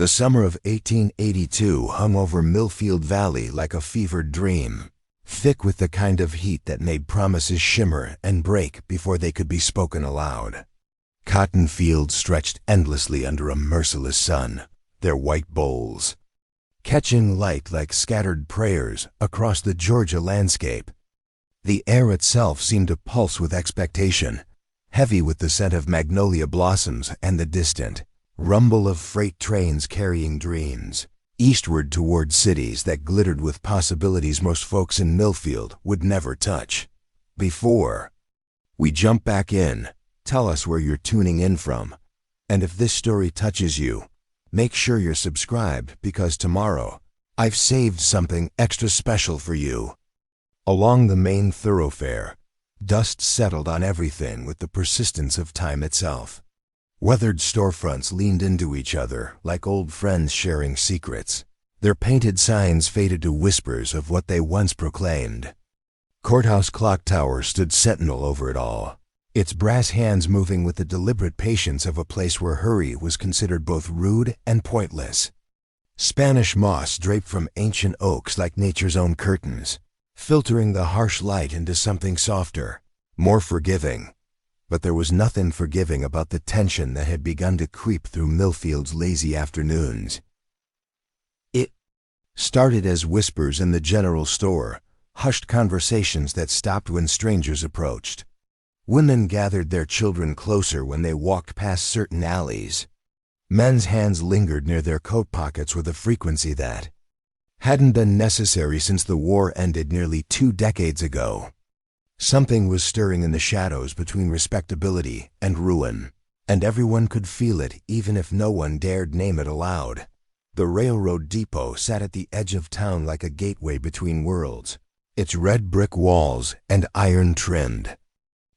The summer of 1882 hung over Millfield Valley like a fevered dream, thick with the kind of heat that made promises shimmer and break before they could be spoken aloud. Cotton fields stretched endlessly under a merciless sun, their white bowls catching light like scattered prayers across the Georgia landscape. The air itself seemed to pulse with expectation, heavy with the scent of magnolia blossoms and the distant rumble of freight trains carrying dreams eastward toward cities that glittered with possibilities most folks in Millfield would never touch. Before we jump back in, tell us where you're tuning in from, and if this story touches you, make sure you're subscribed because tomorrow I've saved something extra special for you. Along the main thoroughfare, dust settled on everything with the persistence of time itself. Weathered storefronts leaned into each other like old friends sharing secrets. Their painted signs faded to whispers of what they once proclaimed. Courthouse clock tower stood sentinel over it all, its brass hands moving with the deliberate patience of a place where hurry was considered both rude and pointless. Spanish moss draped from ancient oaks like nature's own curtains, filtering the harsh light into something softer, more forgiving. But there was nothing forgiving about the tension that had begun to creep through Millfield's lazy afternoons. It started as whispers in the general store, hushed conversations that stopped when strangers approached. Women gathered their children closer when they walked past certain alleys. Men's hands lingered near their coat pockets with a frequency that hadn't been necessary since the war ended nearly 2 decades ago. Something was stirring in the shadows between respectability and ruin, and everyone could feel it even if no one dared name it aloud. The railroad depot sat at the edge of town like a gateway between worlds, its red brick walls and iron-trimmed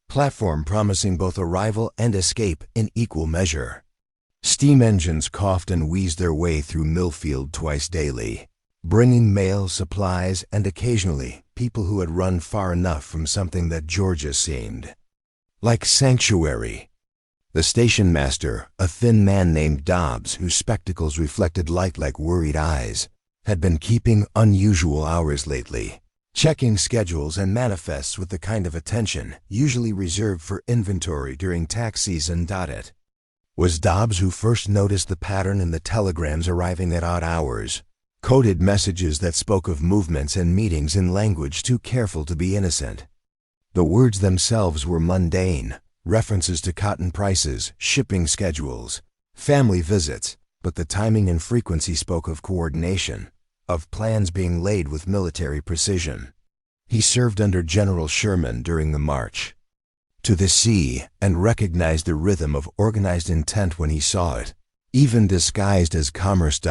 platform promising both arrival and escape in equal measure. Steam engines coughed and wheezed their way through Millfield twice daily, bringing mail, supplies, and occasionally people who had run far enough from something that Georgia seemed like sanctuary. The station master, a thin man named Dobbs whose spectacles reflected light like worried eyes, had been keeping unusual hours lately, checking schedules and manifests with the kind of attention usually reserved for inventory during tax season. It was Dobbs who first noticed the pattern in the telegrams arriving at odd hours, coded messages that spoke of movements and meetings in language too careful to be innocent. The words themselves were mundane, references to cotton prices, shipping schedules, family visits, but the timing and frequency spoke of coordination, of plans being laid with military precision. He served under General Sherman during the march to the sea and recognized the rhythm of organized intent when he saw it. Even disguised as commerce.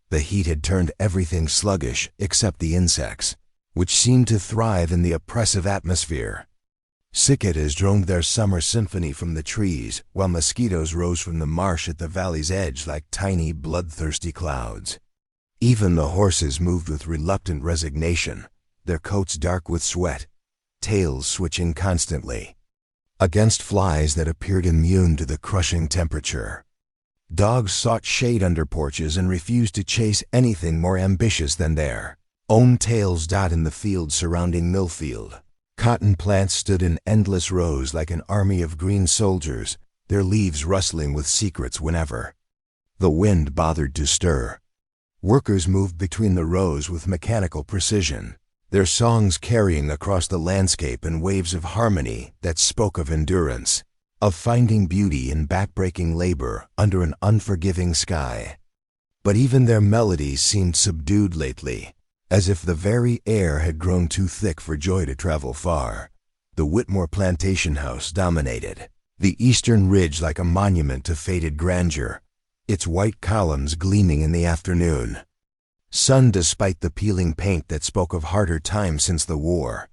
The heat had turned everything sluggish except the insects, which seemed to thrive in the oppressive atmosphere. Cicadas droned their summer symphony from the trees, while mosquitoes rose from the marsh at the valley's edge like tiny, bloodthirsty clouds. Even the horses moved with reluctant resignation, their coats dark with sweat, tails switching constantly against flies that appeared immune to the crushing temperature. Dogs sought shade under porches and refused to chase anything more ambitious than their own tails. In the fields surrounding Millfield, cotton plants stood in endless rows like an army of green soldiers, their leaves rustling with secrets whenever the wind bothered to stir. Workers moved between the rows with mechanical precision, their songs carrying across the landscape in waves of harmony that spoke of endurance, of finding beauty in backbreaking labor under an unforgiving sky. But even their melodies seemed subdued lately, as if the very air had grown too thick for joy to travel far. The Whitmore plantation house dominated the eastern ridge like a monument to faded grandeur, its white columns gleaming in the afternoon sun despite the peeling paint that spoke of harder times since the war.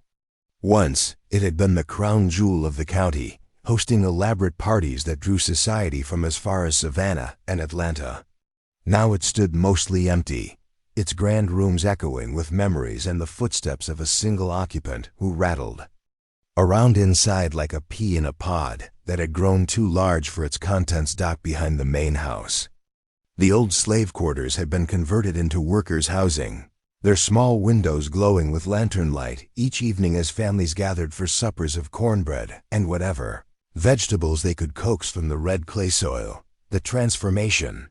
Once, it had been the crown jewel of the county, hosting elaborate parties that drew society from as far as Savannah and Atlanta. Now it stood mostly empty, its grand rooms echoing with memories and the footsteps of a single occupant who rattled around inside like a pea in a pod that had grown too large for its contents. Behind the main house, The old slave quarters had been converted into workers' housing, their small windows glowing with lantern light each evening as families gathered for suppers of cornbread and whatever vegetables they could coax from the red clay soil. The transformation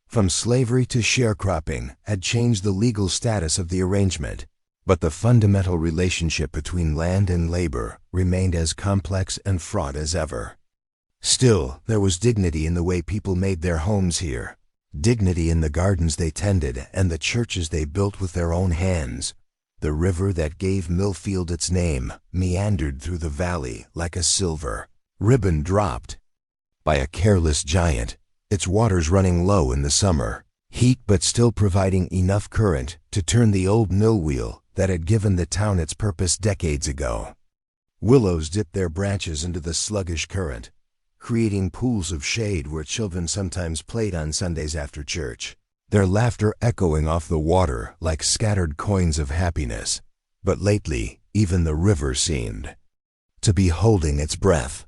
from slavery to sharecropping had changed the legal status of the arrangement, but the fundamental relationship between land and labor remained as complex and fraught as ever. Still, there was dignity in the way people made their homes here, dignity in the gardens they tended and the churches they built with their own hands. The river that gave Millfield its name meandered through the valley like a silver ribbon dropped by a careless giant, its waters running low in the summer heat but still providing enough current to turn the old mill wheel that had given the town its purpose decades ago. Willows dipped their branches into the sluggish current, creating pools of shade where children sometimes played on Sundays after church, their laughter echoing off the water like scattered coins of happiness. But lately, even the river seemed to be holding its breath.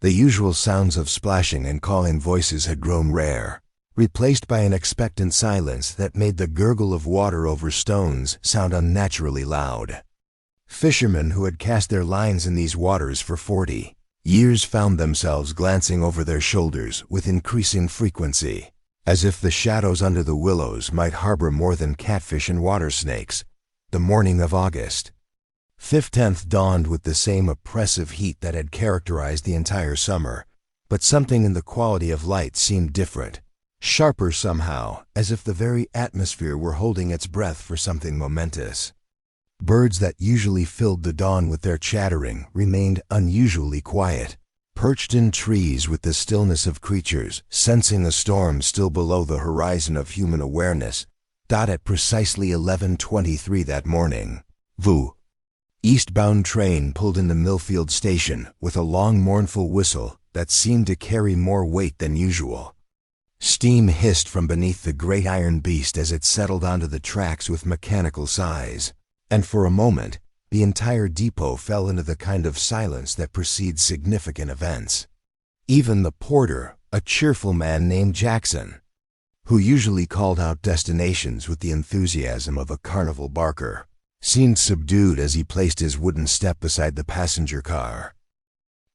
The usual sounds of splashing and calling voices had grown rare, replaced by an expectant silence that made the gurgle of water over stones sound unnaturally loud. Fishermen who had cast their lines in these waters for 40 years found themselves glancing over their shoulders with increasing frequency, as if the shadows under the willows might harbor more than catfish and water snakes. The morning of August 15th dawned with the same oppressive heat that had characterized the entire summer, but something in the quality of light seemed different, sharper somehow, as if the very atmosphere were holding its breath for something momentous. Birds that usually filled the dawn with their chattering remained unusually quiet, perched in trees with the stillness of creatures sensing a storm still below the horizon of human awareness. At precisely 11:23 that morning, VU eastbound train pulled into Millfield Station with a long mournful whistle that seemed to carry more weight than usual. Steam hissed from beneath the great iron beast as it settled onto the tracks with mechanical sighs, and for a moment, the entire depot fell into the kind of silence that precedes significant events. Even the porter, a cheerful man named Jackson, who usually called out destinations with the enthusiasm of a carnival barker, seemed subdued as he placed his wooden step beside the passenger car.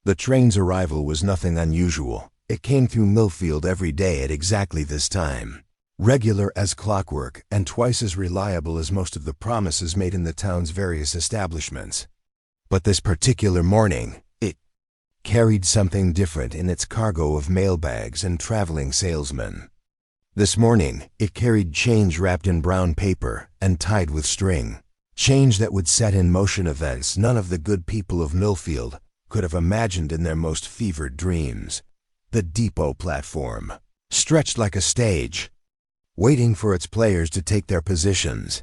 The train's arrival was nothing unusual. It came through Millfield every day at exactly this time, regular as clockwork and twice as reliable as most of the promises made in the town's various establishments. But this particular morning, it carried something different in its cargo of mailbags and traveling salesmen. This morning, it carried change wrapped in brown paper and tied with string, change that would set in motion events none of the good people of Millfield could have imagined in their most fevered dreams. The depot platform, stretched like a stage, waiting for its players to take their positions.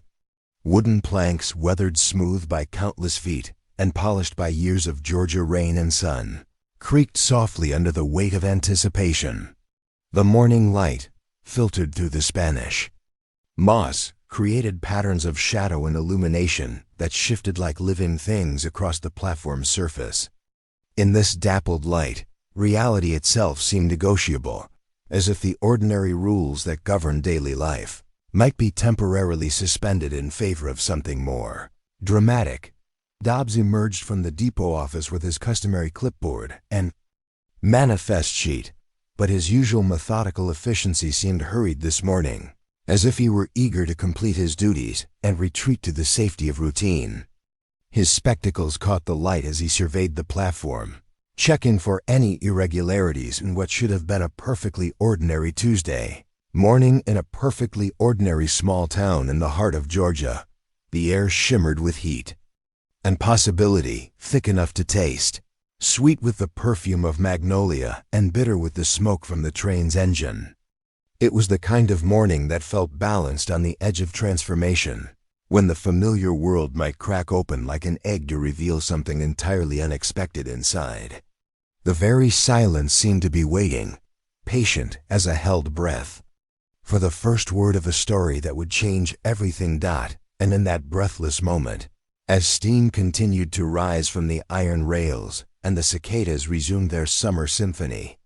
Wooden planks weathered smooth by countless feet and polished by years of Georgia rain and sun, creaked softly under the weight of anticipation. The morning light filtered through the Spanish moss, created patterns of shadow and illumination that shifted like living things across the platform's surface. In this dappled light, reality itself seemed negotiable, as if the ordinary rules that govern daily life might be temporarily suspended in favor of something more dramatic. Dobbs emerged from the depot office with his customary clipboard and manifest sheet, but his usual methodical efficiency seemed hurried this morning, as if he were eager to complete his duties and retreat to the safety of routine. His spectacles caught the light as he surveyed the platform, checking for any irregularities in what should have been a perfectly ordinary Tuesday morning in a perfectly ordinary small town in the heart of Georgia. The air shimmered with heat and possibility, thick enough to taste, sweet with the perfume of magnolia and bitter with the smoke from the train's engine. It was the kind of morning that felt balanced on the edge of transformation, when the familiar world might crack open like an egg to reveal something entirely unexpected inside. The very silence seemed to be waiting, patient as a held breath, for the first word of a story that would change everything. And in that breathless moment, as steam continued to rise from the iron rails and the cicadas resumed their summer symphony,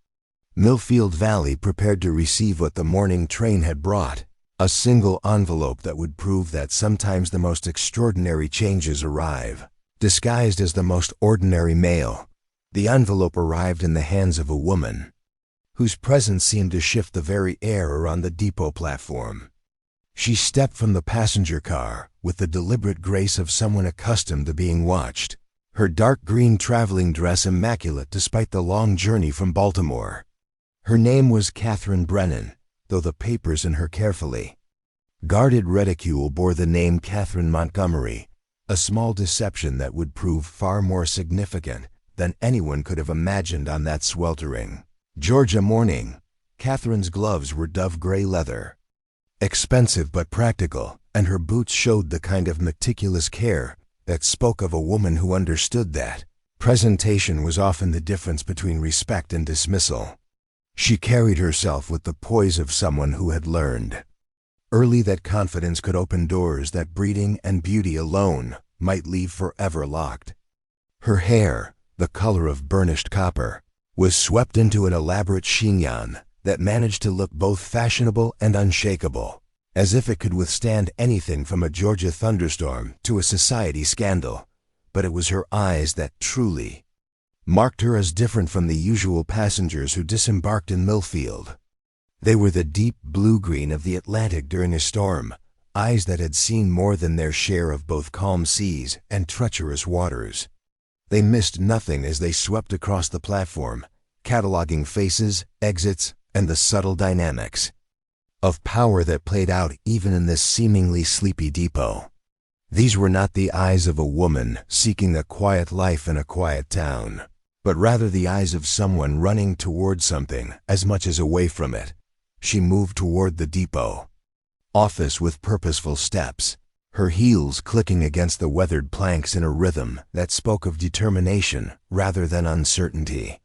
Millfield Valley prepared to receive what the morning train had brought, a single envelope that would prove that sometimes the most extraordinary changes arrive, disguised as the most ordinary mail. The envelope arrived in the hands of a woman, whose presence seemed to shift the very air around the depot platform. She stepped from the passenger car with the deliberate grace of someone accustomed to being watched, her dark green traveling dress immaculate despite the long journey from Baltimore. Her name was Catherine Brennan, though the papers in her carefully guarded reticule bore the name Catherine Montgomery, a small deception that would prove far more significant than anyone could have imagined on that sweltering Georgia morning. Catherine's gloves were dove gray leather, expensive but practical, and her boots showed the kind of meticulous care that spoke of a woman who understood that presentation was often the difference between respect and dismissal. She carried herself with the poise of someone who had learned early that confidence could open doors that breeding and beauty alone might leave forever locked. Her hair, the color of burnished copper, was swept into an elaborate chignon that managed to look both fashionable and unshakable, as if it could withstand anything from a Georgia thunderstorm to a society scandal. But it was her eyes that truly marked her as different from the usual passengers who disembarked in Millfield. They were the deep blue-green of the Atlantic during a storm, eyes that had seen more than their share of both calm seas and treacherous waters. They missed nothing as they swept across the platform, cataloging faces, exits, and the subtle dynamics of power that played out even in this seemingly sleepy depot. These were not the eyes of a woman seeking a quiet life in a quiet town, but rather the eyes of someone running toward something as much as away from it. She moved toward the depot office with purposeful steps, her heels clicking against the weathered planks in a rhythm that spoke of determination rather than uncertainty.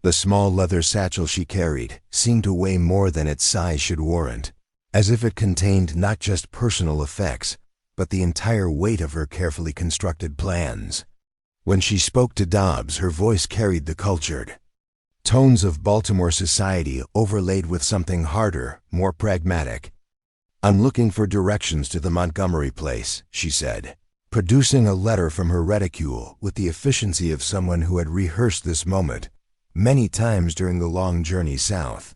The small leather satchel she carried seemed to weigh more than its size should warrant, as if it contained not just personal effects, but the entire weight of her carefully constructed plans. When she spoke to Dobbs, her voice carried the cultured tones of Baltimore society overlaid with something harder, more pragmatic. "I'm looking for directions to the Montgomery place," she said, producing a letter from her reticule with the efficiency of someone who had rehearsed this moment many times during the long journey south.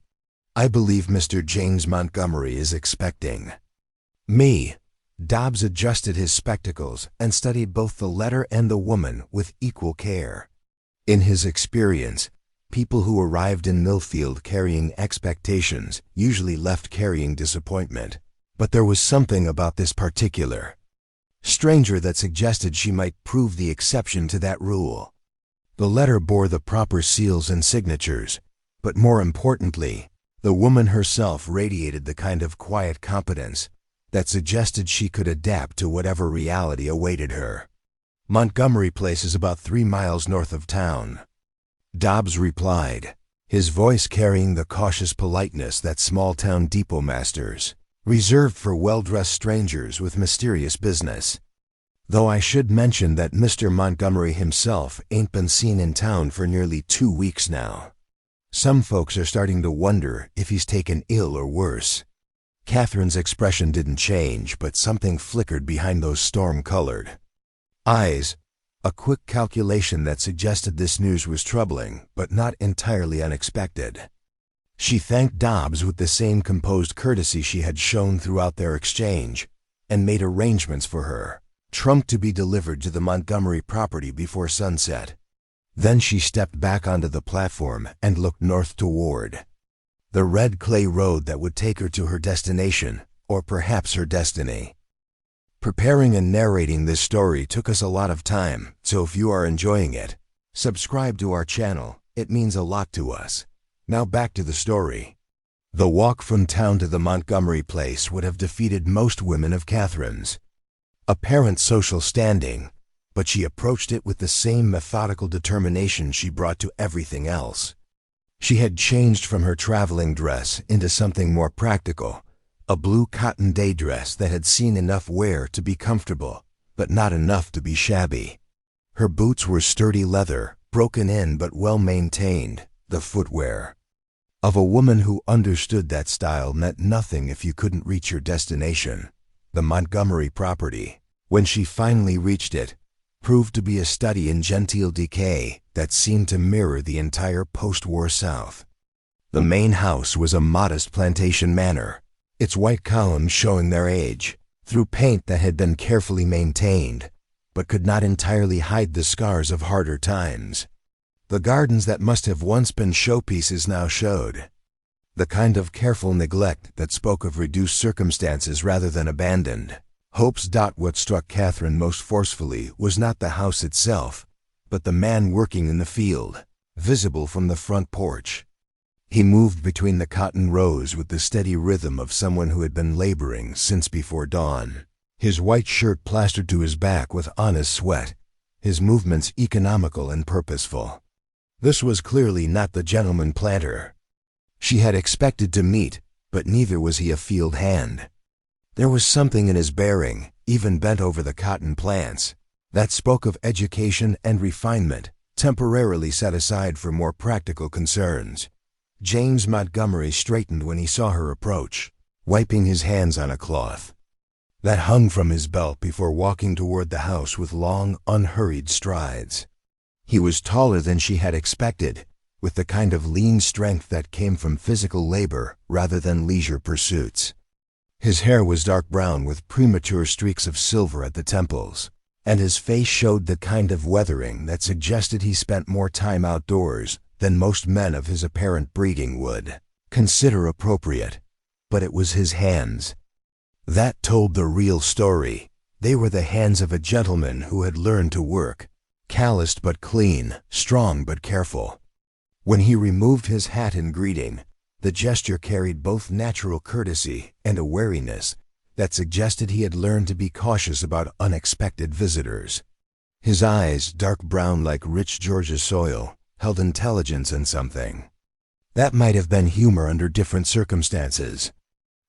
"I believe Mr. James Montgomery is expecting me." Dobbs adjusted his spectacles and studied both the letter and the woman with equal care. In his experience, people who arrived in Millfield carrying expectations usually left carrying disappointment. But there was something about this particular stranger that suggested she might prove the exception to that rule. The letter bore the proper seals and signatures, but more importantly, the woman herself radiated the kind of quiet competence that suggested she could adapt to whatever reality awaited her. "Montgomery Place is about 3 miles north of town," Dobbs replied, his voice carrying the cautious politeness that small-town depot masters reserved for well-dressed strangers with mysterious business. "Though I should mention that Mr. Montgomery himself ain't been seen in town for nearly 2 weeks now. Some folks are starting to wonder if he's taken ill or worse." Catherine's expression didn't change, but something flickered behind those storm-colored eyes, a quick calculation that suggested this news was troubling, but not entirely unexpected. She thanked Dobbs with the same composed courtesy she had shown throughout their exchange, and made arrangements for her trunk to be delivered to the Montgomery property before sunset. Then she stepped back onto the platform and looked north toward the red clay road that would take her to her destination, or perhaps her destiny. Preparing and narrating this story took us a lot of time, so if you are enjoying it, subscribe to our channel. It means a lot to us. Now back to the story. The walk from town to the Montgomery place would have defeated most women of Catherine's apparent social standing, but she approached it with the same methodical determination she brought to everything else. She had changed from her traveling dress into something more practical, a blue cotton day dress that had seen enough wear to be comfortable, but not enough to be shabby. Her boots were sturdy leather, broken in but well maintained, the footwear Of a woman who understood that style meant nothing if you couldn't reach your destination. The Montgomery property, when she finally reached it, proved to be a study in genteel decay that seemed to mirror the entire post-war South. The main house was a modest plantation manor, its white columns showing their age, through paint that had been carefully maintained, but could not entirely hide the scars of harder times. The gardens that must have once been showpieces now showed the kind of careful neglect that spoke of reduced circumstances rather than abandoned hopes. What struck Catherine most forcefully was not the house itself, but the man working in the field, visible from the front porch. He moved between the cotton rows with the steady rhythm of someone who had been laboring since before dawn, his white shirt plastered to his back with honest sweat, his movements economical and purposeful. This was clearly not the gentleman planter she had expected to meet, but neither was he a field hand. There was something in his bearing, even bent over the cotton plants, that spoke of education and refinement, temporarily set aside for more practical concerns. James Montgomery straightened when he saw her approach, wiping his hands on a cloth that hung from his belt before walking toward the house with long, unhurried strides. He was taller than she had expected, with the kind of lean strength that came from physical labor rather than leisure pursuits. His hair was dark brown with premature streaks of silver at the temples, and his face showed the kind of weathering that suggested he spent more time outdoors than most men of his apparent breeding would consider appropriate. But it was his hands that told the real story. They were the hands of a gentleman who had learned to work, calloused but clean, strong but careful. When he removed his hat in greeting, the gesture carried both natural courtesy and a wariness that suggested he had learned to be cautious about unexpected visitors. His eyes, dark brown like rich Georgia soil, held intelligence and something that might have been humor under different circumstances.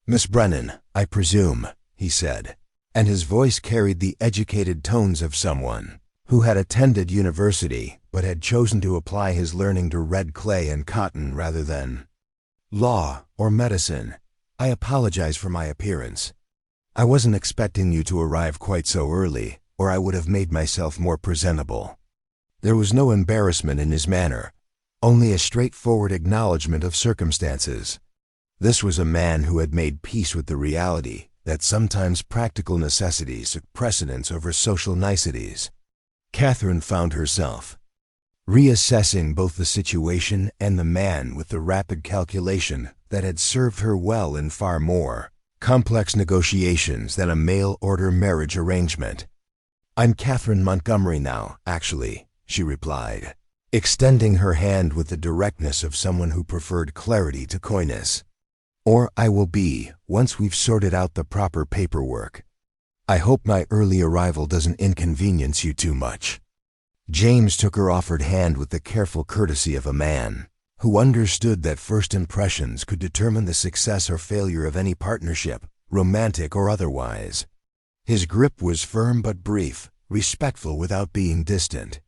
"Miss Brennan, I presume," he said, and his voice carried the educated tones of someone who had attended university but had chosen to apply his learning to red clay and cotton rather than law or medicine. "I apologize for my appearance. I wasn't expecting you to arrive quite so early, or I would have made myself more presentable." There was no embarrassment in his manner, only a straightforward acknowledgement of circumstances. This was a man who had made peace with the reality that sometimes practical necessities took precedence over social niceties. Catherine found herself reassessing both the situation and the man with the rapid calculation that had served her well in far more complex negotiations than a mail-order marriage arrangement. "I'm Catherine Montgomery now, actually," she replied, extending her hand with the directness of someone who preferred clarity to coyness. "Or I will be, once we've sorted out the proper paperwork. I hope my early arrival doesn't inconvenience you too much." James took her offered hand with the careful courtesy of a man who understood that first impressions could determine the success or failure of any partnership, romantic or otherwise. His grip was firm but brief, respectful without being distant.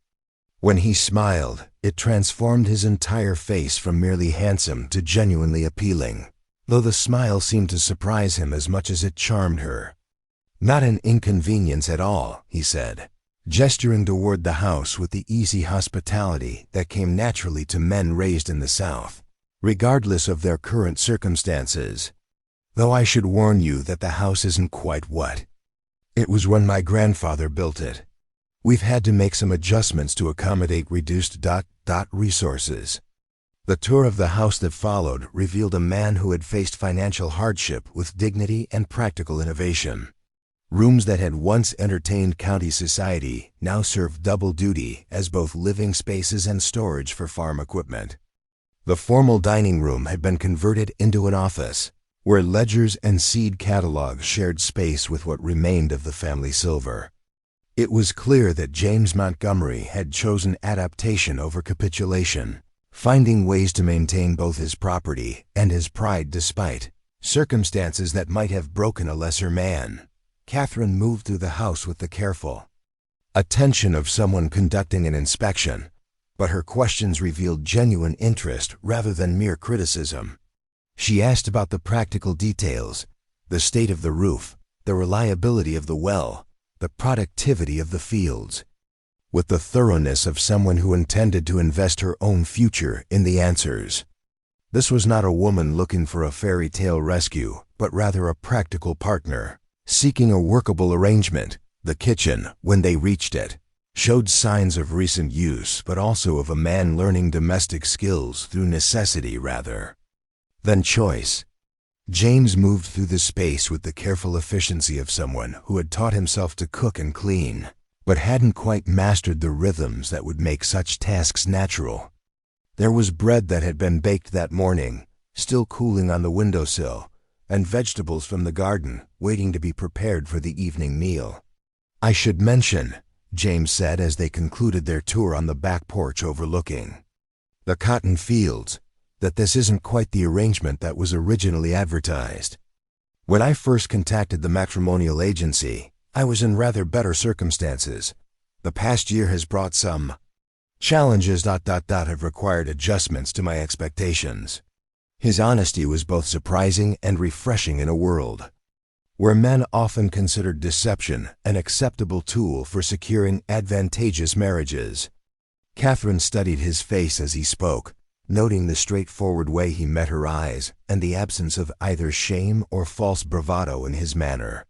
When he smiled, it transformed his entire face from merely handsome to genuinely appealing, though the smile seemed to surprise him as much as it charmed her. "Not an inconvenience at all," he said, gesturing toward the house with the easy hospitality that came naturally to men raised in the South, regardless of their current circumstances. "Though I should warn you that the house isn't quite what it was when my grandfather built it. We've had to make some adjustments to accommodate reduced resources." The tour of the house that followed revealed a man who had faced financial hardship with dignity and practical innovation. Rooms that had once entertained county society now served double duty as both living spaces and storage for farm equipment. The formal dining room had been converted into an office, where ledgers and seed catalogs shared space with what remained of the family silver. It was clear that James Montgomery had chosen adaptation over capitulation, finding ways to maintain both his property and his pride despite circumstances that might have broken a lesser man. Catherine moved through the house with the careful attention of someone conducting an inspection, but her questions revealed genuine interest rather than mere criticism. She asked about the practical details, the state of the roof, the reliability of the well, the productivity of the fields, with the thoroughness of someone who intended to invest her own future in the answers. This was not a woman looking for a fairy tale rescue, but rather a practical partner, seeking a workable arrangement. The kitchen, when they reached it, showed signs of recent use, but also of a man learning domestic skills through necessity rather than choice. James moved through the space with the careful efficiency of someone who had taught himself to cook and clean, but hadn't quite mastered the rhythms that would make such tasks natural. There was bread that had been baked that morning, still cooling on the windowsill, and vegetables from the garden waiting to be prepared for the evening meal. "I should mention," James said as they concluded their tour on the back porch overlooking the cotton fields, "that this isn't quite the arrangement that was originally advertised. When I first contacted the matrimonial agency, I was in rather better circumstances. The past year has brought some challenges have required adjustments to my expectations." His honesty was both surprising and refreshing in a world where men often considered deception an acceptable tool for securing advantageous marriages. Catherine studied his face as he spoke, noting the straightforward way he met her eyes and the absence of either shame or false bravado in his manner.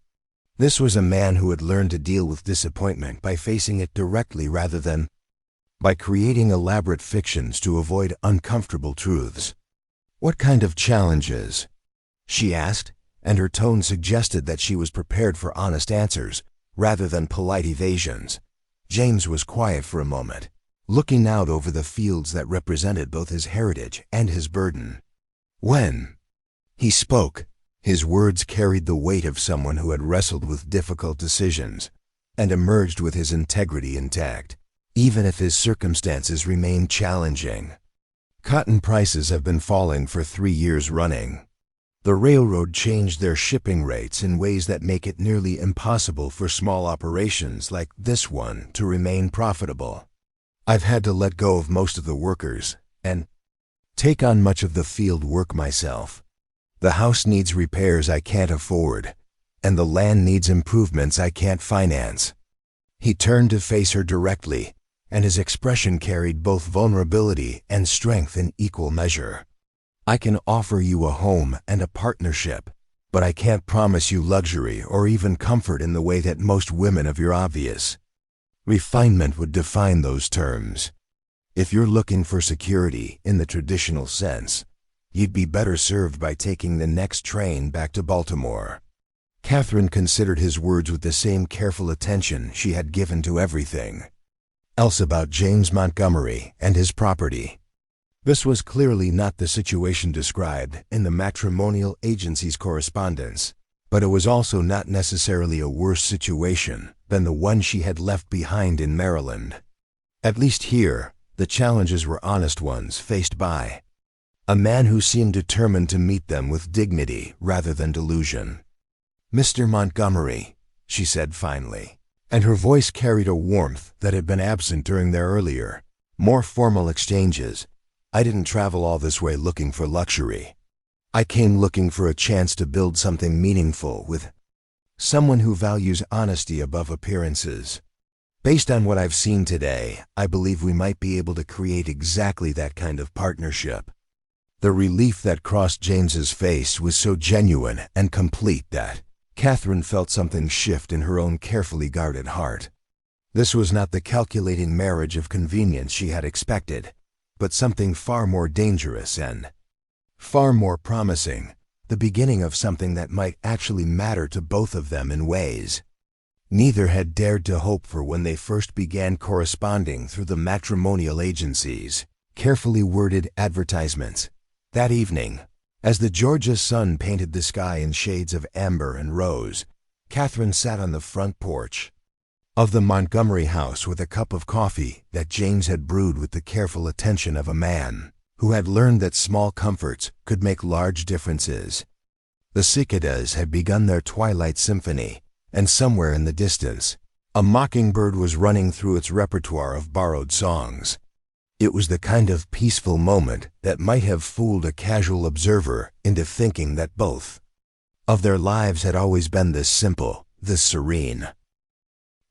This was a man who had learned to deal with disappointment by facing it directly rather than by creating elaborate fictions to avoid uncomfortable truths. "What kind of challenges?" she asked, and her tone suggested that she was prepared for honest answers rather than polite evasions. James was quiet for a moment, looking out over the fields that represented both his heritage and his burden. When he spoke, his words carried the weight of someone who had wrestled with difficult decisions and emerged with his integrity intact, even if his circumstances remained challenging. "Cotton prices have been falling for 3 years running. The railroad changed their shipping rates in ways that make it nearly impossible for small operations like this one to remain profitable. I've had to let go of most of the workers and take on much of the field work myself. The house needs repairs I can't afford, and the land needs improvements I can't finance." He turned to face her directly, and his expression carried both vulnerability and strength in equal measure. "I can offer you a home and a partnership, but I can't promise you luxury or even comfort in the way that most women of your obvious refinement would define those terms. If you're looking for security in the traditional sense, you'd be better served by taking the next train back to Baltimore." Catherine considered his words with the same careful attention she had given to everything else about James Montgomery and his property. This was clearly not the situation described in the matrimonial agency's correspondence, but it was also not necessarily a worse situation than the one she had left behind in Maryland. At least here, the challenges were honest ones faced by a man who seemed determined to meet them with dignity rather than delusion. "Mr. Montgomery," she said finally, and her voice carried a warmth that had been absent during their earlier, more formal exchanges. "I didn't travel all this way looking for luxury. I came looking for a chance to build something meaningful with someone who values honesty above appearances. Based on what I've seen today, I believe we might be able to create exactly that kind of partnership." The relief that crossed James's face was so genuine and complete that Catherine felt something shift in her own carefully guarded heart. This was not the calculating marriage of convenience she had expected, but something far more dangerous and far more promising, the beginning of something that might actually matter to both of them in ways neither had dared to hope for when they first began corresponding through the matrimonial agency's carefully worded advertisements. That evening, as the Georgia sun painted the sky in shades of amber and rose, Catherine sat on the front porch of the Montgomery house with a cup of coffee that James had brewed with the careful attention of a man who had learned that small comforts could make large differences. The cicadas had begun their twilight symphony, and somewhere in the distance, a mockingbird was running through its repertoire of borrowed songs. It was the kind of peaceful moment that might have fooled a casual observer into thinking that both of their lives had always been this simple, this serene.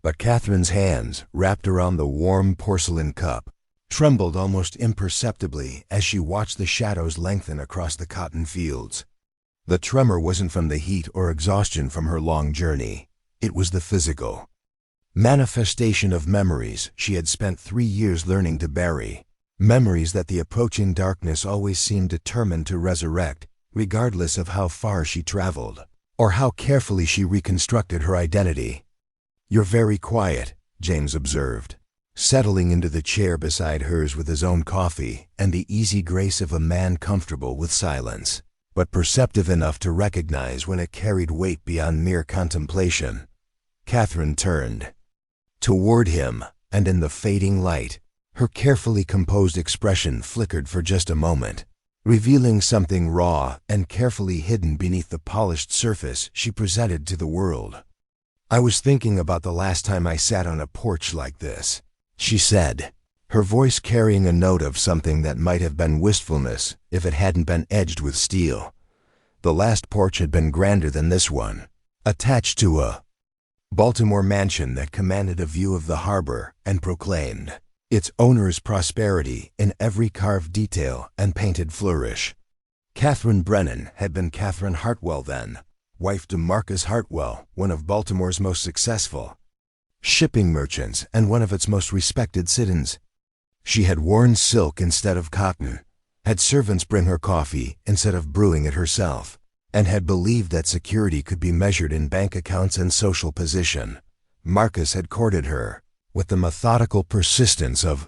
But Catherine's hands, wrapped around the warm porcelain cup, trembled almost imperceptibly as she watched the shadows lengthen across the cotton fields. The tremor wasn't from the heat or exhaustion from her long journey. It was the physical manifestation of memories she had spent 3 years learning to bury, memories that the approaching darkness always seemed determined to resurrect, regardless of how far she traveled, or how carefully she reconstructed her identity. "You're very quiet," James observed, settling into the chair beside hers with his own coffee and the easy grace of a man comfortable with silence, but perceptive enough to recognize when it carried weight beyond mere contemplation. Catherine turned toward him, and in the fading light, her carefully composed expression flickered for just a moment, revealing something raw and carefully hidden beneath the polished surface she presented to the world. "I was thinking about the last time I sat on a porch like this," she said, her voice carrying a note of something that might have been wistfulness if it hadn't been edged with steel. The last porch had been grander than this one, attached to a Baltimore mansion that commanded a view of the harbor and proclaimed its owner's prosperity in every carved detail and painted flourish. Catherine Brennan had been Catherine Hartwell then, wife to Marcus Hartwell, one of Baltimore's most successful shipping merchants and one of its most respected citizens. She had worn silk instead of cotton, had servants bring her coffee instead of brewing it herself, and had believed that security could be measured in bank accounts and social position. Marcus had courted her with the methodical persistence of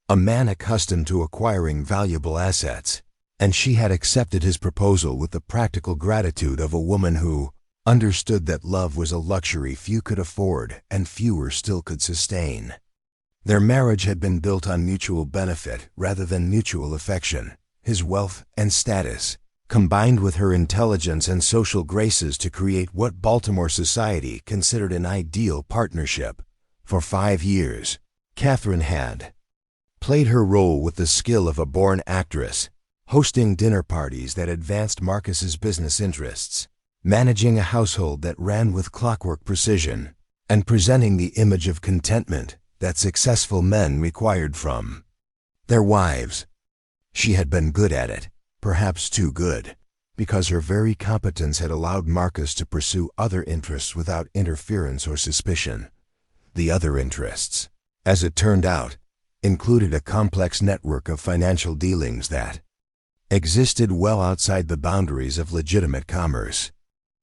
a man accustomed to acquiring valuable assets, and she had accepted his proposal with the practical gratitude of a woman who understood that love was a luxury few could afford and fewer still could sustain. Their marriage had been built on mutual benefit rather than mutual affection. His wealth and status, combined with her intelligence and social graces to create what Baltimore society considered an ideal partnership. For 5 years, Catherine had played her role with the skill of a born actress, hosting dinner parties that advanced Marcus's business interests, managing a household that ran with clockwork precision, and presenting the image of contentment that successful men required from their wives. She had been good at it, perhaps too good, because her very competence had allowed Marcus to pursue other interests without interference or suspicion. The other interests, as it turned out, included a complex network of financial dealings that existed well outside the boundaries of legitimate commerce.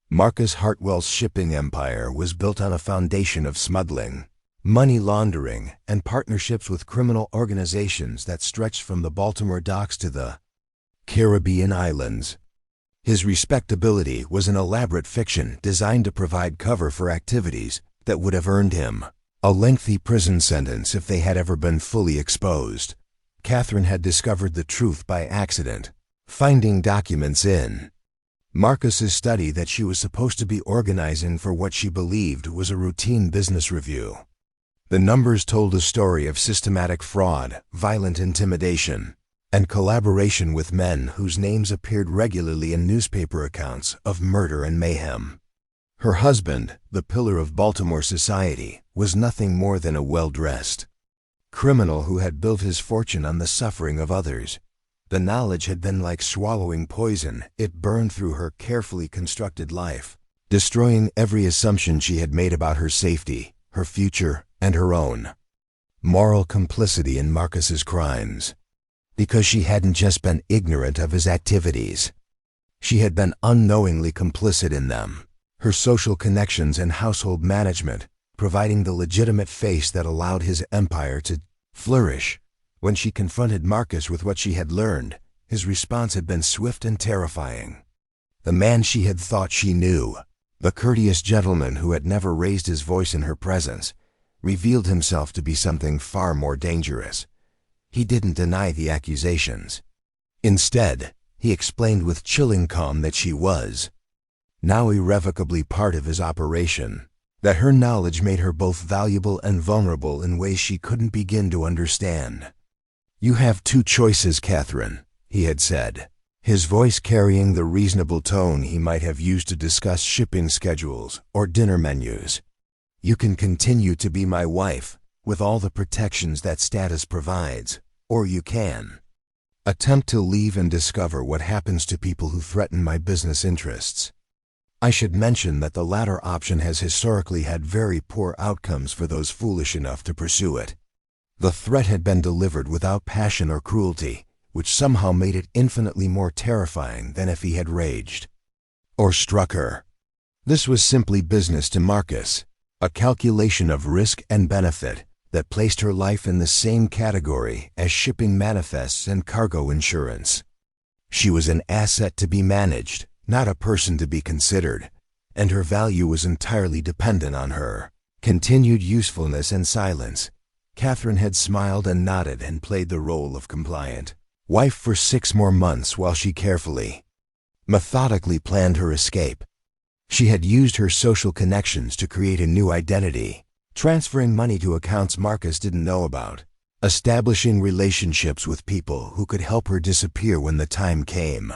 Marcus Hartwell's shipping empire was built on a foundation of smuggling, money laundering, and partnerships with criminal organizations that stretched from the Baltimore docks to the Caribbean islands. His respectability was an elaborate fiction designed to provide cover for activities that would have earned him a lengthy prison sentence if they had ever been fully exposed. Catherine had discovered the truth by accident, finding documents in Marcus's study that she was supposed to be organizing for what she believed was a routine business review. The numbers told a story of systematic fraud, violent intimidation, and collaboration with men whose names appeared regularly in newspaper accounts of murder and mayhem. Her husband, the pillar of Baltimore society, was nothing more than a well-dressed criminal who had built his fortune on the suffering of others. The knowledge had been like swallowing poison. It burned through her carefully constructed life, destroying every assumption she had made about her safety, her future, and her own moral complicity in Marcus's crimes. Because she hadn't just been ignorant of his activities, she had been unknowingly complicit in them. Her social connections and household management, providing the legitimate face that allowed his empire to flourish. When she confronted Marcus with what she had learned, his response had been swift and terrifying. The man she had thought she knew, the courteous gentleman who had never raised his voice in her presence, revealed himself to be something far more dangerous. He didn't deny the accusations. Instead, he explained with chilling calm that she was now irrevocably part of his operation, that her knowledge made her both valuable and vulnerable in ways she couldn't begin to understand. "You have two choices, Catherine," he had said, his voice carrying the reasonable tone he might have used to discuss shipping schedules or dinner menus. "You can continue to be my wife, with all the protections that status provides, or you can attempt to leave and discover what happens to people who threaten my business interests." I should mention that the latter option has historically had very poor outcomes for those foolish enough to pursue it. The threat had been delivered without passion or cruelty, which somehow made it infinitely more terrifying than if he had raged or struck her. This was simply business to Marcus, a calculation of risk and benefit that placed her life in the same category as shipping manifests and cargo insurance. She was an asset to be managed, not a person to be considered, and her value was entirely dependent on her continued usefulness and silence. Catherine had smiled and nodded and played the role of compliant wife for 6 more months while she carefully, methodically planned her escape. She had used her social connections to create a new identity, transferring money to accounts Marcus didn't know about, establishing relationships with people who could help her disappear when the time came.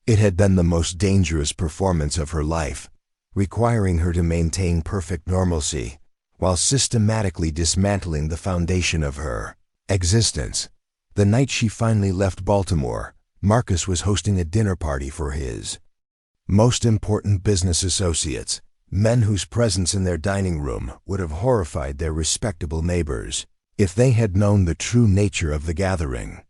It had been the most dangerous performance of her life, requiring her to maintain perfect normalcy while systematically dismantling the foundation of her existence. The night she finally left Baltimore, Marcus was hosting a dinner party for his most important business associates, men whose presence in their dining room would have horrified their respectable neighbors if they had known the true nature of the gathering.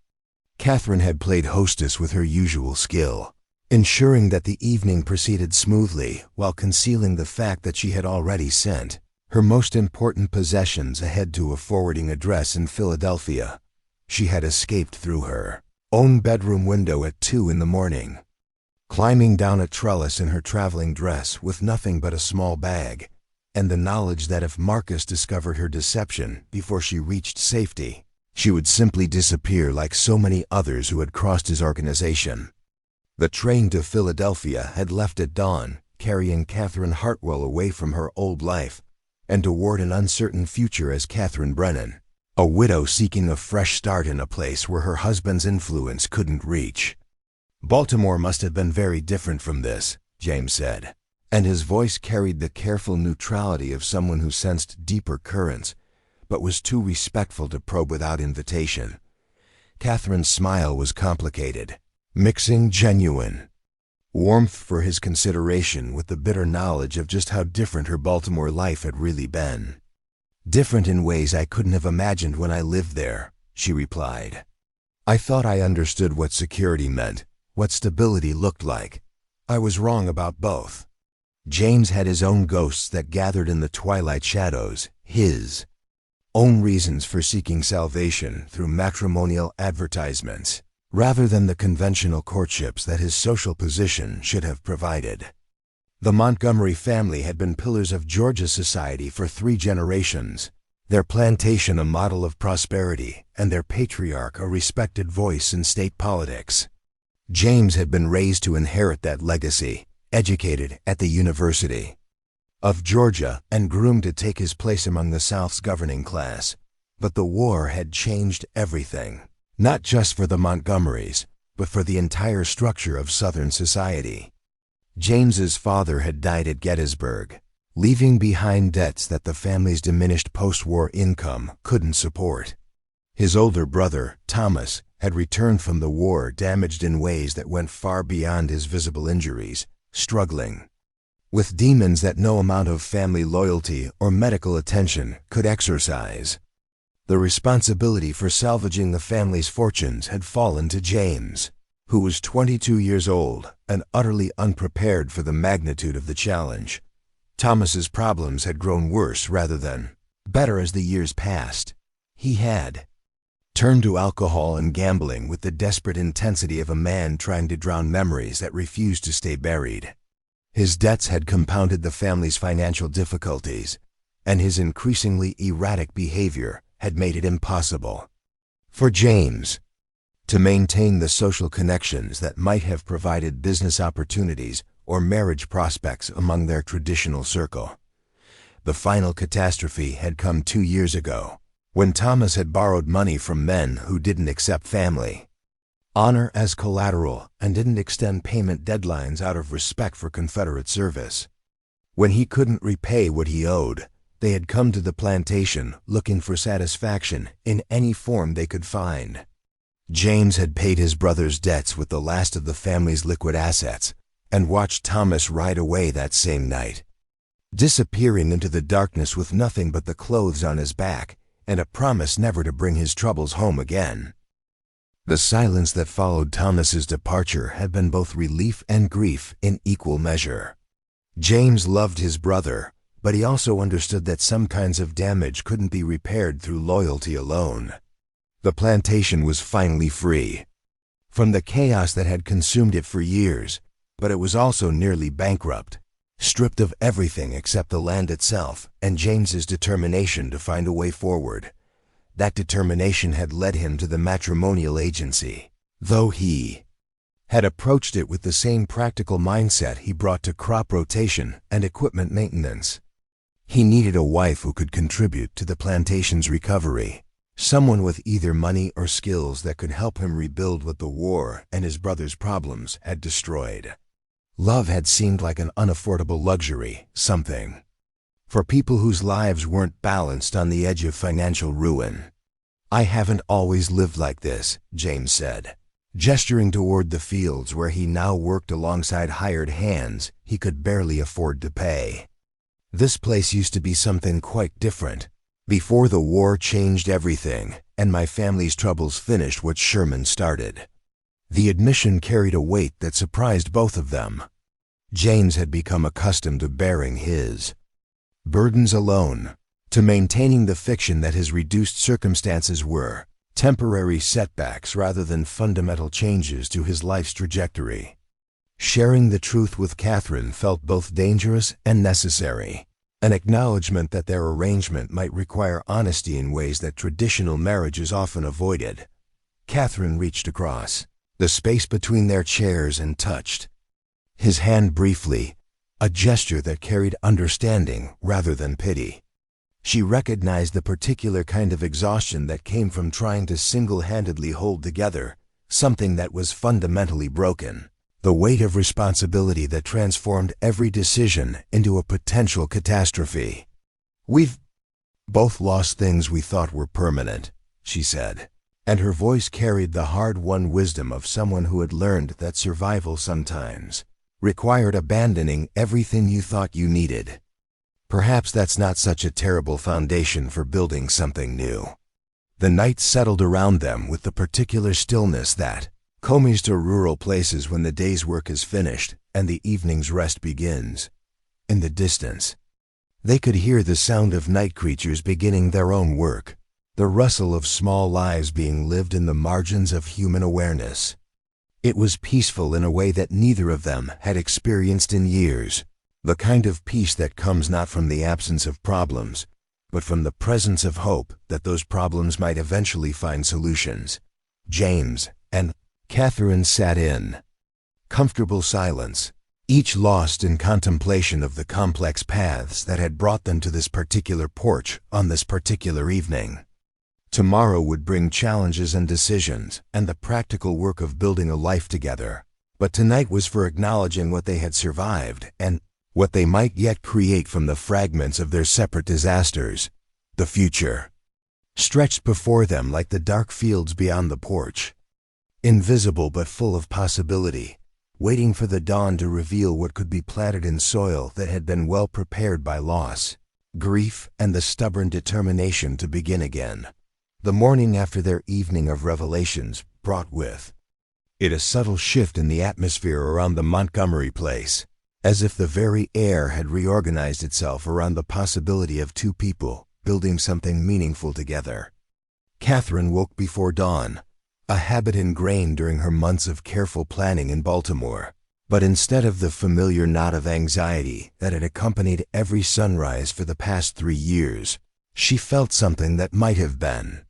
Catherine had played hostess with her usual skill, ensuring that the evening proceeded smoothly while concealing the fact that she had already sent her most important possessions ahead to a forwarding address in Philadelphia. She had escaped through her own bedroom window at 2 in the morning, climbing down a trellis in her traveling dress with nothing but a small bag, and the knowledge that if Marcus discovered her deception before she reached safety, she would simply disappear like so many others who had crossed his organization. The train to Philadelphia had left at dawn, carrying Catherine Hartwell away from her old life and toward an uncertain future as Catherine Brennan, a widow seeking a fresh start in a place where her husband's influence couldn't reach. "Baltimore must have been very different from this," James said, and his voice carried the careful neutrality of someone who sensed deeper currents, but was too respectful to probe without invitation. Catherine's smile was complicated, mixing genuine warmth for his consideration with the bitter knowledge of just how different her Baltimore life had really been. "Different in ways I couldn't have imagined when I lived there," she replied. "I thought I understood what security meant, what stability looked like. I was wrong about both." James had his own ghosts that gathered in the twilight shadows, his own reasons for seeking salvation through matrimonial advertisements, rather than the conventional courtships that his social position should have provided. The Montgomery family had been pillars of Georgia society for 3 generations, their plantation a model of prosperity and their patriarch a respected voice in state politics. James had been raised to inherit that legacy, educated at the University of Georgia and groomed to take his place among the South's governing class. But the war had changed everything, not just for the Montgomerys, but for the entire structure of Southern society. James's father had died at Gettysburg, leaving behind debts that the family's diminished post-war income couldn't support. His older brother, Thomas, had returned from the war damaged in ways that went far beyond his visible injuries, struggling with demons that no amount of family loyalty or medical attention could exorcise. The responsibility for salvaging the family's fortunes had fallen to James, who was 22 years old and utterly unprepared for the magnitude of the challenge. Thomas's problems had grown worse rather than better as the years passed. He had turned to alcohol and gambling with the desperate intensity of a man trying to drown memories that refused to stay buried. His debts had compounded the family's financial difficulties, and his increasingly erratic behavior had made it impossible for James to maintain the social connections that might have provided business opportunities or marriage prospects among their traditional circle. The final catastrophe had come 2 years ago, When Thomas had borrowed money from men who didn't accept family honor as collateral and didn't extend payment deadlines out of respect for Confederate service. When he couldn't repay what he owed, they had come to the plantation looking for satisfaction in any form they could find. James had paid his brother's debts with the last of the family's liquid assets and watched Thomas ride away that same night, disappearing into the darkness with nothing but the clothes on his back and a promise never to bring his troubles home again. The silence that followed Thomas's departure had been both relief and grief in equal measure. James loved his brother, but he also understood that some kinds of damage couldn't be repaired through loyalty alone. The plantation was finally free from the chaos that had consumed it for years, but it was also nearly bankrupt, stripped of everything except the land itself and James's determination to find a way forward. That determination had led him to the matrimonial agency, though he had approached it with the same practical mindset he brought to crop rotation and equipment maintenance. He needed a wife who could contribute to the plantation's recovery, someone with either money or skills that could help him rebuild what the war and his brother's problems had destroyed. Love had seemed like an unaffordable luxury, something for people whose lives weren't balanced on the edge of financial ruin. "I haven't always lived like this," James said, gesturing toward the fields where he now worked alongside hired hands he could barely afford to pay. "This place used to be something quite different, before the war changed everything and my family's troubles finished what Sherman started." The admission carried a weight that surprised both of them. James had become accustomed to bearing his burdens alone, to maintaining the fiction that his reduced circumstances were temporary setbacks rather than fundamental changes to his life's trajectory. Sharing the truth with Catherine felt both dangerous and necessary, an acknowledgement that their arrangement might require honesty in ways that traditional marriages often avoided. Catherine reached across the space between their chairs and touched his hand briefly, a gesture that carried understanding rather than pity. She recognized the particular kind of exhaustion that came from trying to single-handedly hold together something that was fundamentally broken, the weight of responsibility that transformed every decision into a potential catastrophe. "We've both lost things we thought were permanent," she said, and her voice carried the hard-won wisdom of someone who had learned that survival sometimes required abandoning everything you thought you needed. Perhaps that's not such a terrible foundation for building something new. The night settled around them with the particular stillness that comes to rural places when the day's work is finished and the evening's rest begins. In the distance, they could hear the sound of night creatures beginning their own work, the rustle of small lives being lived in the margins of human awareness. It was peaceful in a way that neither of them had experienced in years, the kind of peace that comes not from the absence of problems, but from the presence of hope that those problems might eventually find solutions. James and Catherine sat in comfortable silence, each lost in contemplation of the complex paths that had brought them to this particular porch on this particular evening. Tomorrow would bring challenges and decisions and the practical work of building a life together, but tonight was for acknowledging what they had survived and what they might yet create from the fragments of their separate disasters. The future stretched before them like the dark fields beyond the porch, invisible but full of possibility, waiting for the dawn to reveal what could be planted in soil that had been well prepared by loss, grief, and the stubborn determination to begin again. The morning after their evening of revelations brought with it a subtle shift in the atmosphere around the Montgomery place, as if the very air had reorganized itself around the possibility of two people building something meaningful together. Catherine woke before dawn, a habit ingrained during her months of careful planning in Baltimore, but instead of the familiar knot of anxiety that had accompanied every sunrise for the past 3 years, she felt something that might have been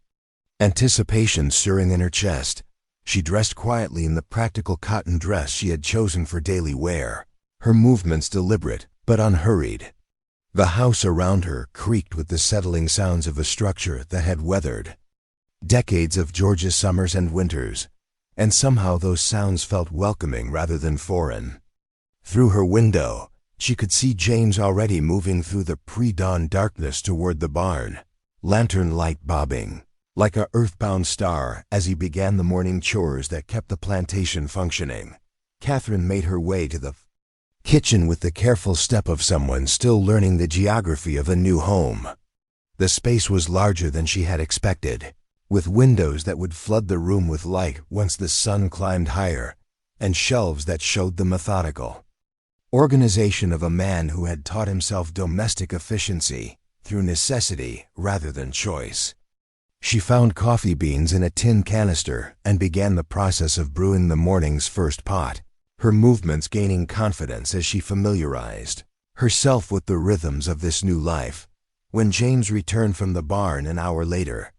anticipation stirring in her chest. She dressed quietly in the practical cotton dress she had chosen for daily wear, her movements deliberate but unhurried. The house around her creaked with the settling sounds of a structure that had weathered decades of Georgia summers and winters, and somehow those sounds felt welcoming rather than foreign. Through her window, she could see James already moving through the pre-dawn darkness toward the barn, lantern light bobbing like a earthbound star as he began the morning chores that kept the plantation functioning. Catherine made her way to the kitchen with the careful step of someone still learning the geography of a new home. The space was larger than she had expected, with windows that would flood the room with light once the sun climbed higher, and shelves that showed the methodical organization of a man who had taught himself domestic efficiency through necessity rather than choice. She found coffee beans in a tin canister and began the process of brewing the morning's first pot, her movements gaining confidence as she familiarized herself with the rhythms of this new life. When James returned from the barn an hour later,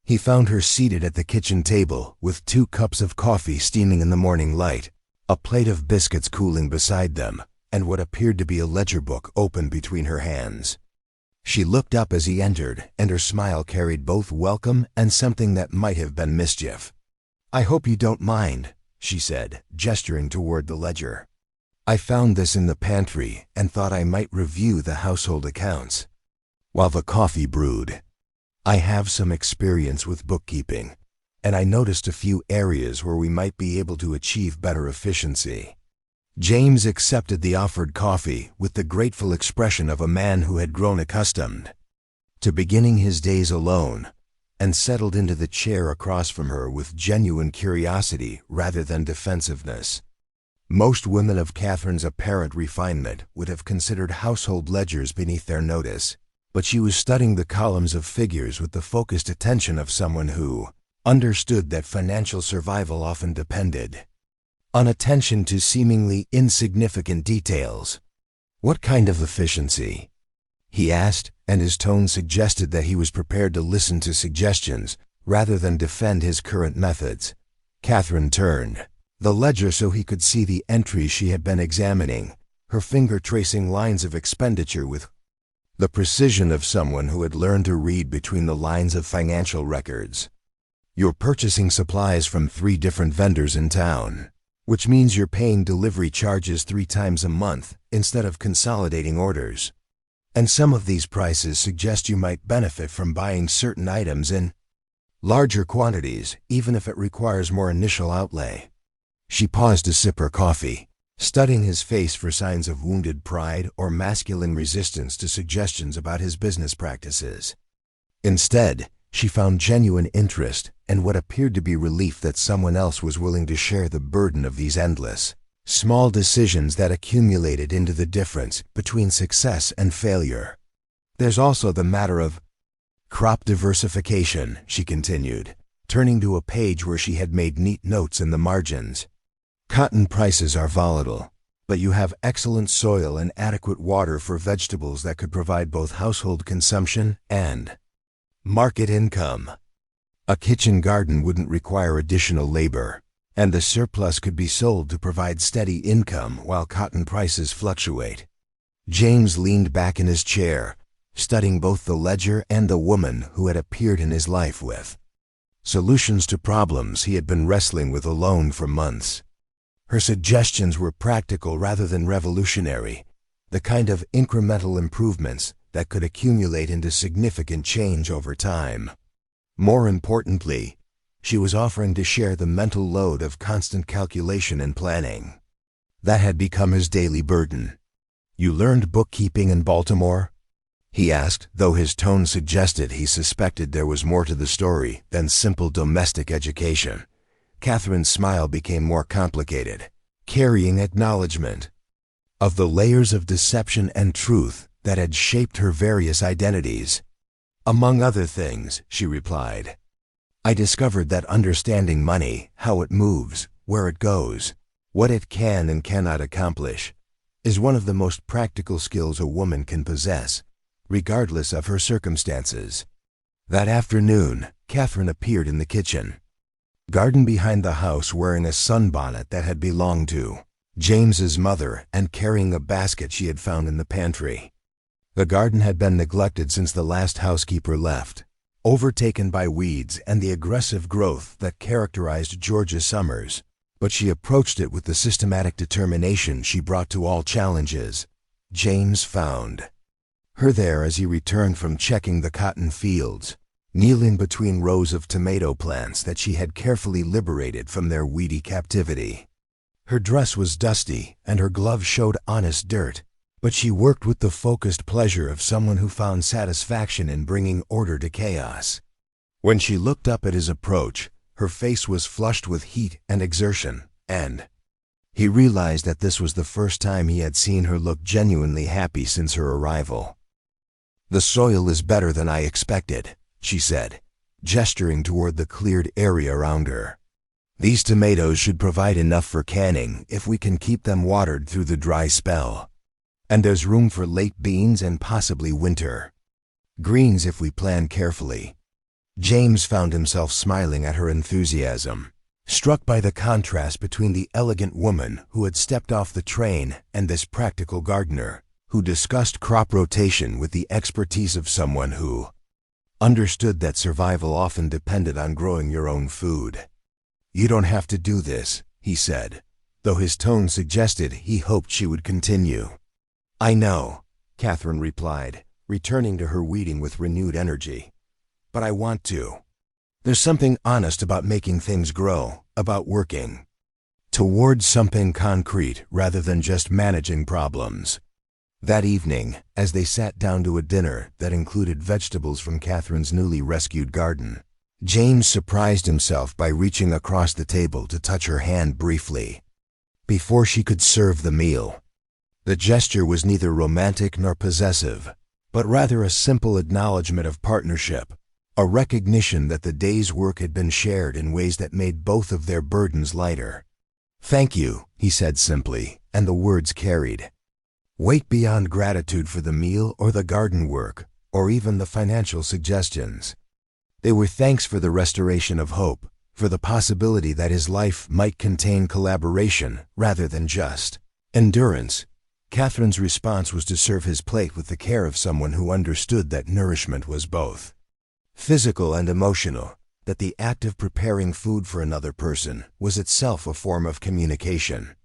he found her seated at the kitchen table with 2 cups of coffee steaming in the morning light, a plate of biscuits cooling beside them, and what appeared to be a ledger book open between her hands. She looked up as he entered, and her smile carried both welcome and something that might have been mischief. "I hope you don't mind," she said, gesturing toward the ledger. "I found this in the pantry and thought I might review the household accounts while the coffee brewed. I have some experience with bookkeeping, and I noticed a few areas where we might be able to achieve better efficiency." James accepted the offered coffee with the grateful expression of a man who had grown accustomed to beginning his days alone, and settled into the chair across from her with genuine curiosity rather than defensiveness. Most women of Catherine's apparent refinement would have considered household ledgers beneath their notice, but she was studying the columns of figures with the focused attention of someone who understood that financial survival often depended on attention to seemingly insignificant details. "What kind of efficiency?" he asked, and his tone suggested that he was prepared to listen to suggestions rather than defend his current methods. Catherine turned the ledger so he could see the entries she had been examining, her finger tracing lines of expenditure with the precision of someone who had learned to read between the lines of financial records. "You're purchasing supplies from 3 different vendors in town, which means you're paying delivery charges 3 times a month instead of consolidating orders. And some of these prices suggest you might benefit from buying certain items in larger quantities, even if it requires more initial outlay." She paused to sip her coffee, studying his face for signs of wounded pride or masculine resistance to suggestions about his business practices. Instead, she found genuine interest and what appeared to be relief that someone else was willing to share the burden of these endless, small decisions that accumulated into the difference between success and failure. "There's also the matter of crop diversification," she continued, turning to a page where she had made neat notes in the margins. "Cotton prices are volatile, but you have excellent soil and adequate water for vegetables that could provide both household consumption and market income. A kitchen garden wouldn't require additional labor, and the surplus could be sold to provide steady income while cotton prices fluctuate." James leaned back in his chair, studying both the ledger and the woman who had appeared in his life with solutions to problems he had been wrestling with alone for months. Her suggestions were practical rather than revolutionary, the kind of incremental improvements that could accumulate into significant change over time. More importantly, she was offering to share the mental load of constant calculation and planning that had become his daily burden. "You learned bookkeeping in Baltimore?" he asked, though his tone suggested he suspected there was more to the story than simple domestic education. Catherine's smile became more complicated, carrying acknowledgement of the layers of deception and truth that had shaped her various identities. "Among other things," she replied, "I discovered that understanding money, how it moves, where it goes, what it can and cannot accomplish, is one of the most practical skills a woman can possess, regardless of her circumstances." That afternoon, Catherine appeared in the kitchen garden behind the house wearing a sunbonnet that had belonged to James's mother and carrying a basket she had found in the pantry. The garden had been neglected since the last housekeeper left, overtaken by weeds and the aggressive growth that characterized Georgia's summers, but she approached it with the systematic determination she brought to all challenges. James found her there as he returned from checking the cotton fields, kneeling between rows of tomato plants that she had carefully liberated from their weedy captivity. Her dress was dusty and her gloves showed honest dirt, but she worked with the focused pleasure of someone who found satisfaction in bringing order to chaos. When she looked up at his approach, her face was flushed with heat and exertion, and he realized that this was the first time he had seen her look genuinely happy since her arrival. "The soil is better than I expected," she said, gesturing toward the cleared area around her. "These tomatoes should provide enough for canning if we can keep them watered through the dry spell. And there's room for late beans and possibly winter greens if we plan carefully." James found himself smiling at her enthusiasm, struck by the contrast between the elegant woman who had stepped off the train and this practical gardener who discussed crop rotation with the expertise of someone who understood that survival often depended on growing your own food. "You don't have to do this," he said, though his tone suggested he hoped she would continue. "I know," Catherine replied, returning to her weeding with renewed energy. "But I want to. There's something honest about making things grow, about working towards something concrete rather than just managing problems." That evening, as they sat down to a dinner that included vegetables from Catherine's newly rescued garden, James surprised himself by reaching across the table to touch her hand briefly before she could serve the meal. The gesture was neither romantic nor possessive, but rather a simple acknowledgement of partnership, a recognition that the day's work had been shared in ways that made both of their burdens lighter. "Thank you," he said simply, and the words carried weight beyond gratitude for the meal or the garden work, or even the financial suggestions. They were thanks for the restoration of hope, for the possibility that his life might contain collaboration rather than just endurance. Catherine's response was to serve his plate with the care of someone who understood that nourishment was both physical and emotional, that the act of preparing food for another person was itself a form of communication.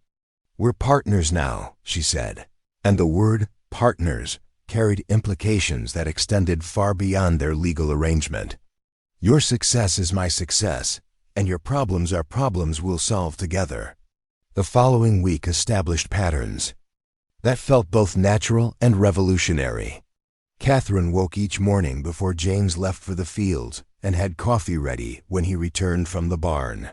"We're partners now," she said, and the word partners carried implications that extended far beyond their legal arrangement. "Your success is my success, and your problems are problems we'll solve together." The following week established patterns that felt both natural and revolutionary. Catherine woke each morning before James left for the fields and had coffee ready when he returned from the barn.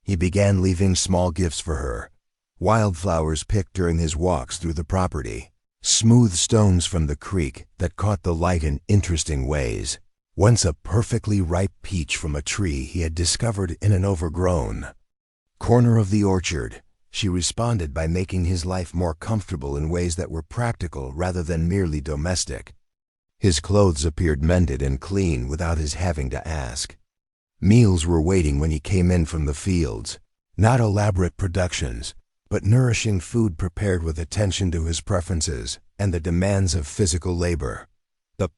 He began leaving small gifts for her: wildflowers picked during his walks through the property, smooth stones from the creek that caught the light in interesting ways, once a perfectly ripe peach from a tree he had discovered in an overgrown corner of the orchard. She responded by making his life more comfortable in ways that were practical rather than merely domestic. His clothes appeared mended and clean without his having to ask. Meals were waiting when he came in from the fields, not elaborate productions, but nourishing food prepared with attention to his preferences and the demands of physical labor. The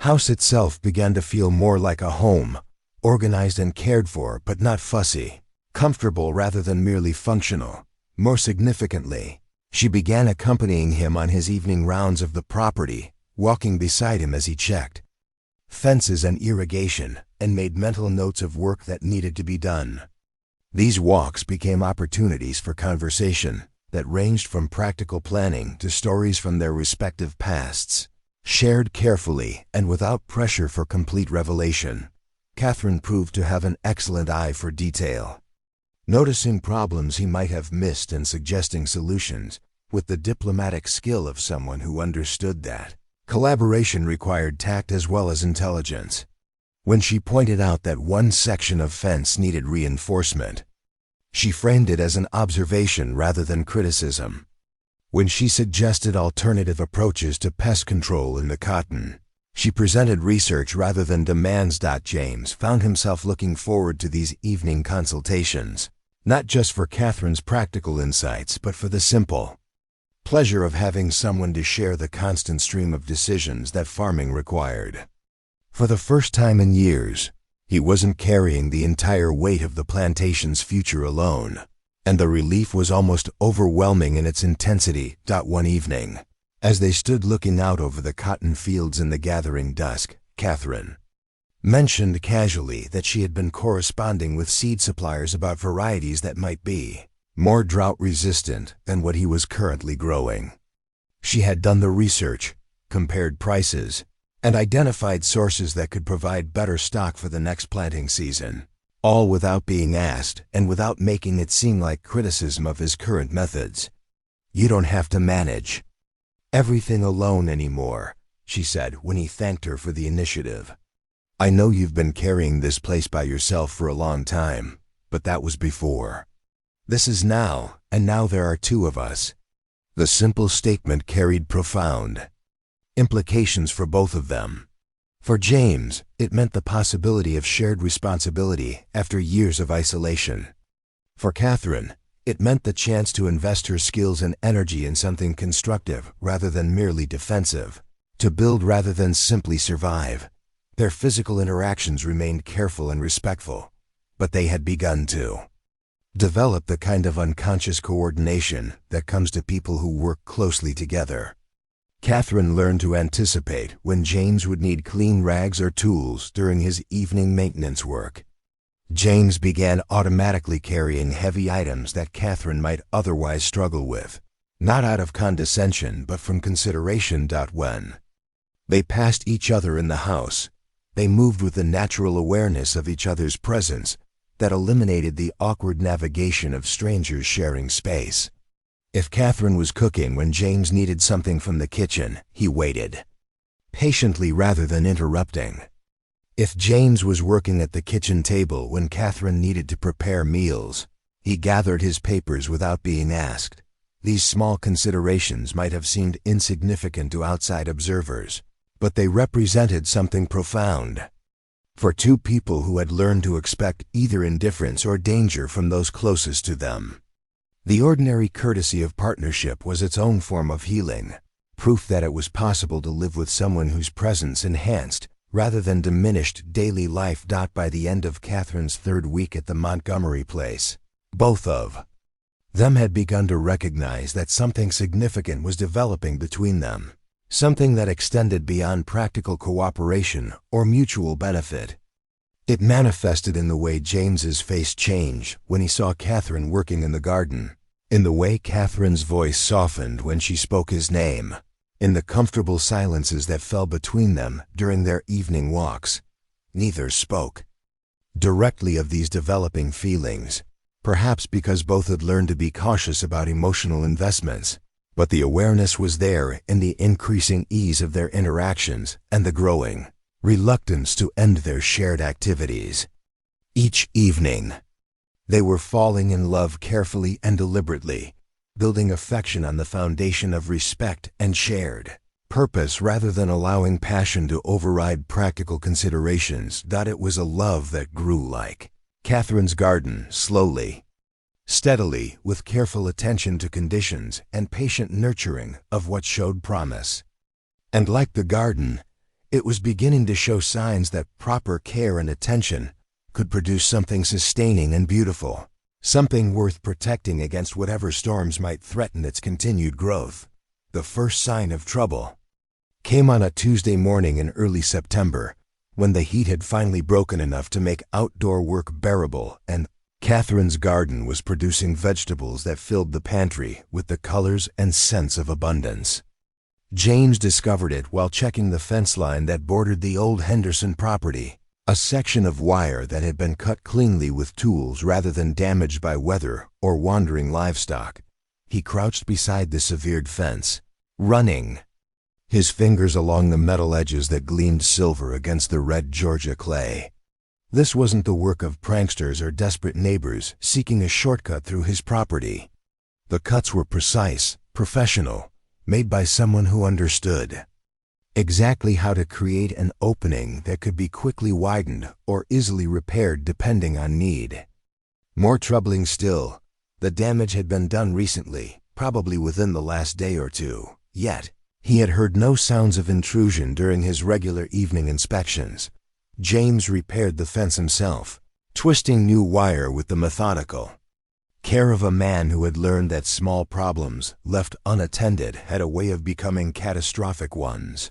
house itself began to feel more like a home, organized and cared for but not fussy, comfortable rather than merely functional. More significantly, she began accompanying him on his evening rounds of the property, walking beside him as he checked fences and irrigation, and made mental notes of work that needed to be done. These walks became opportunities for conversation that ranged from practical planning to stories from their respective pasts, shared carefully and without pressure for complete revelation. Catherine proved to have an excellent eye for detail, noticing problems he might have missed and suggesting solutions with the diplomatic skill of someone who understood that collaboration required tact as well as intelligence. When she pointed out that one section of fence needed reinforcement, she framed it as an observation rather than criticism. When she suggested alternative approaches to pest control in the cotton, she presented research rather than demands. James found himself looking forward to these evening consultations, not just for Catherine's practical insights but for the simple pleasure of having someone to share the constant stream of decisions that farming required. For the first time in years, he wasn't carrying the entire weight of the plantation's future alone, and the relief was almost overwhelming in its intensity. One evening, as they stood looking out over the cotton fields in the gathering dusk, Catherine mentioned casually that she had been corresponding with seed suppliers about varieties that might be more drought-resistant than what he was currently growing. She had done the research, compared prices, and identified sources that could provide better stock for the next planting season, all without being asked and without making it seem like criticism of his current methods. "You don't have to manage everything alone anymore," she said when he thanked her for the initiative. "I know you've been carrying this place by yourself for a long time, but that was before. This is now, and now there are two of us." The simple statement carried profound implications for both of them. For James, it meant the possibility of shared responsibility after years of isolation. For Catherine, it meant the chance to invest her skills and energy in something constructive rather than merely defensive, to build rather than simply survive. Their physical interactions remained careful and respectful, but they had begun to develop the kind of unconscious coordination that comes to people who work closely together. Catherine learned to anticipate when James would need clean rags or tools during his evening maintenance work. James began automatically carrying heavy items that Catherine might otherwise struggle with, not out of condescension but from consideration. When they passed each other in the house, they moved with the natural awareness of each other's presence that eliminated the awkward navigation of strangers sharing space. If Catherine was cooking when James needed something from the kitchen, he waited patiently rather than interrupting. If James was working at the kitchen table when Catherine needed to prepare meals, he gathered his papers without being asked. These small considerations might have seemed insignificant to outside observers, but they represented something profound. For two people who had learned to expect either indifference or danger from those closest to them, the ordinary courtesy of partnership was its own form of healing, proof that it was possible to live with someone whose presence enhanced rather than diminished daily life. By the end of Catherine's third week at the Montgomery place, both of them had begun to recognize that something significant was developing between them, something that extended beyond practical cooperation or mutual benefit. It manifested in the way James's face changed when he saw Catherine working in the garden, in the way Catherine's voice softened when she spoke his name, in the comfortable silences that fell between them during their evening walks. Neither spoke directly of these developing feelings, perhaps because both had learned to be cautious about emotional investments, but the awareness was there in the increasing ease of their interactions and the growing reluctance to end their shared activities. Each evening, they were falling in love carefully and deliberately, building affection on the foundation of respect and shared purpose rather than allowing passion to override practical considerations. It was a love that grew like Catherine's garden, slowly, steadily, with careful attention to conditions and patient nurturing of what showed promise. And like the garden, it was beginning to show signs that proper care and attention could produce something sustaining and beautiful, something worth protecting against whatever storms might threaten its continued growth. The first sign of trouble came on a Tuesday morning in early September, when the heat had finally broken enough to make outdoor work bearable, and Catherine's garden was producing vegetables that filled the pantry with the colors and scents of abundance. James discovered it while checking the fence line that bordered the old Henderson property, a section of wire that had been cut cleanly with tools rather than damaged by weather or wandering livestock. He crouched beside the severed fence, running his fingers along the metal edges that gleamed silver against the red Georgia clay. This wasn't the work of pranksters or desperate neighbors seeking a shortcut through his property. The cuts were precise, professional, made by someone who understood exactly how to create an opening that could be quickly widened or easily repaired depending on need. More troubling still, the damage had been done recently, probably within the last day or two. Yet, he had heard no sounds of intrusion during his regular evening inspections. James repaired the fence himself, twisting new wire with the methodical care of a man who had learned that small problems, left unattended, had a way of becoming catastrophic ones.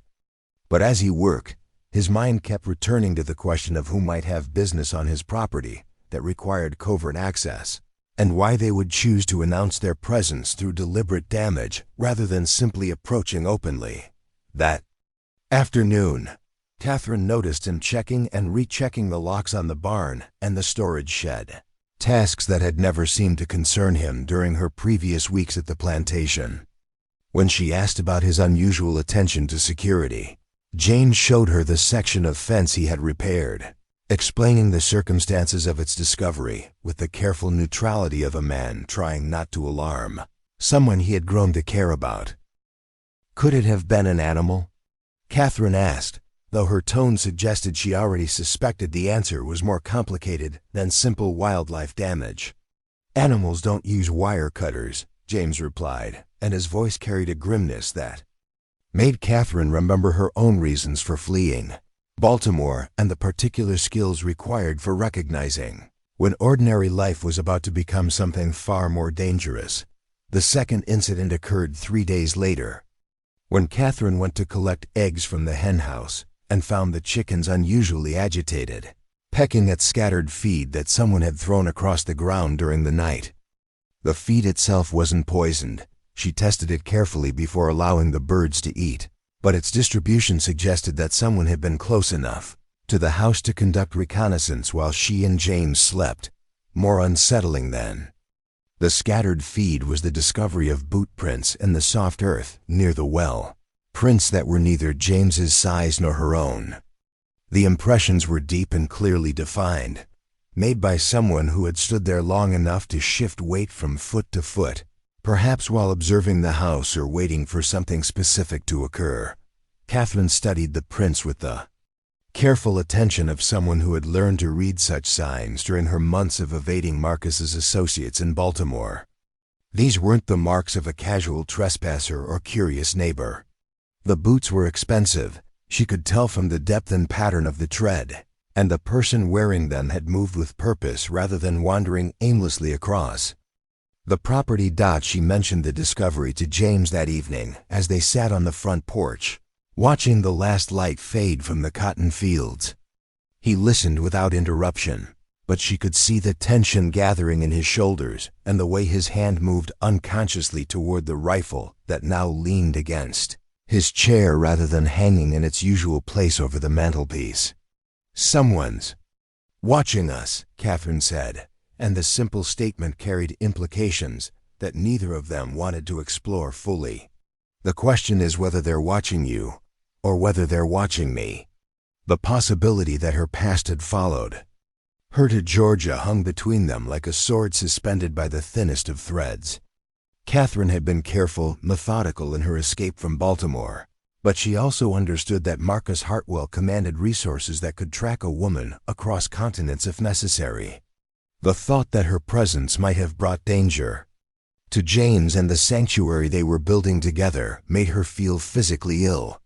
But as he worked, his mind kept returning to the question of who might have business on his property that required covert access, and why they would choose to announce their presence through deliberate damage rather than simply approaching openly. That afternoon, Catherine noticed him checking and rechecking the locks on the barn and the storage shed, tasks that had never seemed to concern him during her previous weeks at the plantation. When she asked about his unusual attention to security, James showed her the section of fence he had repaired, explaining the circumstances of its discovery with the careful neutrality of a man trying not to alarm someone he had grown to care about. Could it have been an animal? Catherine asked, though her tone suggested she already suspected the answer was more complicated than simple wildlife damage. Animals don't use wire cutters, James replied, and his voice carried a grimness that made Catherine remember her own reasons for fleeing Baltimore and the particular skills required for recognizing when ordinary life was about to become something far more dangerous. The second incident occurred 3 days later, when Catherine went to collect eggs from the hen house and found the chickens unusually agitated, pecking at scattered feed that someone had thrown across the ground during the night. The feed itself wasn't poisoned. She tested it carefully before allowing the birds to eat, but its distribution suggested that someone had been close enough to the house to conduct reconnaissance while she and James slept. More unsettling then, the scattered feed was the discovery of boot prints in the soft earth near the well, prints that were neither James's size nor her own. The impressions were deep and clearly defined, made by someone who had stood there long enough to shift weight from foot to foot, perhaps while observing the house or waiting for something specific to occur. Catherine studied the prints with the careful attention of someone who had learned to read such signs during her months of evading Marcus's associates in Baltimore. These weren't the marks of a casual trespasser or curious neighbor. The boots were expensive. She could tell from the depth and pattern of the tread, and the person wearing them had moved with purpose rather than wandering aimlessly across the property. She mentioned the discovery to James that evening as they sat on the front porch, watching the last light fade from the cotton fields. He listened without interruption, but she could see the tension gathering in his shoulders and the way his hand moved unconsciously toward the rifle that now leaned against his chair rather than hanging in its usual place over the mantelpiece. "Someone's watching us," Catherine said, and the simple statement carried implications that neither of them wanted to explore fully. "The question is whether they're watching you, or whether they're watching me." The possibility that her past had followed her to Georgia hung between them like a sword suspended by the thinnest of threads. Catherine had been careful, methodical in her escape from Baltimore, but she also understood that Marcus Hartwell commanded resources that could track a woman across continents if necessary. The thought that her presence might have brought danger to James and the sanctuary they were building together made her feel physically ill.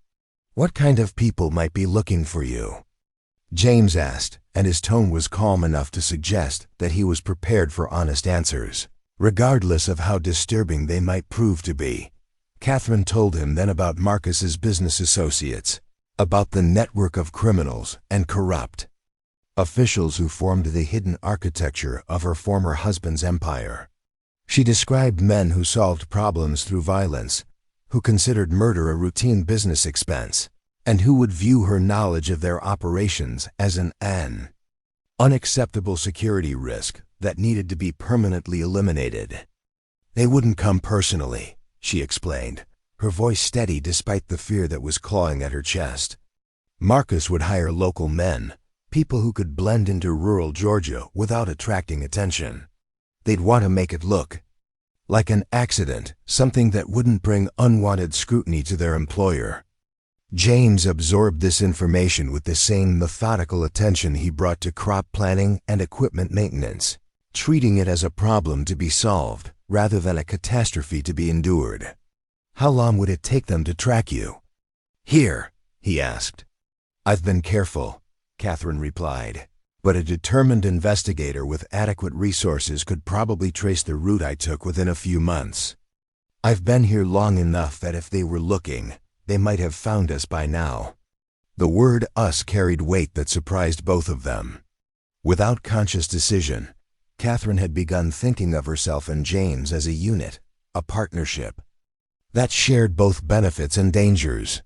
"What kind of people might be looking for you?" James asked, and his tone was calm enough to suggest that he was prepared for honest answers, regardless of how disturbing they might prove to be. Catherine told him then about Marcus's business associates, about the network of criminals and corrupt officials who formed the hidden architecture of her former husband's empire. She described men who solved problems through violence, who considered murder a routine business expense, and who would view her knowledge of their operations as an unacceptable security risk that needed to be permanently eliminated. "They wouldn't come personally," she explained, her voice steady despite the fear that was clawing at her chest. "Marcus would hire local men, people who could blend into rural Georgia without attracting attention. They'd want to make it look like an accident, something that wouldn't bring unwanted scrutiny to their employer." James absorbed this information with the same methodical attention he brought to crop planning and equipment maintenance, treating it as a problem to be solved rather than a catastrophe to be endured. How long would it take them to track you? Here, he asked. I've been careful, Catherine replied, but a determined investigator with adequate resources could probably trace the route I took within a few months. I've been here long enough that if they were looking, they might have found us by now. The word us carried weight that surprised both of them. Without conscious decision, Catherine had begun thinking of herself and James as a unit, a partnership, that shared both benefits and dangers.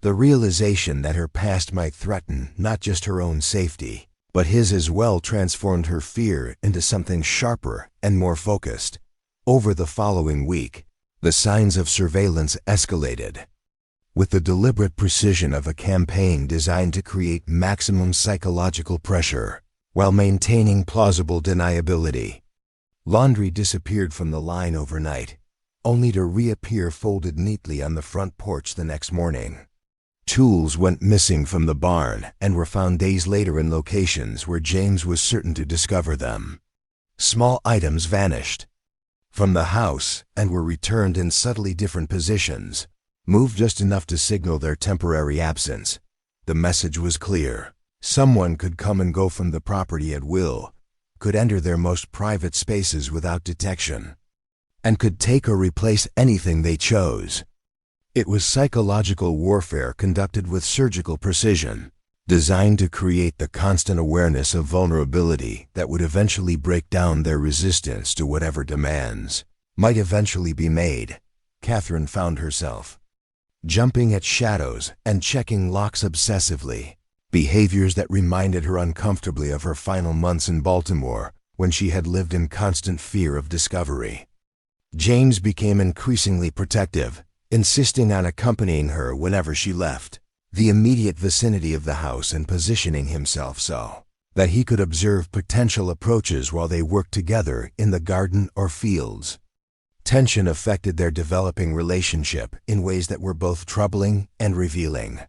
The realization that her past might threaten not just her own safety, but his as well transformed her fear into something sharper and more focused. Over the following week, the signs of surveillance escalated. With the deliberate precision of a campaign designed to create maximum psychological pressure, while maintaining plausible deniability. Laundry disappeared from the line overnight, only to reappear folded neatly on the front porch the next morning. Tools went missing from the barn and were found days later in locations where James was certain to discover them. Small items vanished from the house and were returned in subtly different positions, moved just enough to signal their temporary absence. The message was clear. Someone could come and go from the property at will, could enter their most private spaces without detection, and could take or replace anything they chose. It was psychological warfare conducted with surgical precision, designed to create the constant awareness of vulnerability that would eventually break down their resistance to whatever demands might eventually be made. Catherine found herself jumping at shadows and checking locks obsessively, behaviors that reminded her uncomfortably of her final months in Baltimore when she had lived in constant fear of discovery. James became increasingly protective, insisting on accompanying her whenever she left the immediate vicinity of the house and positioning himself so that he could observe potential approaches while they worked together in the garden or fields. Tension affected their developing relationship in ways that were both troubling and revealing.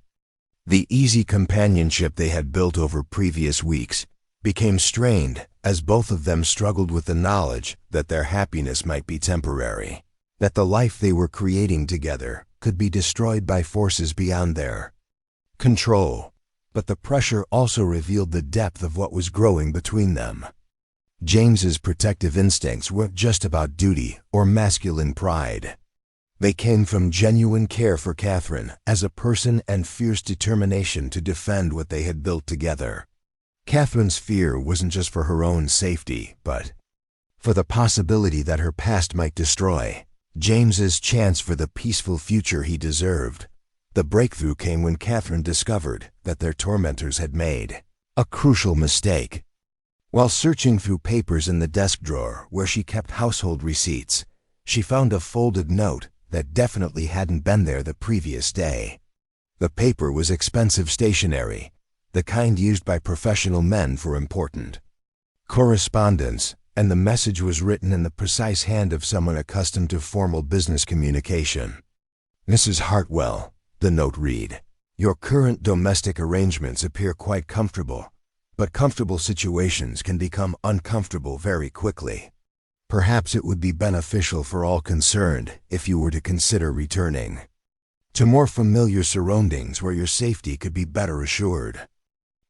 The easy companionship they had built over previous weeks became strained as both of them struggled with the knowledge that their happiness might be temporary, that the life they were creating together could be destroyed by forces beyond their control. But the pressure also revealed the depth of what was growing between them. James's protective instincts weren't just about duty or masculine pride. They came from genuine care for Catherine as a person and fierce determination to defend what they had built together. Catherine's fear wasn't just for her own safety, but for the possibility that her past might destroy James's chance for the peaceful future he deserved. The breakthrough came when Catherine discovered that their tormentors had made a crucial mistake. While searching through papers in the desk drawer where she kept household receipts, she found a folded note that definitely hadn't been there the previous day. The paper was expensive stationery, the kind used by professional men for important correspondence, and the message was written in the precise hand of someone accustomed to formal business communication. Mrs. Hartwell, the note read, your current domestic arrangements appear quite comfortable, but comfortable situations can become uncomfortable very quickly. Perhaps it would be beneficial for all concerned if you were to consider returning to more familiar surroundings where your safety could be better assured.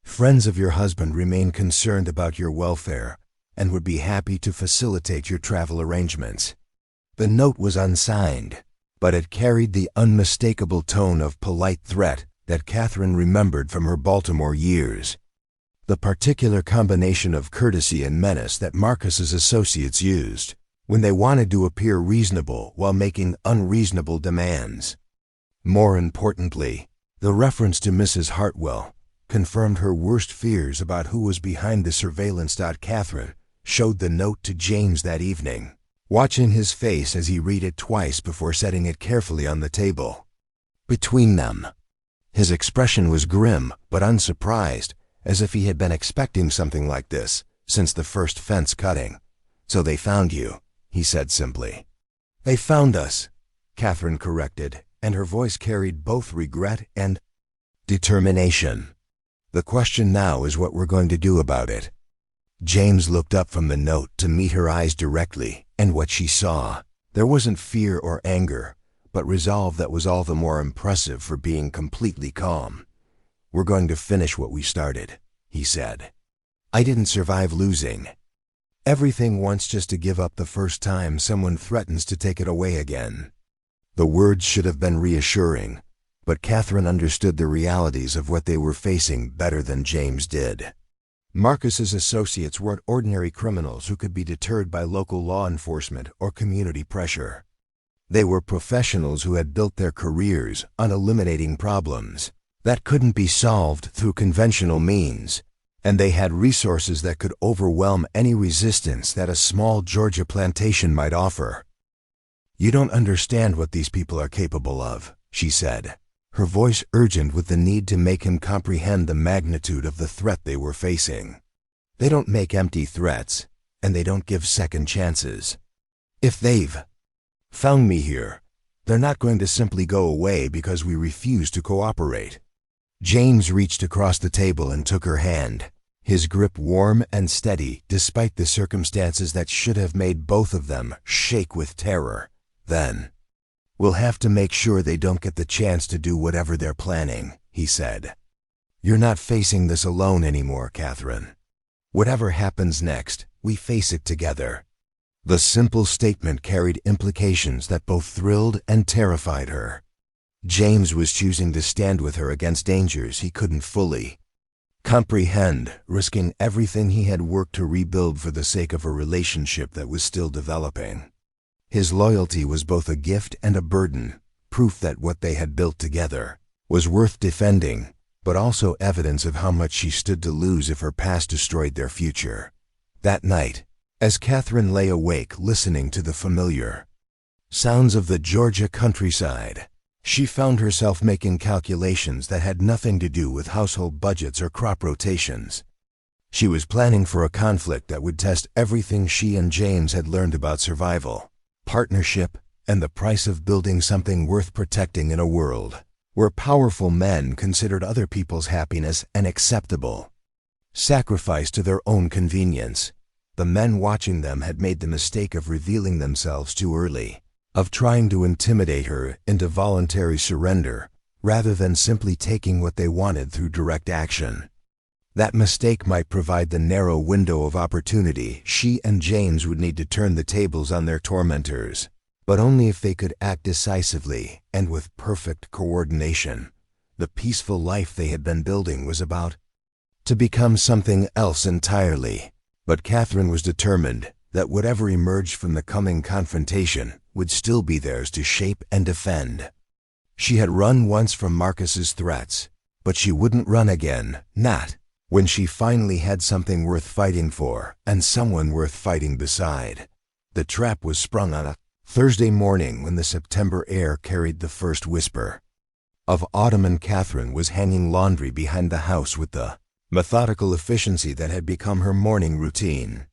Friends of your husband remain concerned about your welfare and would be happy to facilitate your travel arrangements. The note was unsigned, but it carried the unmistakable tone of polite threat that Catherine remembered from her Baltimore years. The particular combination of courtesy and menace that Marcus's associates used when they wanted to appear reasonable while making unreasonable demands. More importantly, the reference to Mrs. Hartwell confirmed her worst fears about who was behind the surveillance. Catherine showed the note to James that evening, watching his face as he read it twice before setting it carefully on the table. Between them, his expression was grim but unsurprised, as if he had been expecting something like this since the first fence cutting. So they found you, he said simply. They found us, Catherine corrected, and her voice carried both regret and determination. The question now is what we're going to do about it. James looked up from the note to meet her eyes directly, and what she saw, there wasn't fear or anger, but resolve that was all the more impressive for being completely calm. "We're going to finish what we started," he said. "I didn't survive losing. Everything wants just to give up the first time someone threatens to take it away again." The words should have been reassuring, but Catherine understood the realities of what they were facing better than James did. Marcus's associates weren't ordinary criminals who could be deterred by local law enforcement or community pressure. They were professionals who had built their careers on eliminating problems that couldn't be solved through conventional means, and they had resources that could overwhelm any resistance that a small Georgia plantation might offer. "You don't understand what these people are capable of," she said, her voice urgent with the need to make him comprehend the magnitude of the threat they were facing. "They don't make empty threats, and they don't give second chances. If they've found me here, they're not going to simply go away because we refuse to cooperate." James reached across the table and took her hand, his grip warm and steady despite the circumstances that should have made both of them shake with terror. "Then, we'll have to make sure they don't get the chance to do whatever they're planning," he said. "You're not facing this alone anymore, Catherine. Whatever happens next, we face it together." The simple statement carried implications that both thrilled and terrified her. James was choosing to stand with her against dangers he couldn't fully comprehend, risking everything he had worked to rebuild for the sake of a relationship that was still developing. His loyalty was both a gift and a burden, proof that what they had built together was worth defending, but also evidence of how much she stood to lose if her past destroyed their future. That night, as Catherine lay awake listening to the familiar sounds of the Georgia countryside, she found herself making calculations that had nothing to do with household budgets or crop rotations. She was planning for a conflict that would test everything she and James had learned about survival, partnership, and the price of building something worth protecting in a world where powerful men considered other people's happiness an acceptable sacrifice to their own convenience. The men watching them had made the mistake of revealing themselves too early, of trying to intimidate her into voluntary surrender rather than simply taking what they wanted through direct action. That mistake might provide the narrow window of opportunity she and James would need to turn the tables on their tormentors, but only if they could act decisively and with perfect coordination. The peaceful life they had been building was about to become something else entirely, but Catherine was determined that whatever emerged from the coming confrontation would still be theirs to shape and defend. She had run once from Marcus's threats, but she wouldn't run again, not when she finally had something worth fighting for and someone worth fighting beside. The trap was sprung on a Thursday morning when the September air carried the first whisper of autumn, and Catherine was hanging laundry behind the house with the methodical efficiency that had become her morning routine.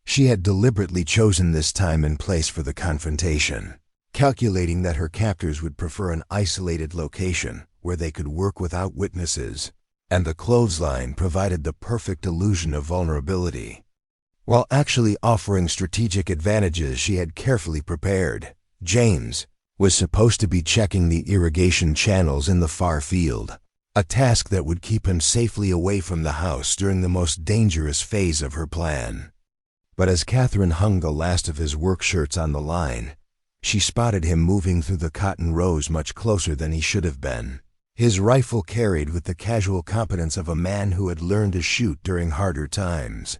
She had deliberately chosen this time and place for the confrontation, calculating that her captors would prefer an isolated location where they could work without witnesses, and the clothesline provided the perfect illusion of vulnerability, while actually offering strategic advantages she had carefully prepared. James was supposed to be checking the irrigation channels in the far field, a task that would keep him safely away from the house during the most dangerous phase of her plan. But as Catherine hung the last of his work shirts on the line, she spotted him moving through the cotton rows much closer than he should have been, his rifle carried with the casual competence of a man who had learned to shoot during harder times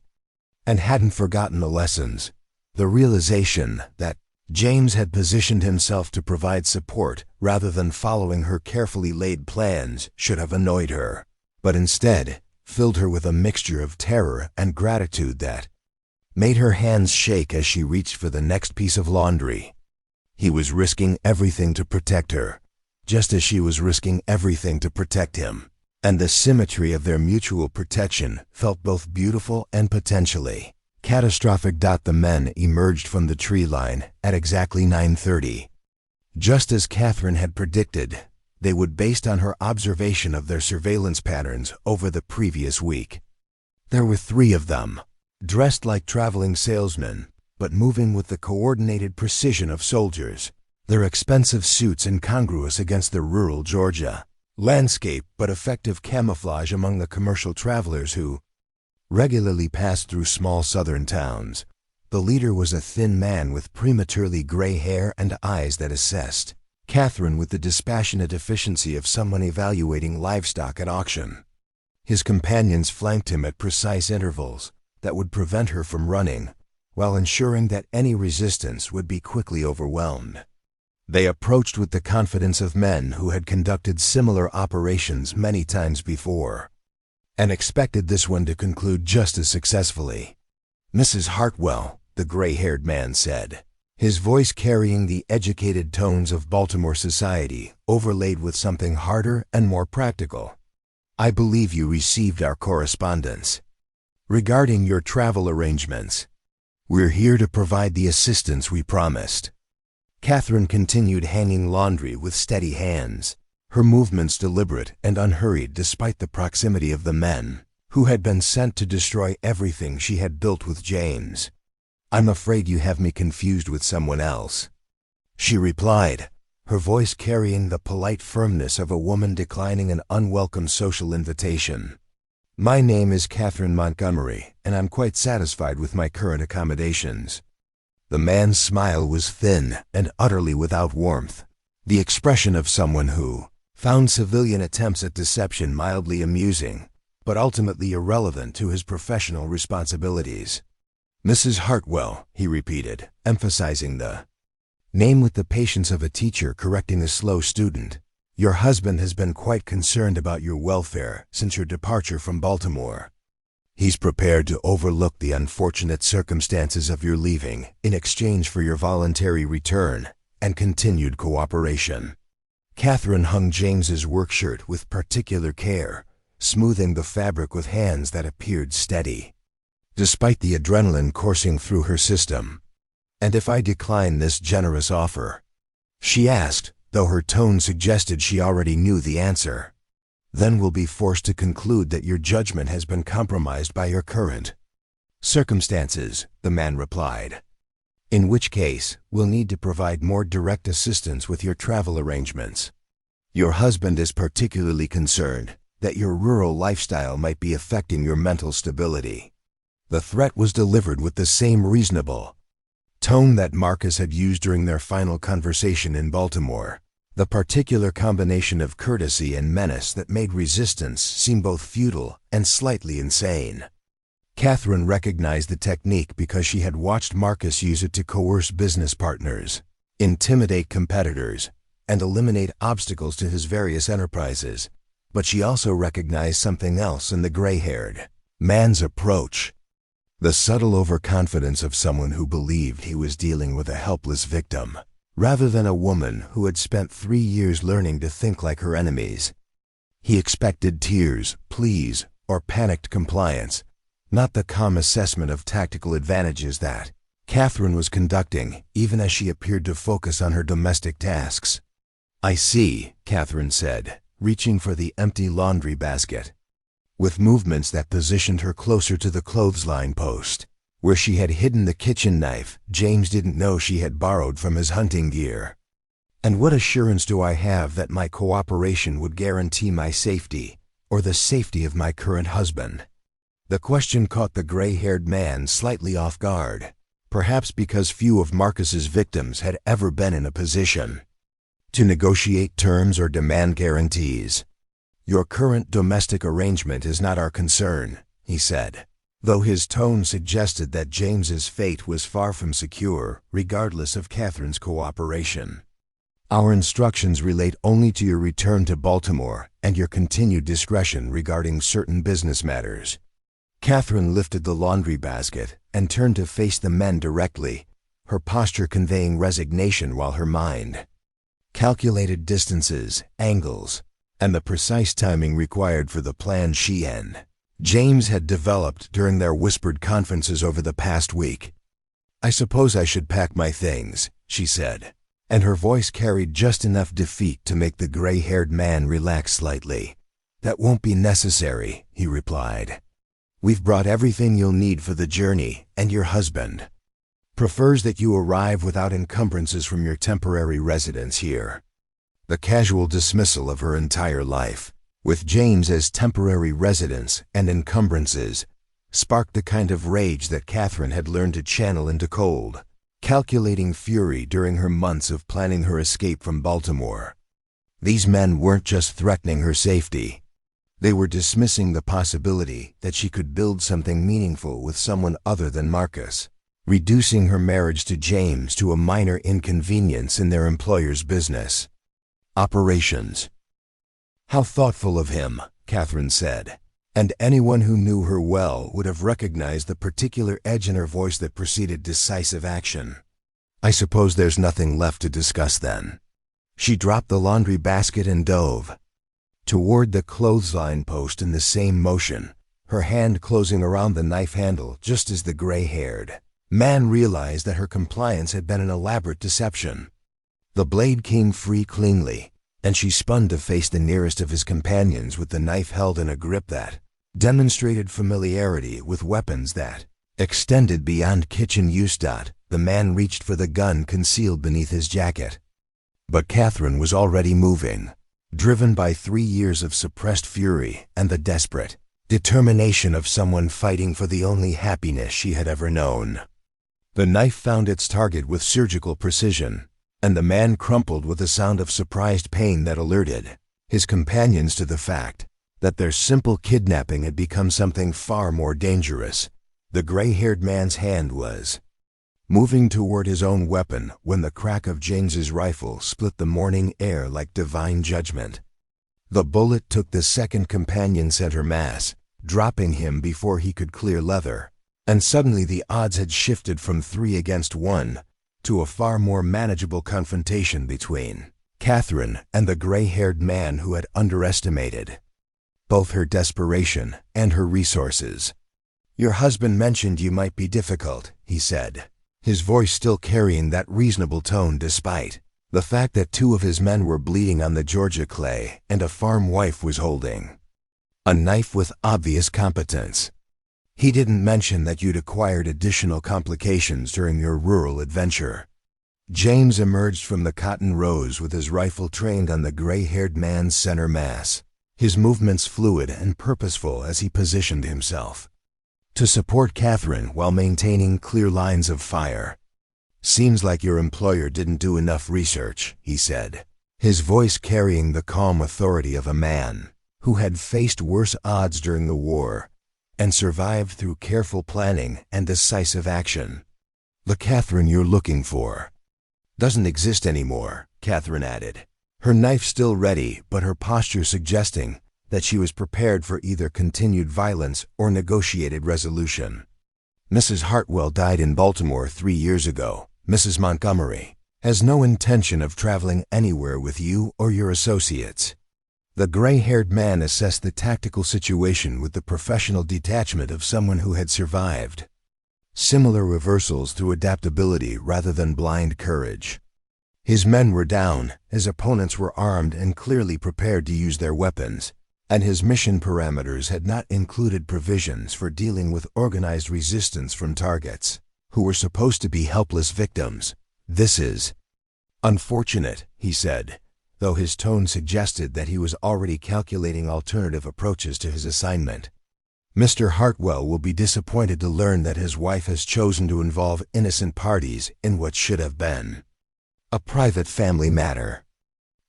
and hadn't forgotten the lessons. The realization that James had positioned himself to provide support rather than following her carefully laid plans should have annoyed her, but instead filled her with a mixture of terror and gratitude that made her hands shake as she reached for the next piece of laundry. He was risking everything to protect her, just as she was risking everything to protect him, and the symmetry of their mutual protection felt both beautiful and potentially catastrophic. The men emerged from the tree line at exactly 9:30. Just as Catherine had predicted, they would based on her observation of their surveillance patterns over the previous week. There were 3 of them, dressed like traveling salesmen, but moving with the coordinated precision of soldiers, their expensive suits incongruous against the rural Georgia landscape but effective camouflage among the commercial travelers who regularly passed through small southern towns. The leader was a thin man with prematurely gray hair and eyes that assessed Catherine with the dispassionate efficiency of someone evaluating livestock at auction. His companions flanked him at precise intervals that would prevent her from running, while ensuring that any resistance would be quickly overwhelmed. They approached with the confidence of men who had conducted similar operations many times before, and expected this one to conclude just as successfully. "Mrs. Hartwell," the gray-haired man said, his voice carrying the educated tones of Baltimore society overlaid with something harder and more practical. "I believe you received our correspondence regarding your travel arrangements. We're here to provide the assistance we promised." Catherine continued hanging laundry with steady hands, her movements deliberate and unhurried despite the proximity of the men who had been sent to destroy everything she had built with James. "I'm afraid you have me confused with someone else," she replied, her voice carrying the polite firmness of a woman declining an unwelcome social invitation. "My name is Catherine Montgomery, and I'm quite satisfied with my current accommodations." The man's smile was thin and utterly without warmth, the expression of someone who found civilian attempts at deception mildly amusing, but ultimately irrelevant to his professional responsibilities. "Mrs. Hartwell," he repeated, emphasizing the name with the patience of a teacher correcting a slow student. "Your husband has been quite concerned about your welfare since your departure from Baltimore. He's prepared to overlook the unfortunate circumstances of your leaving in exchange for your voluntary return and continued cooperation." Catherine hung James's workshirt with particular care, smoothing the fabric with hands that appeared steady, despite the adrenaline coursing through her system. "And if I decline this generous offer?" she asked, though her tone suggested she already knew the answer. "Then we'll be forced to conclude that your judgment has been compromised by your current circumstances," the man replied. "In which case, we'll need to provide more direct assistance with your travel arrangements. Your husband is particularly concerned that your rural lifestyle might be affecting your mental stability." The threat was delivered with the same reasonable tone that Marcus had used during their final conversation in Baltimore, the particular combination of courtesy and menace that made resistance seem both futile and slightly insane. Catherine recognized the technique because she had watched Marcus use it to coerce business partners, intimidate competitors, and eliminate obstacles to his various enterprises. But she also recognized something else in the gray-haired man's approach. The subtle overconfidence of someone who believed he was dealing with a helpless victim, rather than a woman who had spent 3 years learning to think like her enemies. He expected tears, pleas, or panicked compliance, not the calm assessment of tactical advantages that Catherine was conducting, even as she appeared to focus on her domestic tasks. "I see," Catherine said, reaching for the empty laundry basket, with movements that positioned her closer to the clothesline post, where she had hidden the kitchen knife James didn't know she had borrowed from his hunting gear. "And what assurance do I have that my cooperation would guarantee my safety, or the safety of my current husband?" The question caught the gray-haired man slightly off guard, perhaps because few of Marcus's victims had ever been in a position to negotiate terms or demand guarantees. "Your current domestic arrangement is not our concern," he said, though his tone suggested that James's fate was far from secure, regardless of Catherine's cooperation. "Our instructions relate only to your return to Baltimore and your continued discretion regarding certain business matters." Catherine lifted the laundry basket and turned to face the men directly, her posture conveying resignation while her mind calculated distances, angles, and the precise timing required for the plan she and James had developed during their whispered conferences over the past week. "I suppose I should pack my things," she said, and her voice carried just enough defeat to make the gray-haired man relax slightly. "That won't be necessary," he replied. We've brought everything you'll need for the journey, and your husband prefers that you arrive without encumbrances from your temporary residence here." The casual dismissal of her entire life, with James as temporary residence and encumbrances, sparked the kind of rage that Catherine had learned to channel into cold, calculating fury during her months of planning her escape from Baltimore. These men weren't just threatening her safety. They were dismissing the possibility that she could build something meaningful with someone other than Marcus, reducing her marriage to James to a minor inconvenience in their employer's business operations. "How thoughtful of him," Catherine said, and anyone who knew her well would have recognized the particular edge in her voice that preceded decisive action. "I suppose there's nothing left to discuss then." She dropped the laundry basket and dove toward the clothesline post in the same motion, her hand closing around the knife handle just as the gray-haired man realized that her compliance had been an elaborate deception. The blade came free cleanly, and she spun to face the nearest of his companions with the knife held in a grip that demonstrated familiarity with weapons that extended beyond kitchen use. The man reached for the gun concealed beneath his jacket. But Catherine was already moving, driven by 3 years of suppressed fury and the desperate determination of someone fighting for the only happiness she had ever known. The knife found its target with surgical precision, and the man crumpled with a sound of surprised pain that alerted his companions to the fact that their simple kidnapping had become something far more dangerous. The gray-haired man's hand was moving toward his own weapon when the crack of James's rifle split the morning air like divine judgment. The bullet took the second companion center mass, dropping him before he could clear leather, and suddenly the odds had shifted from 3 against 1 to a far more manageable confrontation between Catherine and the gray-haired man who had underestimated both her desperation and her resources. "Your husband mentioned you might be difficult," he said, his voice still carrying that reasonable tone despite the fact that 2 of his men were bleeding on the Georgia clay and a farm wife was holding a knife with obvious competence. "He didn't mention that you'd acquired additional complications during your rural adventure." James emerged from the cotton rows with his rifle trained on the gray-haired man's center mass, his movements fluid and purposeful as he positioned himself to support Catherine while maintaining clear lines of fire. "Seems like your employer didn't do enough research," he said, his voice carrying the calm authority of a man who had faced worse odds during the war and survived through careful planning and decisive action. "The Catherine you're looking for doesn't exist anymore," Catherine added, her knife still ready but her posture suggesting that she was prepared for either continued violence or negotiated resolution. "Mrs. Hartwell died in Baltimore 3 years ago. Mrs. Montgomery has no intention of traveling anywhere with you or your associates." The gray-haired man assessed the tactical situation with the professional detachment of someone who had survived similar reversals through adaptability rather than blind courage. His men were down, his opponents were armed and clearly prepared to use their weapons, and his mission parameters had not included provisions for dealing with organized resistance from targets who were supposed to be helpless victims. "This is unfortunate," he said, though his tone suggested that he was already calculating alternative approaches to his assignment. "Mr. Hartwell will be disappointed to learn that his wife has chosen to involve innocent parties in what should have been a private family matter."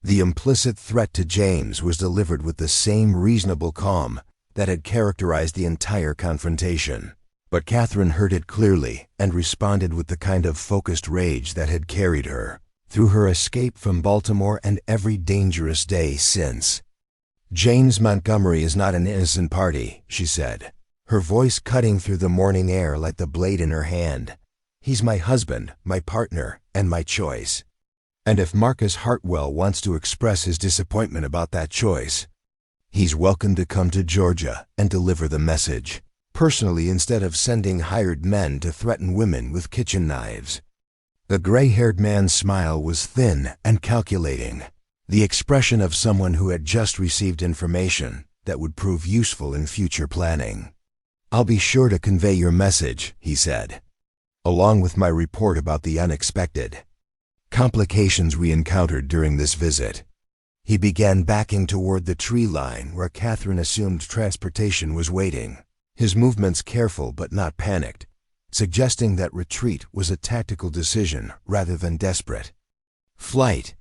The implicit threat to James was delivered with the same reasonable calm that had characterized the entire confrontation, but Catherine heard it clearly and responded with the kind of focused rage that had carried her through her escape from Baltimore and every dangerous day since. "James Montgomery is not an innocent party," she said, her voice cutting through the morning air like the blade in her hand. "He's my husband, my partner, and my choice. And if Marcus Hartwell wants to express his disappointment about that choice, he's welcome to come to Georgia and deliver the message personally instead of sending hired men to threaten women with kitchen knives." The gray-haired man's smile was thin and calculating, the expression of someone who had just received information that would prove useful in future planning. "I'll be sure to convey your message," he said, "along with my report about the unexpected complications we encountered during this visit." He began backing toward the tree line where Catherine assumed transportation was waiting, his movements careful but not panicked, suggesting that retreat was a tactical decision rather than desperate. "Flight.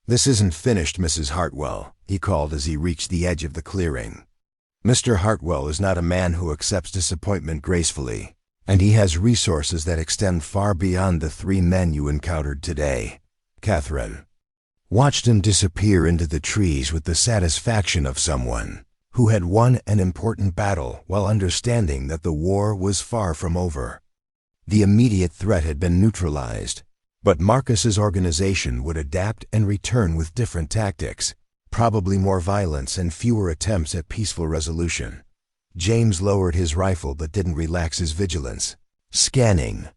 This isn't finished, Mrs. Hartwell," he called as he reached the edge of the clearing. "Mr. Hartwell is not a man who accepts disappointment gracefully, and he has resources that extend far beyond the 3 men you encountered today." Catherine watched him disappear into the trees with the satisfaction of someone who had won an important battle while understanding that the war was far from over. The immediate threat had been neutralized, but Marcus's organization would adapt and return with different tactics, probably more violence and fewer attempts at peaceful resolution. James lowered his rifle but didn't relax his vigilance, scanning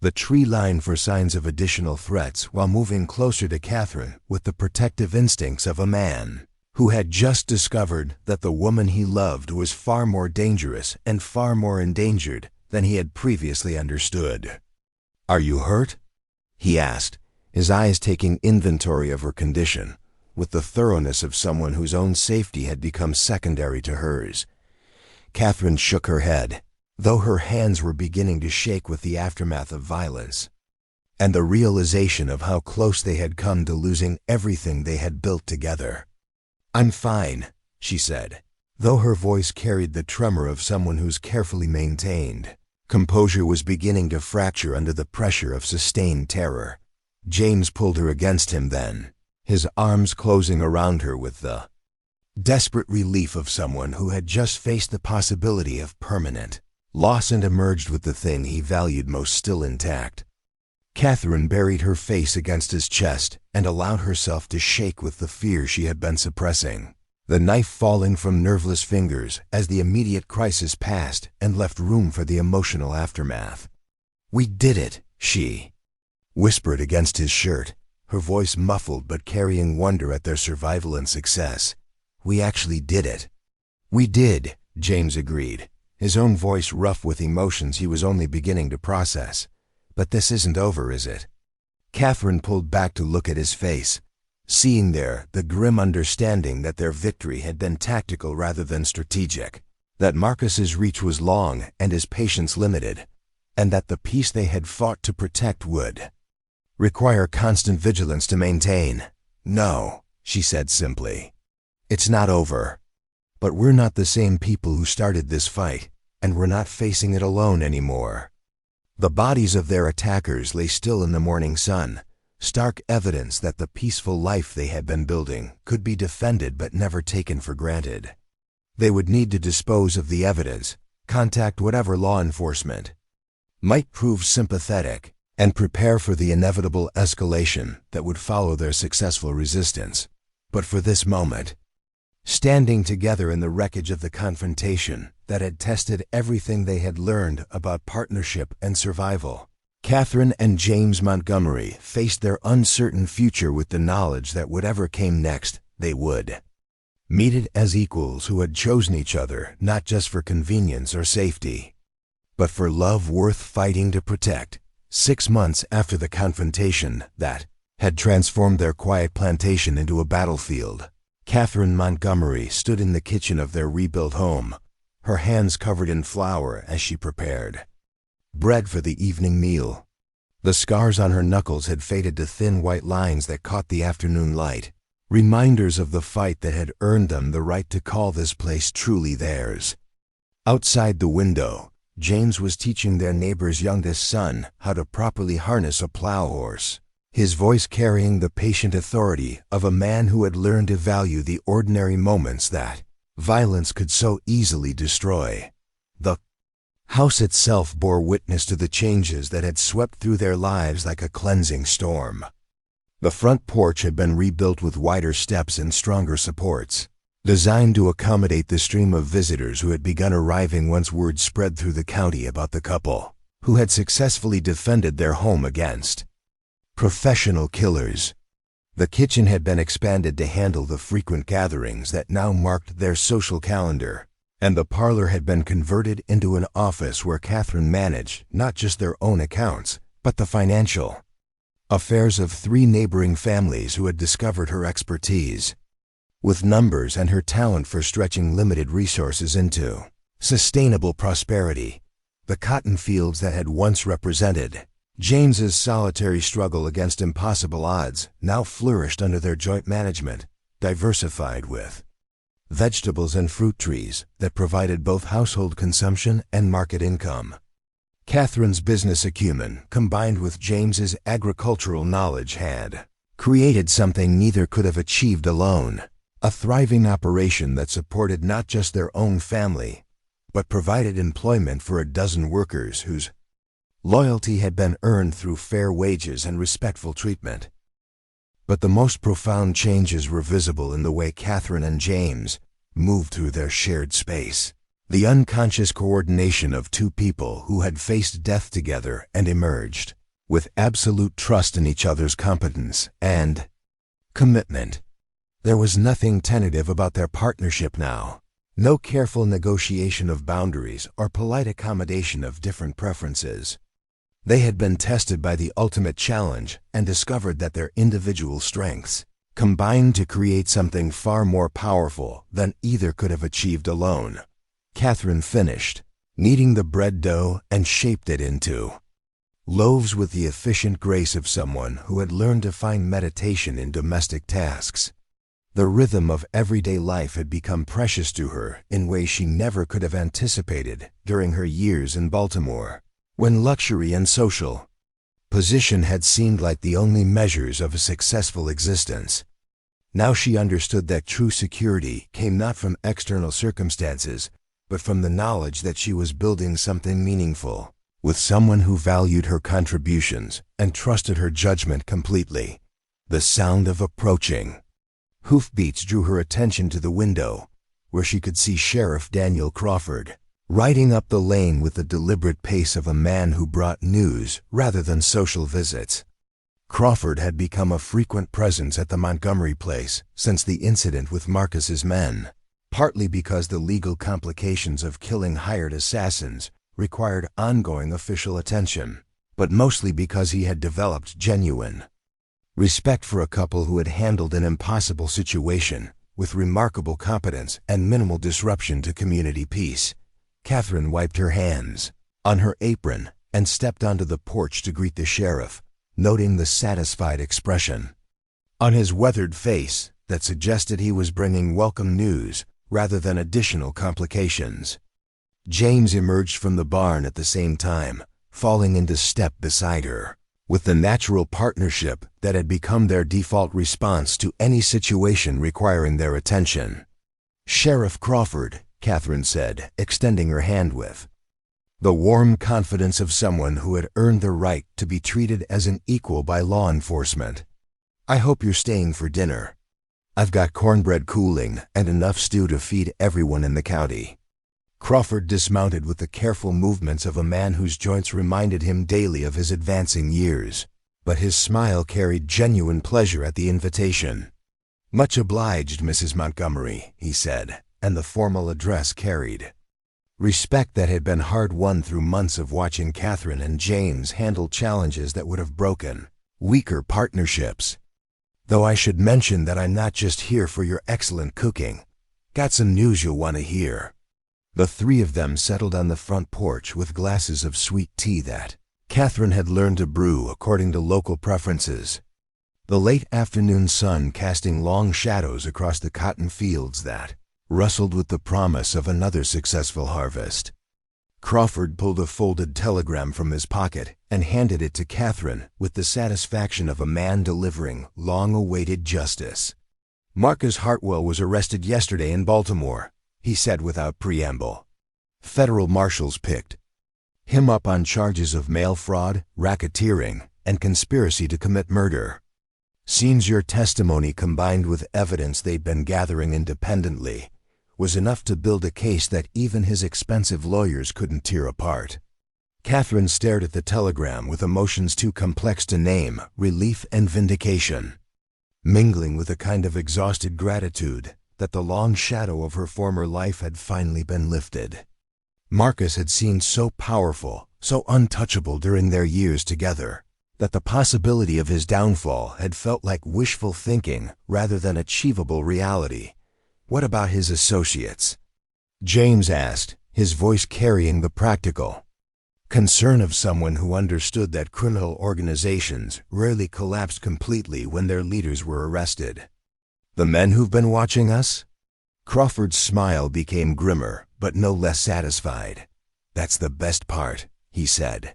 the tree line for signs of additional threats while moving closer to Catherine with the protective instincts of a man who had just discovered that the woman he loved was far more dangerous and far more endangered than he had previously understood. "Are you hurt?" he asked, his eyes taking inventory of her condition, with the thoroughness of someone whose own safety had become secondary to hers. Catherine shook her head, though her hands were beginning to shake with the aftermath of violence, and the realization of how close they had come to losing everything they had built together. "I'm fine," she said, though her voice carried the tremor of someone whose carefully maintained composure was beginning to fracture under the pressure of sustained terror. James pulled her against him then, his arms closing around her with the desperate relief of someone who had just faced the possibility of permanent loss and emerged with the thing he valued most still intact. Catherine buried her face against his chest and allowed herself to shake with the fear she had been suppressing, the knife falling from nerveless fingers as the immediate crisis passed and left room for the emotional aftermath. "We did it," she whispered against his shirt, her voice muffled but carrying wonder at their survival and success. "We actually did it." "We did," James agreed, his own voice rough with emotions he was only beginning to process. "But this isn't over, is it?" Catherine pulled back to look at his face, seeing there the grim understanding that their victory had been tactical rather than strategic, that Marcus's reach was long and his patience limited, and that the peace they had fought to protect would require constant vigilance to maintain. "No," she said simply. "It's not over. But we're not the same people who started this fight, and we're not facing it alone anymore." The bodies of their attackers lay still in the morning sun, stark evidence that the peaceful life they had been building could be defended but never taken for granted. They would need to dispose of the evidence, contact whatever law enforcement might prove sympathetic, and prepare for the inevitable escalation that would follow their successful resistance. But for this moment, standing together in the wreckage of the confrontation that had tested everything they had learned about partnership and survival, Catherine and James Montgomery faced their uncertain future with the knowledge that whatever came next, they would meet it as equals who had chosen each other not just for convenience or safety, but for love worth fighting to protect. 6 months after the confrontation that had transformed their quiet plantation into a battlefield, Catherine Montgomery stood in the kitchen of their rebuilt home, her hands covered in flour as she prepared bread for the evening meal. The scars on her knuckles had faded to thin white lines that caught the afternoon light, reminders of the fight that had earned them the right to call this place truly theirs. Outside the window, James was teaching their neighbor's youngest son how to properly harness a plow horse, his voice carrying the patient authority of a man who had learned to value the ordinary moments that violence could so easily destroy. The house itself bore witness to the changes that had swept through their lives like a cleansing storm. The front porch had been rebuilt with wider steps and stronger supports, designed to accommodate the stream of visitors who had begun arriving once word spread through the county about the couple who had successfully defended their home against professional killers. The kitchen had been expanded to handle the frequent gatherings that now marked their social calendar, and the parlor had been converted into an office where Catherine managed not just their own accounts, but the financial affairs of 3 neighboring families who had discovered her expertise with numbers and her talent for stretching limited resources into sustainable prosperity. The cotton fields that had once represented James's solitary struggle against impossible odds now flourished under their joint management, diversified with vegetables and fruit trees that provided both household consumption and market income. Catherine's business acumen, combined with James's agricultural knowledge, had created something neither could have achieved alone, a thriving operation that supported not just their own family, but provided employment for a dozen workers whose loyalty had been earned through fair wages and respectful treatment. But the most profound changes were visible in the way Catherine and James moved through their shared space. The unconscious coordination of 2 people who had faced death together and emerged with absolute trust in each other's competence and commitment. There was nothing tentative about their partnership now. No careful negotiation of boundaries or polite accommodation of different preferences. They had been tested by the ultimate challenge and discovered that their individual strengths combined to create something far more powerful than either could have achieved alone. Catherine finished kneading the bread dough and shaped it into loaves with the efficient grace of someone who had learned to find meditation in domestic tasks. The rhythm of everyday life had become precious to her in ways she never could have anticipated during her years in Baltimore, when luxury and social position had seemed like the only measures of a successful existence. Now she understood that true security came not from external circumstances, but from the knowledge that she was building something meaningful, with someone who valued her contributions and trusted her judgment completely. The sound of approaching hoofbeats drew her attention to the window, where she could see Sheriff Daniel Crawford riding up the lane with the deliberate pace of a man who brought news rather than social visits. Crawford had become a frequent presence at the Montgomery place since the incident with Marcus's men, partly because the legal complications of killing hired assassins required ongoing official attention, but mostly because he had developed genuine respect for a couple who had handled an impossible situation with remarkable competence and minimal disruption to community peace. Catherine wiped her hands on her apron and stepped onto the porch to greet the sheriff, noting the satisfied expression on his weathered face that suggested he was bringing welcome news rather than additional complications. James emerged from the barn at the same time, falling into step beside her, with the natural partnership that had become their default response to any situation requiring their attention. "Sheriff Crawford," Catherine said, extending her hand with the warm confidence of someone who had earned the right to be treated as an equal by law enforcement. "I hope you're staying for dinner. I've got cornbread cooling and enough stew to feed everyone in the county." Crawford dismounted with the careful movements of a man whose joints reminded him daily of his advancing years, but his smile carried genuine pleasure at the invitation. "Much obliged, Mrs. Montgomery," he said, and the formal address carried respect that had been hard-won through months of watching Catherine and James handle challenges that would have broken weaker partnerships. "Though I should mention that I'm not just here for your excellent cooking. Got some news you'll want to hear." The 3 of them settled on the front porch with glasses of sweet tea that Catherine had learned to brew according to local preferences. The late afternoon sun casting long shadows across the cotton fields that rustled with the promise of another successful harvest. Crawford pulled a folded telegram from his pocket and handed it to Catherine with the satisfaction of a man delivering long-awaited justice. "Marcus Hartwell was arrested yesterday in Baltimore," he said without preamble. "Federal marshals picked him up on charges of mail fraud, racketeering, and conspiracy to commit murder. Seems your testimony combined with evidence they'd been gathering independently was enough to build a case that even his expensive lawyers couldn't tear apart." Catherine stared at the telegram with emotions too complex to name, relief and vindication, mingling with a kind of exhausted gratitude that the long shadow of her former life had finally been lifted. Marcus had seemed so powerful, so untouchable during their years together, that the possibility of his downfall had felt like wishful thinking rather than achievable reality. "What about his associates?" James asked, his voice carrying the practical concern of someone who understood that criminal organizations rarely collapsed completely when their leaders were arrested. "The men who've been watching us?" Crawford's smile became grimmer, but no less satisfied. "That's the best part," he said.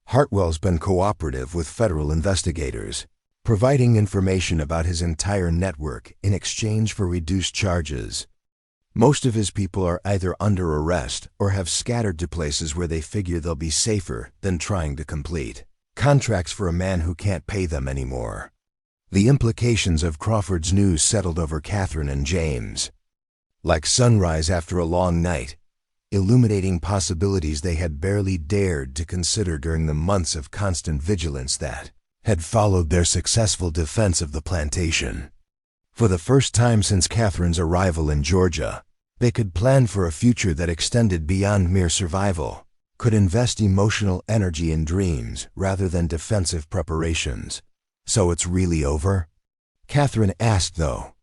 "Hartwell's been cooperative with federal investigators, providing information about his entire network in exchange for reduced charges. Most of his people are either under arrest or have scattered to places where they figure they'll be safer than trying to complete contracts for a man who can't pay them anymore." The implications of Crawford's news settled over Catherine and James like sunrise after a long night, illuminating possibilities they had barely dared to consider during the months of constant vigilance that had followed their successful defense of the plantation. For the first time since Catherine's arrival in Georgia, they could plan for a future that extended beyond mere survival, could invest emotional energy in dreams rather than defensive preparations. "So it's really over?" Catherine asked, though.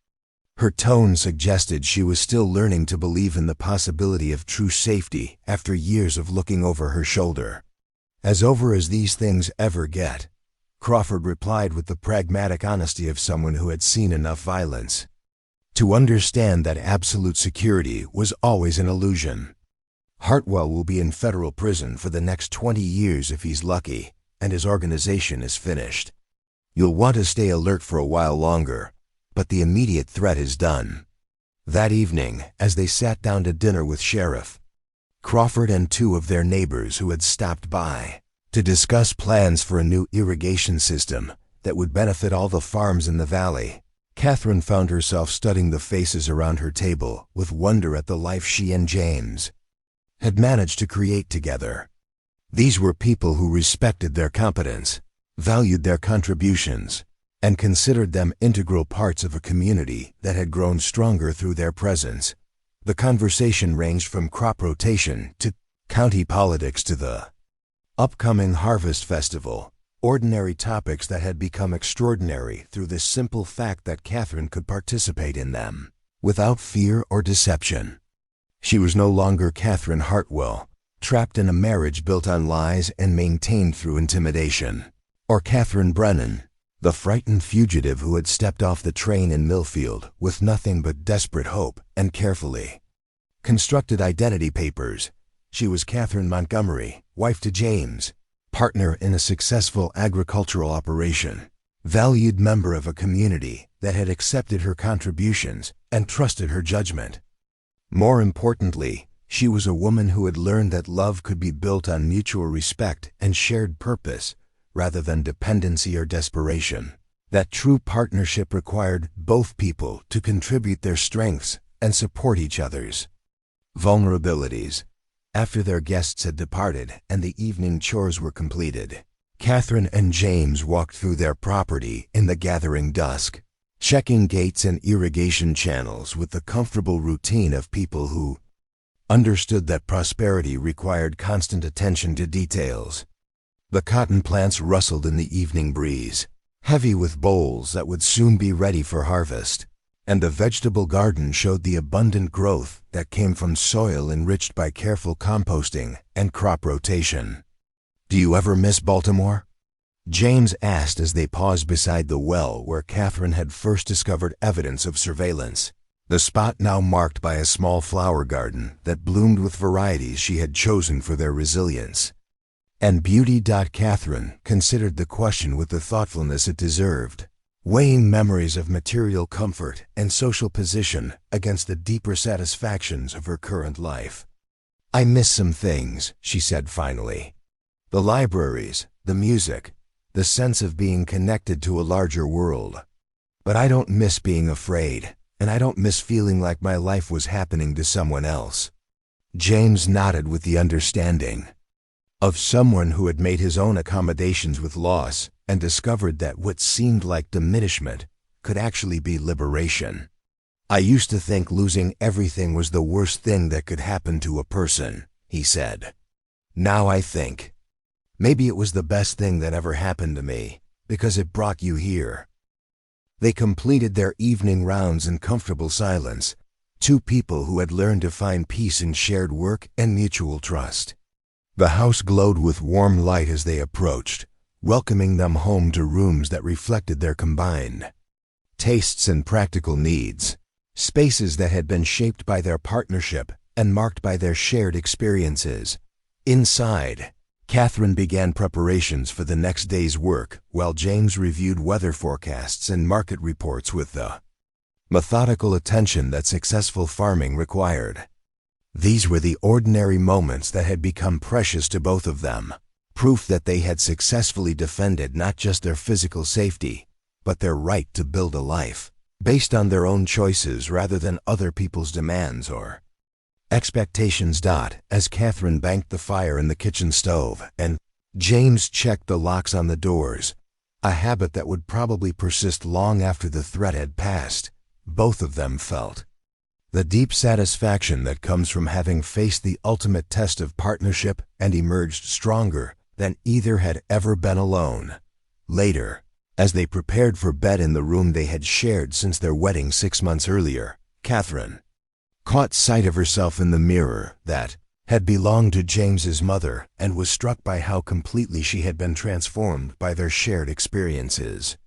Her tone suggested she was still learning to believe in the possibility of true safety after years of looking over her shoulder. "As over as these things ever get," Crawford replied with the pragmatic honesty of someone who had seen enough violence to understand that absolute security was always an illusion. "Hartwell will be in federal prison for the next 20 years if he's lucky, and his organization is finished. You'll want to stay alert for a while longer, but the immediate threat is done." That evening, as they sat down to dinner with Sheriff Crawford and two of their neighbors who had stopped by to discuss plans for a new irrigation system that would benefit all the farms in the valley, Catherine found herself studying the faces around her table with wonder at the life she and James had managed to create together. These were people who respected their competence, valued their contributions, and considered them integral parts of a community that had grown stronger through their presence. The conversation ranged from crop rotation to county politics to the upcoming harvest festival, ordinary topics that had become extraordinary through the simple fact that Catherine could participate in them without fear or deception. She was no longer Catherine Hartwell, trapped in a marriage built on lies and maintained through intimidation, or Catherine Brennan, the frightened fugitive who had stepped off the train in Millfield with nothing but desperate hope and carefully constructed identity papers. She was Catherine Montgomery, wife to James, partner in a successful agricultural operation, valued member of a community that had accepted her contributions and trusted her judgment. More importantly, she was a woman who had learned that love could be built on mutual respect and shared purpose, rather than dependency or desperation. That true partnership required both people to contribute their strengths and support each other's vulnerabilities. After their guests had departed and the evening chores were completed, Catherine and James walked through their property in the gathering dusk, checking gates and irrigation channels with the comfortable routine of people who understood that prosperity required constant attention to details. The cotton plants rustled in the evening breeze, heavy with bolls that would soon be ready for harvest, and the vegetable garden showed the abundant growth that came from soil enriched by careful composting and crop rotation. "Do you ever miss Baltimore?" James asked as they paused beside the well where Catherine had first discovered evidence of surveillance, the spot now marked by a small flower garden that bloomed with varieties she had chosen for their resilience and beauty. Catherine considered the question with the thoughtfulness it deserved, weighing memories of material comfort and social position against the deeper satisfactions of her current life. "I miss some things," she said finally. "The libraries, the music, the sense of being connected to a larger world. But I don't miss being afraid, and I don't miss feeling like my life was happening to someone else." James nodded with the understanding of someone who had made his own accommodations with loss and discovered that what seemed like diminishment could actually be liberation. "I used to think losing everything was the worst thing that could happen to a person," he said. "Now I think maybe it was the best thing that ever happened to me, because it brought you here." They completed their evening rounds in comfortable silence, two people who had learned to find peace in shared work and mutual trust. The house glowed with warm light as they approached, welcoming them home to rooms that reflected their combined tastes and practical needs, spaces that had been shaped by their partnership and marked by their shared experiences. Inside, Catherine began preparations for the next day's work while James reviewed weather forecasts and market reports with the methodical attention that successful farming required. These were the ordinary moments that had become precious to both of them, proof that they had successfully defended not just their physical safety, but their right to build a life based on their own choices rather than other people's demands or expectations. As Catherine banked the fire in the kitchen stove and James checked the locks on the doors, a habit that would probably persist long after the threat had passed, both of them felt the deep satisfaction that comes from having faced the ultimate test of partnership and emerged stronger than either had ever been alone. Later, as they prepared for bed in the room they had shared since their wedding 6 months earlier, Catherine caught sight of herself in the mirror that had belonged to James's mother and was struck by how completely she had been transformed by their shared experiences.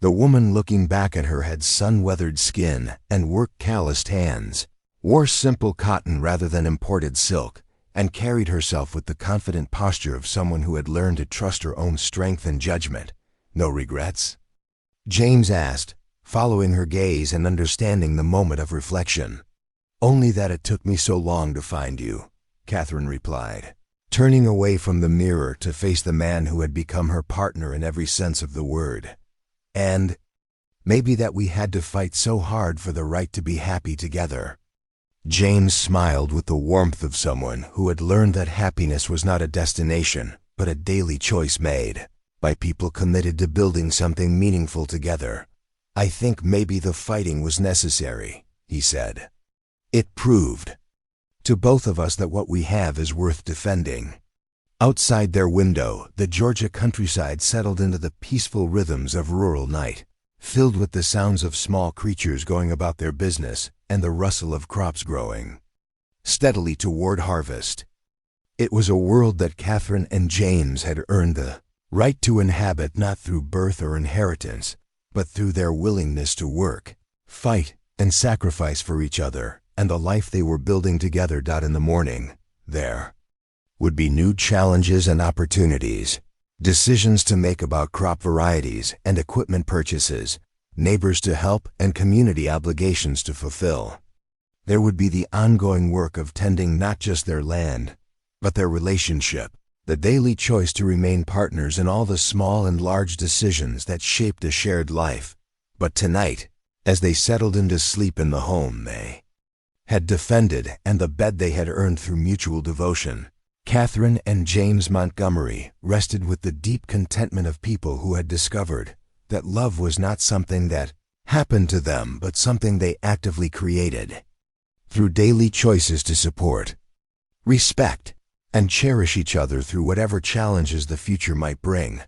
The woman looking back at her had sun-weathered skin and work-calloused hands, wore simple cotton rather than imported silk, and carried herself with the confident posture of someone who had learned to trust her own strength and judgment. "No regrets?" James asked, following her gaze and understanding the moment of reflection. "Only that it took me so long to find you," Catherine replied, turning away from the mirror to face the man who had become her partner in every sense of the word. "And maybe that we had to fight so hard for the right to be happy together." James smiled with the warmth of someone who had learned that happiness was not a destination, but a daily choice made by people committed to building something meaningful together. "I think maybe the fighting was necessary," he said. "It proved to both of us that what we have is worth defending." Outside their window, the Georgia countryside settled into the peaceful rhythms of rural night, filled with the sounds of small creatures going about their business and the rustle of crops growing steadily toward harvest. It was a world that Catherine and James had earned the right to inhabit not through birth or inheritance, but through their willingness to work, fight, and sacrifice for each other and the life they were building together. In the morning, there would be new challenges and opportunities, decisions to make about crop varieties and equipment purchases, neighbors to help, and community obligations to fulfill. There would be the ongoing work of tending not just their land, but their relationship, the daily choice to remain partners in all the small and large decisions that shaped a shared life. But tonight, as they settled into sleep in the home they had defended and the bed they had earned through mutual devotion, Catherine and James Montgomery rested with the deep contentment of people who had discovered that love was not something that happened to them, but something they actively created through daily choices to support, respect, and cherish each other through whatever challenges the future might bring.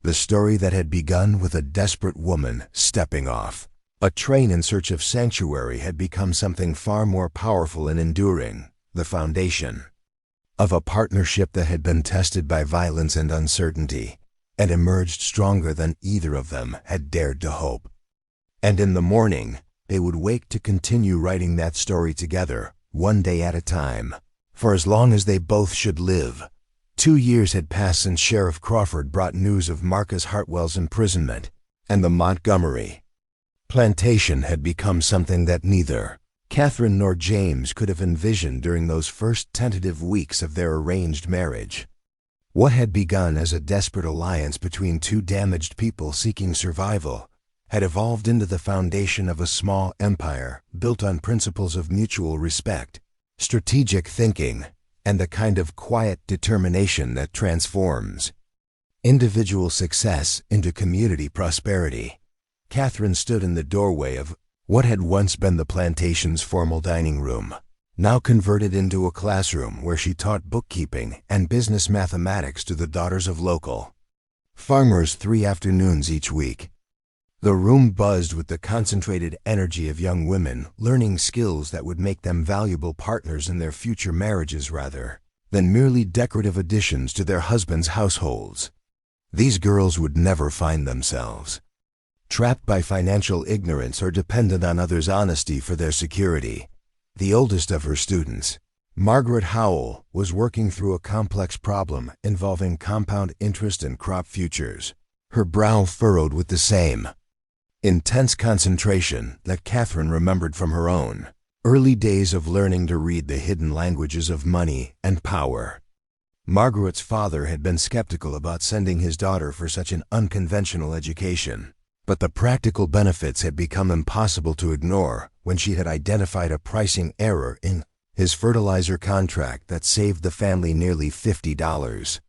The story that had begun with a desperate woman stepping off a train in search of sanctuary had become something far more powerful and enduring, the foundation of a partnership that had been tested by violence and uncertainty, and emerged stronger than either of them had dared to hope. And in the morning, they would wake to continue writing that story together, one day at a time, for as long as they both should live. 2 years had passed since Sheriff Crawford brought news of Marcus Hartwell's imprisonment, and the Montgomery plantation had become something that neither Catherine nor James could have envisioned during those first tentative weeks of their arranged marriage. What had begun as a desperate alliance between two damaged people seeking survival had evolved into the foundation of a small empire built on principles of mutual respect, strategic thinking, and the kind of quiet determination that transforms individual success into community prosperity. Catherine stood in the doorway of What had once been the plantation's formal dining room, now converted into a classroom where she taught bookkeeping and business mathematics to the daughters of local farmers 3 afternoons each week. The room buzzed with the concentrated energy of young women learning skills that would make them valuable partners in their future marriages rather than merely decorative additions to their husbands' households. These girls would never find themselves trapped by financial ignorance or dependent on others' honesty for their security. The oldest of her students, Margaret Howell, was working through a complex problem involving compound interest and crop futures, her brow furrowed with the same intense concentration that Catherine remembered from her own early days of learning to read the hidden languages of money and power. Margaret's father had been skeptical about sending his daughter for such an unconventional education, but the practical benefits had become impossible to ignore when she had identified a pricing error in his fertilizer contract that saved the family nearly $50.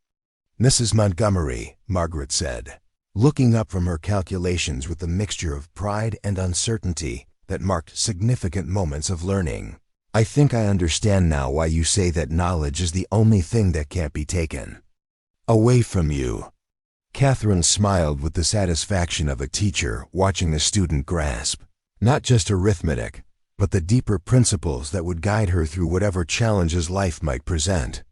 "Mrs. Montgomery," Margaret said, looking up from her calculations with the mixture of pride and uncertainty that marked significant moments of learning, "I think I understand now why you say that knowledge is the only thing that can't be taken away from you." Catherine smiled with the satisfaction of a teacher watching a student grasp not just arithmetic, but the deeper principles that would guide her through whatever challenges life might present.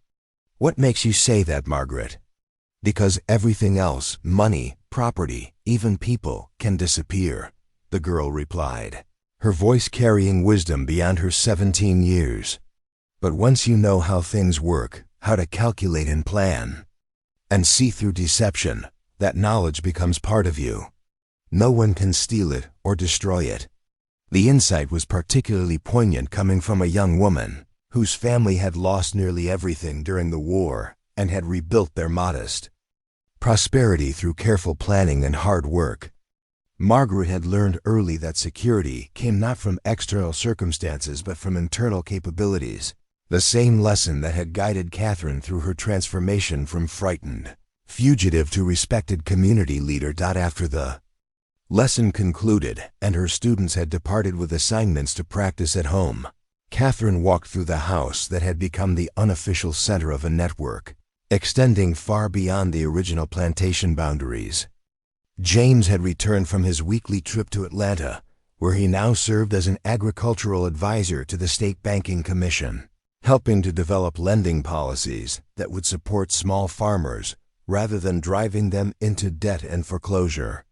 "What makes you say that, Margaret?" "Because everything else, money, property, even people, can disappear," the girl replied, her voice carrying wisdom beyond her 17 years. "But once you know how things work, how to calculate and plan, and see through deception, that knowledge becomes part of you. No one can steal it or destroy it." The insight was particularly poignant coming from a young woman whose family had lost nearly everything during the war and had rebuilt their modest prosperity through careful planning and hard work. Margaret had learned early that security came not from external circumstances but from internal capabilities, the same lesson that had guided Catherine through her transformation from frightened fugitive to respected community leader. After the lesson concluded and her students had departed with assignments to practice at home, Catherine walked through the house that had become the unofficial center of a network extending far beyond the original plantation boundaries. James had returned from his weekly trip to Atlanta, where he now served as an agricultural advisor to the State Banking Commission, helping to develop lending policies that would support small farmers rather than driving them into debt and foreclosure.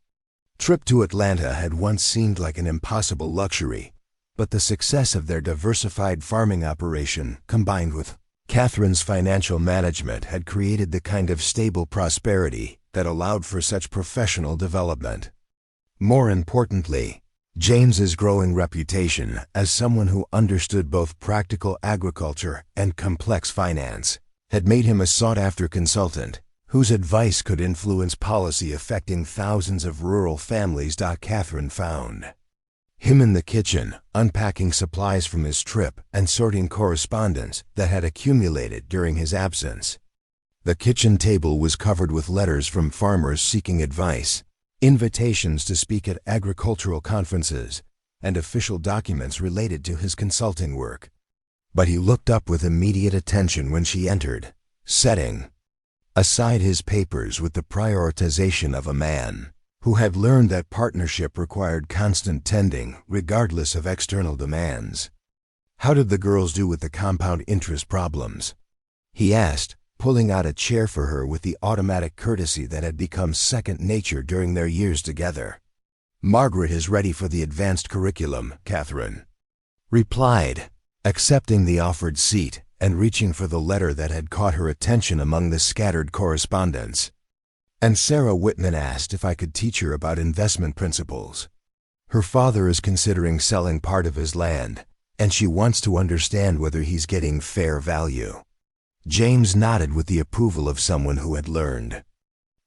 Trip to Atlanta had once seemed like an impossible luxury, but the success of their diversified farming operation, combined with Catherine's financial management, had created the kind of stable prosperity that allowed for such professional development. More importantly, James's growing reputation as someone who understood both practical agriculture and complex finance had made him a sought-after consultant whose advice could influence policy affecting thousands of rural families. Catherine found him in the kitchen, unpacking supplies from his trip and sorting correspondence that had accumulated during his absence. The kitchen table was covered with letters from farmers seeking advice, invitations to speak at agricultural conferences, and official documents related to his consulting work. But he looked up with immediate attention when she entered, setting aside his papers with the prioritization of a man who had learned that partnership required constant tending regardless of external demands. "How did the girls do with the compound interest problems?" he asked, pulling out a chair for her with the automatic courtesy that had become second nature during their years together. "Margaret is ready for the advanced curriculum," Catherine replied, accepting the offered seat and reaching for the letter that had caught her attention among the scattered correspondence. "And Sarah Whitman asked if I could teach her about investment principles. Her father is considering selling part of his land, and she wants to understand whether he's getting fair value." James nodded with the approval of someone who had learned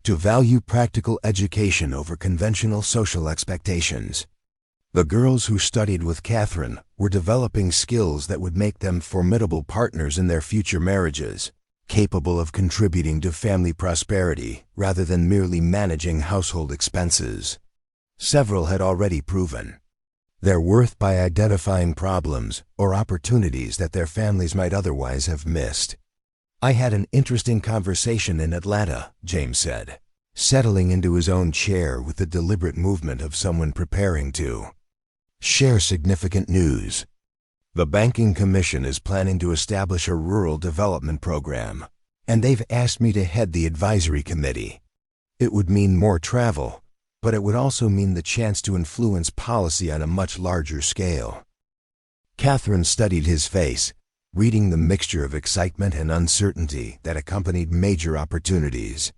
to value practical education over conventional social expectations. The girls who studied with Catherine were developing skills that would make them formidable partners in their future marriages, capable of contributing to family prosperity rather than merely managing household expenses. Several had already proven their worth by identifying problems or opportunities that their families might otherwise have missed. "I had an interesting conversation in Atlanta," James said, settling into his own chair with the deliberate movement of someone preparing to share significant news. "The Banking Commission is planning to establish a rural development program, and they've asked me to head the advisory committee. It would mean more travel, but it would also mean the chance to influence policy on a much larger scale." Catherine studied his face, reading the mixture of excitement and uncertainty that accompanied major opportunities.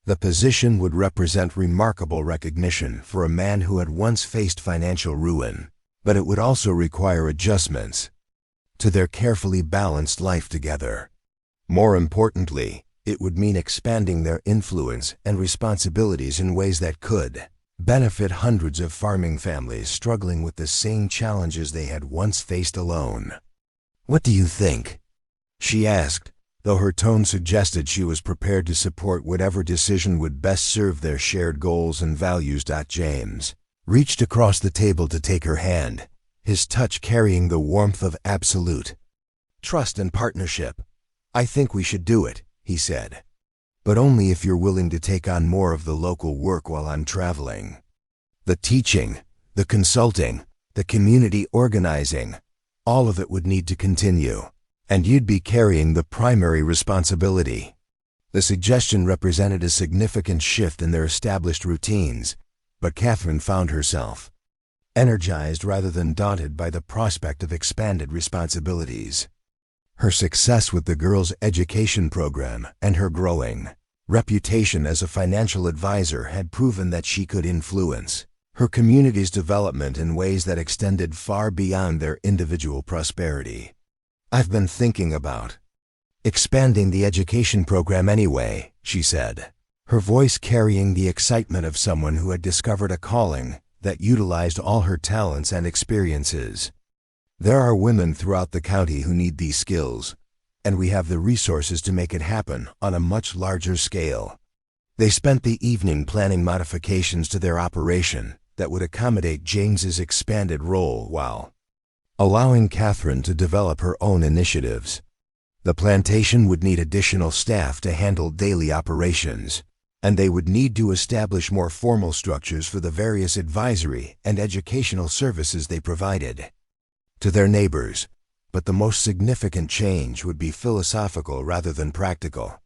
The position would represent remarkable recognition for a man who had once faced financial ruin, but it would also require adjustments to their carefully balanced life together. More importantly, it would mean expanding their influence and responsibilities in ways that could benefit hundreds of farming families struggling with the same challenges they had once faced alone. "What do you think?" she asked, though her tone suggested she was prepared to support whatever decision would best serve their shared goals and values. James reached across the table to take her hand, his touch carrying the warmth of absolute trust and partnership. "I think we should do it," he said, "but only if you're willing to take on more of the local work while I'm traveling. The teaching, the consulting, the community organizing, all of it would need to continue, and you'd be carrying the primary responsibility." The suggestion represented a significant shift in their established routines, but Catherine found herself energized rather than daunted by the prospect of expanded responsibilities. Her success with the girls' education program and her growing reputation as a financial advisor had proven that she could influence her community's development in ways that extended far beyond their individual prosperity. "I've been thinking about expanding the education program anyway," she said, her voice carrying the excitement of someone who had discovered a calling that utilized all her talents and experiences. "There are women throughout the county who need these skills, and we have the resources to make it happen on a much larger scale." They spent the evening planning modifications to their operation that would accommodate James's expanded role while allowing Catherine to develop her own initiatives. The plantation would need additional staff to handle daily operations, and they would need to establish more formal structures for the various advisory and educational services they provided to their neighbors. But the most significant change would be philosophical rather than practical.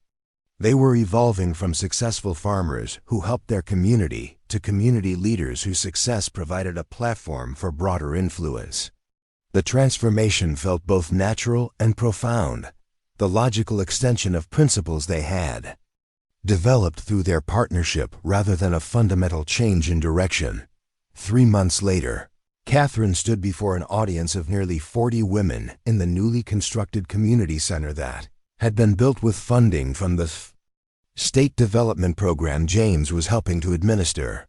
They were evolving from successful farmers who helped their community to community leaders whose success provided a platform for broader influence. The transformation felt both natural and profound, the logical extension of principles they had developed through their partnership rather than a fundamental change in direction. 3 months later, Catherine stood before an audience of nearly 40 women in the newly constructed community center that had been built with funding from the state development program James was helping to administer.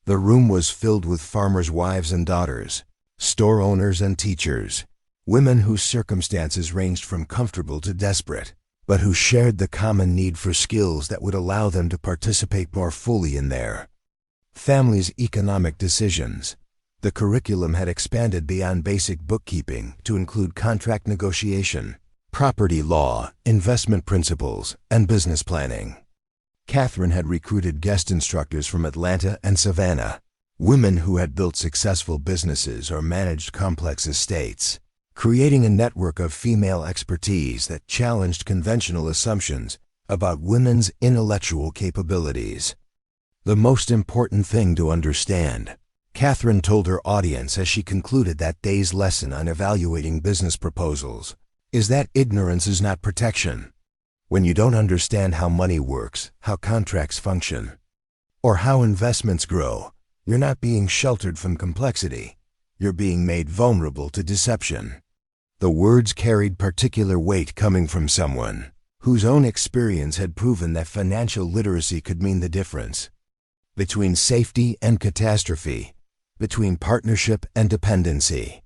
The room was filled with farmers' wives and daughters, store owners and teachers, women whose circumstances ranged from comfortable to desperate, but who shared the common need for skills that would allow them to participate more fully in their family's economic decisions. The curriculum had expanded beyond basic bookkeeping to include contract negotiation, property law, investment principles, and business planning. Catherine had recruited guest instructors from Atlanta and Savannah, women who had built successful businesses or managed complex estates, creating a network of female expertise that challenged conventional assumptions about women's intellectual capabilities. "The most important thing to understand," Catherine told her audience as she concluded that day's lesson on evaluating business proposals, "is that ignorance is not protection. When you don't understand how money works, how contracts function, or how investments grow, you're not being sheltered from complexity. You're being made vulnerable to deception." The words carried particular weight coming from someone whose own experience had proven that financial literacy could mean the difference between safety and catastrophe, between partnership and dependency.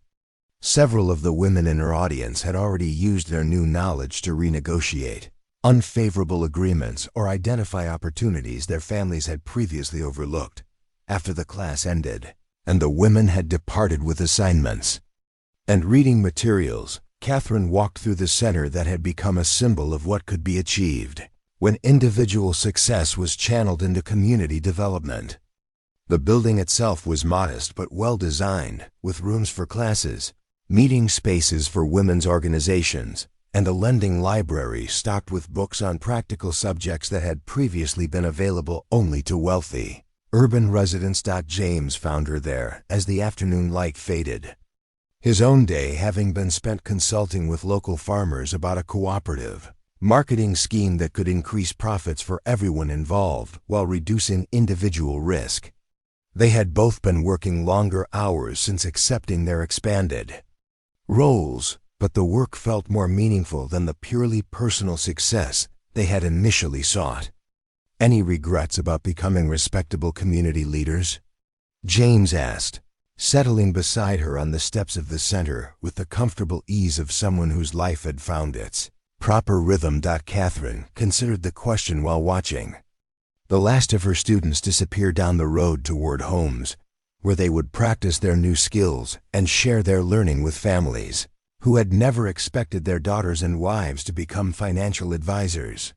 Several of the women in her audience had already used their new knowledge to renegotiate unfavorable agreements or identify opportunities their families had previously overlooked. After the class ended, and the women had departed with assignments and reading materials. Catherine walked through the center that had become a symbol of what could be achieved when individual success was channeled into community development. The building itself was modest but well-designed, with rooms for classes, meeting spaces for women's organizations, and a lending library stocked with books on practical subjects that had previously been available only to wealthy urban residents. James found her there as the afternoon light faded, his own day having been spent consulting with local farmers about a cooperative marketing scheme that could increase profits for everyone involved while reducing individual risk. They had both been working longer hours since accepting their expanded roles, but the work felt more meaningful than the purely personal success they had initially sought. Any regrets about becoming respectable community leaders? James asked, settling beside her on the steps of the center with the comfortable ease of someone whose life had found its proper rhythm. Catherine considered the question while watching the last of her students disappear down the road toward homes where they would practice their new skills and share their learning with families who had never expected their daughters and wives to become financial advisors.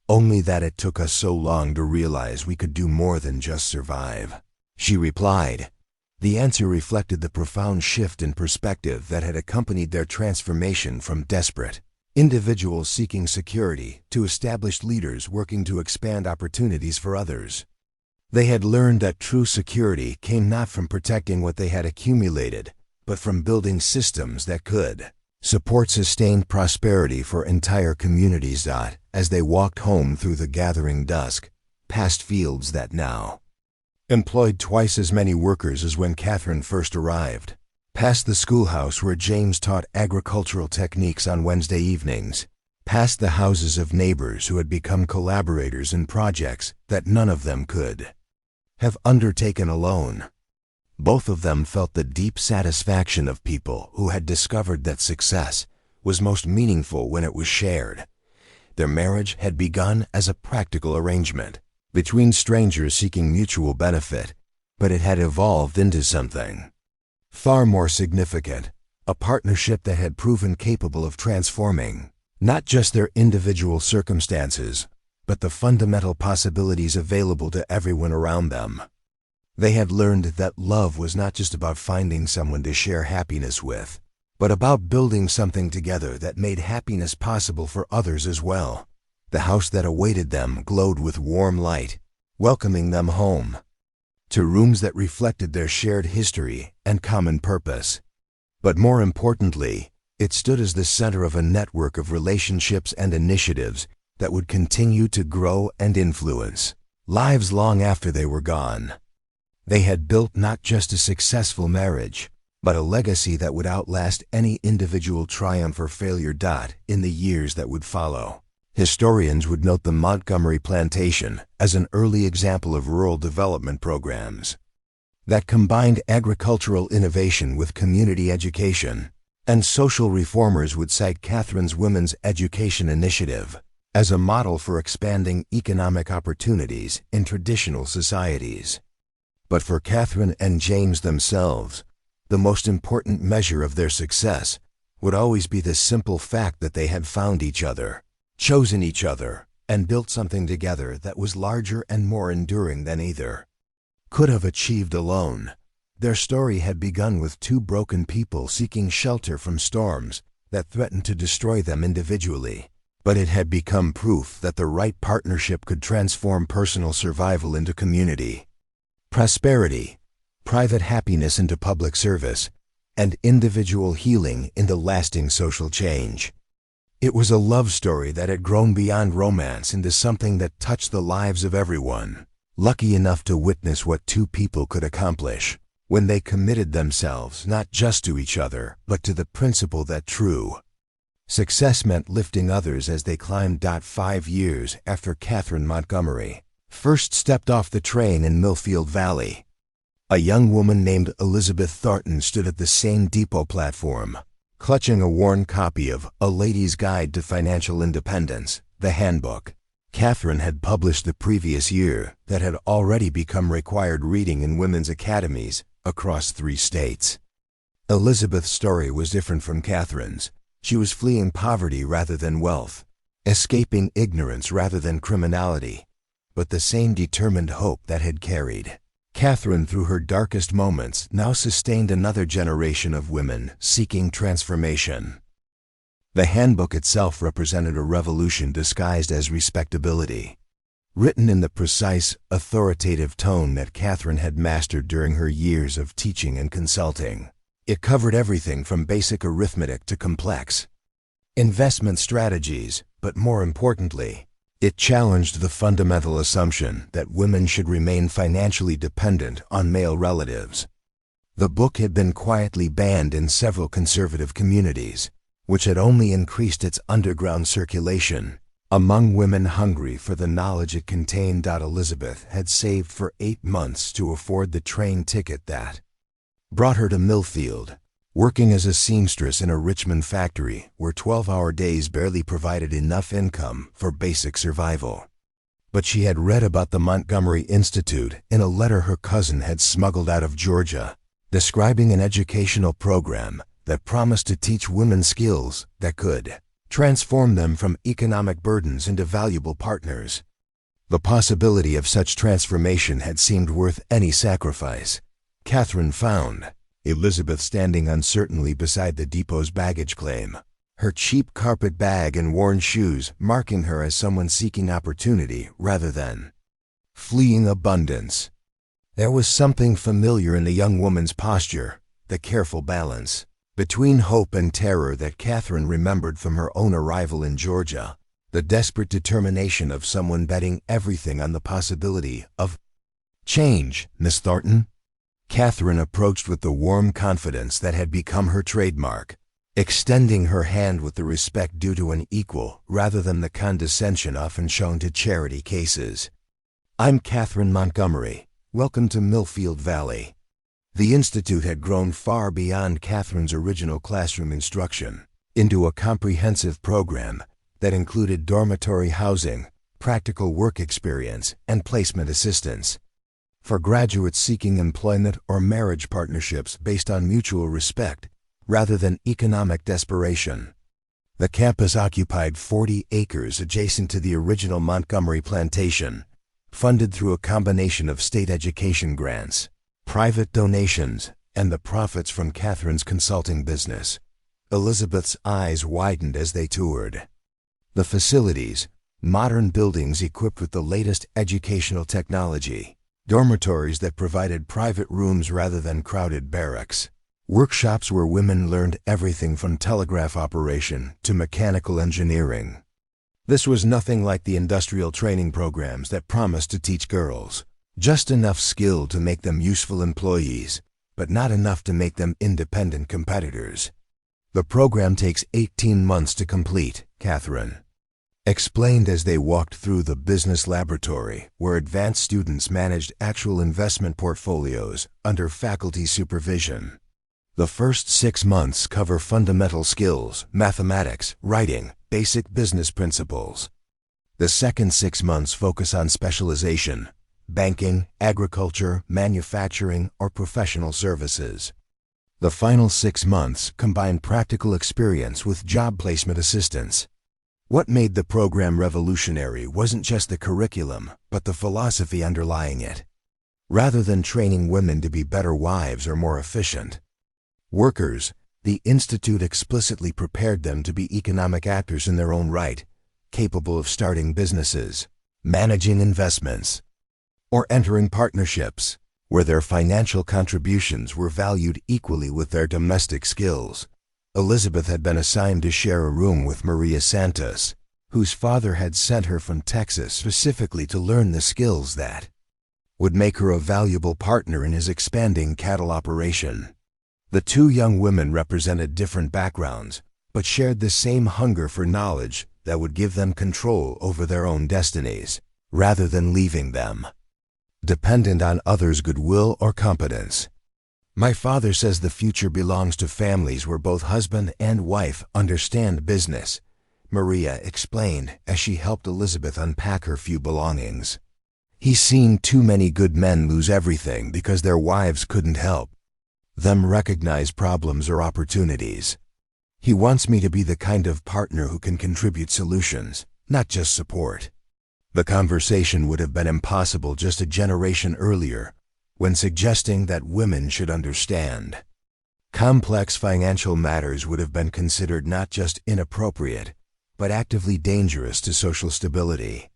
Only that it took us so long to realize we could do more than just survive, she replied. The answer reflected the profound shift in perspective that had accompanied their transformation from desperate individuals seeking security to established leaders working to expand opportunities for others. They had learned that true security came not from protecting what they had accumulated, but from building systems that could support sustained prosperity for entire communities. As they walked home through the gathering dusk, past fields that now employed twice as many workers as when Catherine first arrived, past the schoolhouse where James taught agricultural techniques on Wednesday evenings, past the houses of neighbors who had become collaborators in projects that none of them could have undertaken alone. Both of them felt the deep satisfaction of people who had discovered that success was most meaningful when it was shared. Their marriage had begun as a practical arrangement between strangers seeking mutual benefit, but it had evolved into something far more significant, a partnership that had proven capable of transforming not just their individual circumstances, but the fundamental possibilities available to everyone around them. They had learned that love was not just about finding someone to share happiness with, but about building something together that made happiness possible for others as well. The house that awaited them glowed with warm light, welcoming them home to rooms that reflected their shared history and common purpose. But more importantly, it stood as the center of a network of relationships and initiatives that would continue to grow and influence lives long after they were gone. They had built not just a successful marriage, but a legacy that would outlast any individual triumph or failure. In the years that would follow, historians would note the Montgomery Plantation as an early example of rural development programs that combined agricultural innovation with community education, and social reformers would cite Catherine's Women's Education Initiative as a model for expanding economic opportunities in traditional societies. But for Catherine and James themselves, the most important measure of their success would always be the simple fact that they had found each other, chosen each other, and built something together that was larger and more enduring than either could have achieved alone. Their story had begun with two broken people seeking shelter from storms that threatened to destroy them individually, but it had become proof that the right partnership could transform personal survival into community prosperity, private happiness into public service, and individual healing into lasting social change. It was a love story that had grown beyond romance into something that touched the lives of everyone lucky enough to witness what two people could accomplish when they committed themselves not just to each other, but to the principle that true success meant lifting others as they climbed. 5 years after Catherine Montgomery first stepped off the train in Millfield Valley, a young woman named Elizabeth Thornton stood at the same depot platform, clutching a worn copy of A Lady's Guide to Financial Independence, the handbook Catherine had published the previous year that had already become required reading in women's academies across 3 states. Elizabeth's story was different from Catherine's. She was fleeing poverty rather than wealth, escaping ignorance rather than criminality, but the same determined hope that had carried Catherine through her darkest moments now sustained another generation of women seeking transformation. The handbook itself represented a revolution disguised as respectability. Written in the precise, authoritative tone that Catherine had mastered during her years of teaching and consulting, it covered everything from basic arithmetic to complex investment strategies, but more importantly, it challenged the fundamental assumption that women should remain financially dependent on male relatives. The book had been quietly banned in several conservative communities, which had only increased its underground circulation among women hungry for the knowledge it contained. Elizabeth had saved for 8 months to afford the train ticket that brought her to Millfield, working as a seamstress in a Richmond factory where 12-hour days barely provided enough income for basic survival. But she had read about the Montgomery Institute in a letter her cousin had smuggled out of Georgia, describing an educational program that promised to teach women skills that could transform them from economic burdens into valuable partners. The possibility of such transformation had seemed worth any sacrifice. Catherine found Elizabeth standing uncertainly beside the depot's baggage claim, her cheap carpet bag and worn shoes marking her as someone seeking opportunity rather than fleeing abundance. There was something familiar in the young woman's posture, the careful balance between hope and terror that Catherine remembered from her own arrival in Georgia, the desperate determination of someone betting everything on the possibility of change. "Miss Thornton?" Catherine approached with the warm confidence that had become her trademark, extending her hand with the respect due to an equal rather than the condescension often shown to charity cases. "I'm Catherine Montgomery. Welcome to Millfield Valley." The Institute had grown far beyond Catherine's original classroom instruction into a comprehensive program that included dormitory housing, practical work experience, and placement assistance. For graduates seeking employment or marriage partnerships based on mutual respect rather than economic desperation. The campus occupied 40 acres adjacent to the original Montgomery plantation, funded through a combination of state education grants, private donations, and the profits from Catherine's consulting business. Elizabeth's eyes widened as they toured the facilities, modern buildings equipped with the latest educational technology, dormitories that provided private rooms rather than crowded barracks, workshops where women learned everything from telegraph operation to mechanical engineering. This was nothing like the industrial training programs that promised to teach girls just enough skill to make them useful employees, but not enough to make them independent competitors. "The program takes 18 months to complete," Catherine explained as they walked through the business laboratory where advanced students managed actual investment portfolios under faculty supervision. "The first 6 months cover fundamental skills, mathematics, writing, basic business principles. The second 6 months focus on specialization, banking, agriculture, manufacturing, or professional services. The final 6 months combine practical experience with job placement assistance." What made the program revolutionary wasn't just the curriculum, but the philosophy underlying it. Rather than training women to be better wives or more efficient workers, the Institute explicitly prepared them to be economic actors in their own right, capable of starting businesses, managing investments, or entering partnerships, where their financial contributions were valued equally with their domestic skills. Elizabeth had been assigned to share a room with Maria Santos, whose father had sent her from Texas specifically to learn the skills that would make her a valuable partner in his expanding cattle operation. The 2 young women represented different backgrounds, but shared the same hunger for knowledge that would give them control over their own destinies, rather than leaving them dependent on others' goodwill or competence. "My father says the future belongs to families where both husband and wife understand business," Maria explained as she helped Elizabeth unpack her few belongings. "He's seen too many good men lose everything because their wives couldn't help." them recognize problems or opportunities. He wants me to be the kind of partner who can contribute solutions, not just support. The conversation would have been impossible just a generation earlier, when suggesting that women should understand. Complex financial matters would have been considered not just inappropriate, but actively dangerous to social stability.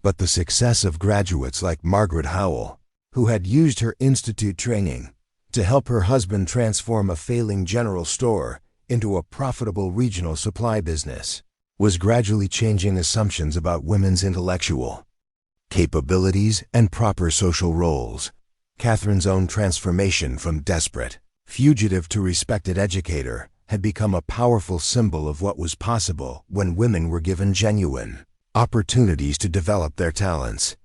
But the success of graduates like Margaret Howell, who had used her institute training to help her husband transform a failing general store into a profitable regional supply business, was gradually changing assumptions about women's intellectual capabilities and proper social roles. Catherine's own transformation from desperate fugitive to respected educator had become a powerful symbol of what was possible when women were given genuine opportunities to develop their talents.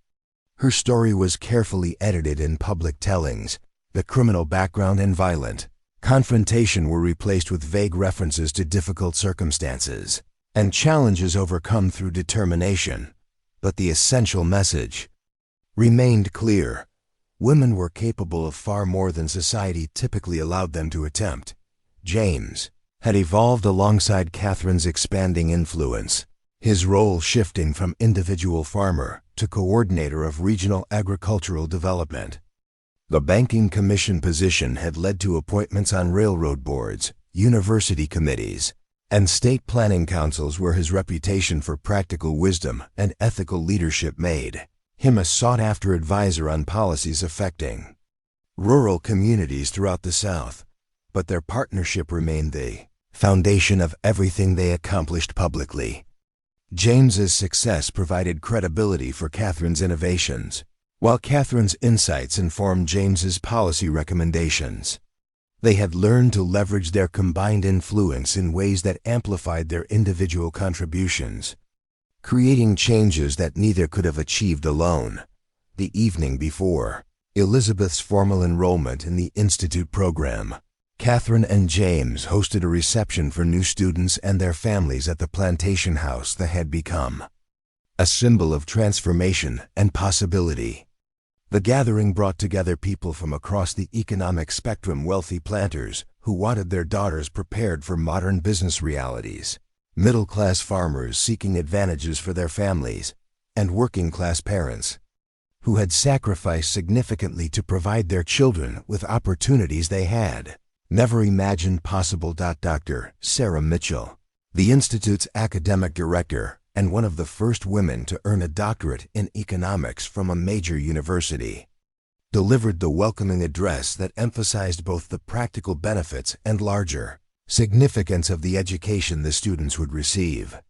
Her story was carefully edited in public tellings. The criminal background and violent confrontation were replaced with vague references to difficult circumstances and challenges overcome through determination. But the essential message remained clear. Women were capable of far more than society typically allowed them to attempt. James had evolved alongside Catherine's expanding influence, his role shifting from individual farmer to coordinator of regional agricultural development. The banking commission position had led to appointments on railroad boards, university committees, and state planning councils where his reputation for practical wisdom and ethical leadership made him a sought-after advisor on policies affecting rural communities throughout the South. But their partnership remained the foundation of everything they accomplished publicly. James's success provided credibility for Catherine's innovations, while Catherine's insights informed James's policy recommendations. They had learned to leverage their combined influence in ways that amplified their individual contributions, creating changes that neither could have achieved alone. The evening before Elizabeth's formal enrollment in the Institute program, Catherine and James hosted a reception for new students and their families at the plantation house that had become a symbol of transformation and possibility. The gathering brought together people from across the economic spectrum: wealthy planters who wanted their daughters prepared for modern business realities, middle-class farmers seeking advantages for their families, and working-class parents who had sacrificed significantly to provide their children with opportunities they had never imagined possible. Dr. Sarah Mitchell, the Institute's academic director and one of the first women to earn a doctorate in economics from a major university, delivered the welcoming address that emphasized both the practical benefits and larger significance of the education the students would receive.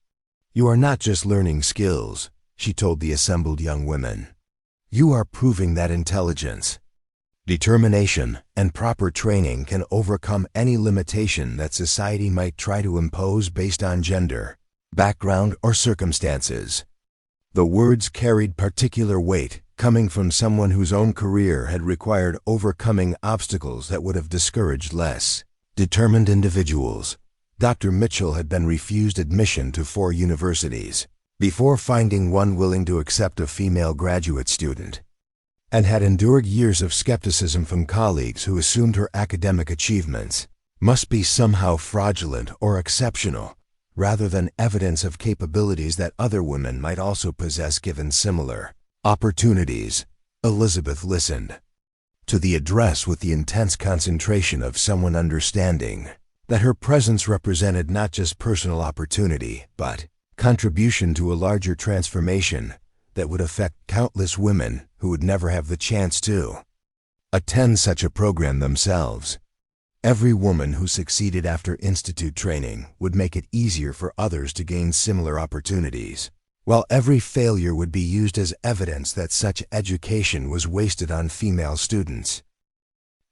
"You are not just learning skills," she told the assembled young women. "You are proving that intelligence, determination, and proper training can overcome any limitation that society might try to impose based on gender, background, or circumstances." The words carried particular weight, coming from someone whose own career had required overcoming obstacles that would have discouraged less determined individuals. Dr. Mitchell had been refused admission to 4 universities before finding one willing to accept a female graduate student, and had endured years of skepticism from colleagues who assumed her academic achievements must be somehow fraudulent or exceptional, rather than evidence of capabilities that other women might also possess given similar opportunities. Elizabeth listened to the address with the intense concentration of someone understanding that her presence represented not just personal opportunity, but contribution to a larger transformation that would affect countless women who would never have the chance to attend such a program themselves. Every woman who succeeded after institute training would make it easier for others to gain similar opportunities, while every failure would be used as evidence that such education was wasted on female students.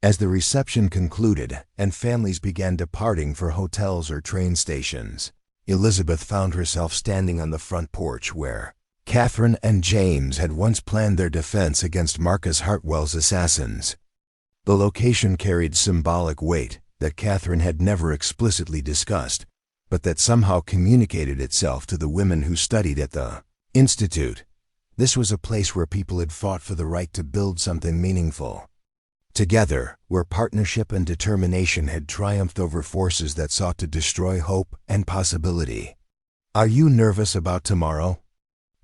As the reception concluded and families began departing for hotels or train stations, Elizabeth found herself standing on the front porch where Catherine and James had once planned their defense against Marcus Hartwell's assassins. The location carried symbolic weight that Catherine had never explicitly discussed, but that somehow communicated itself to the women who studied at the Institute. This was a place where people had fought for the right to build something meaningful, Together, where partnership and determination had triumphed over forces that sought to destroy hope and possibility. "Are you nervous about tomorrow?"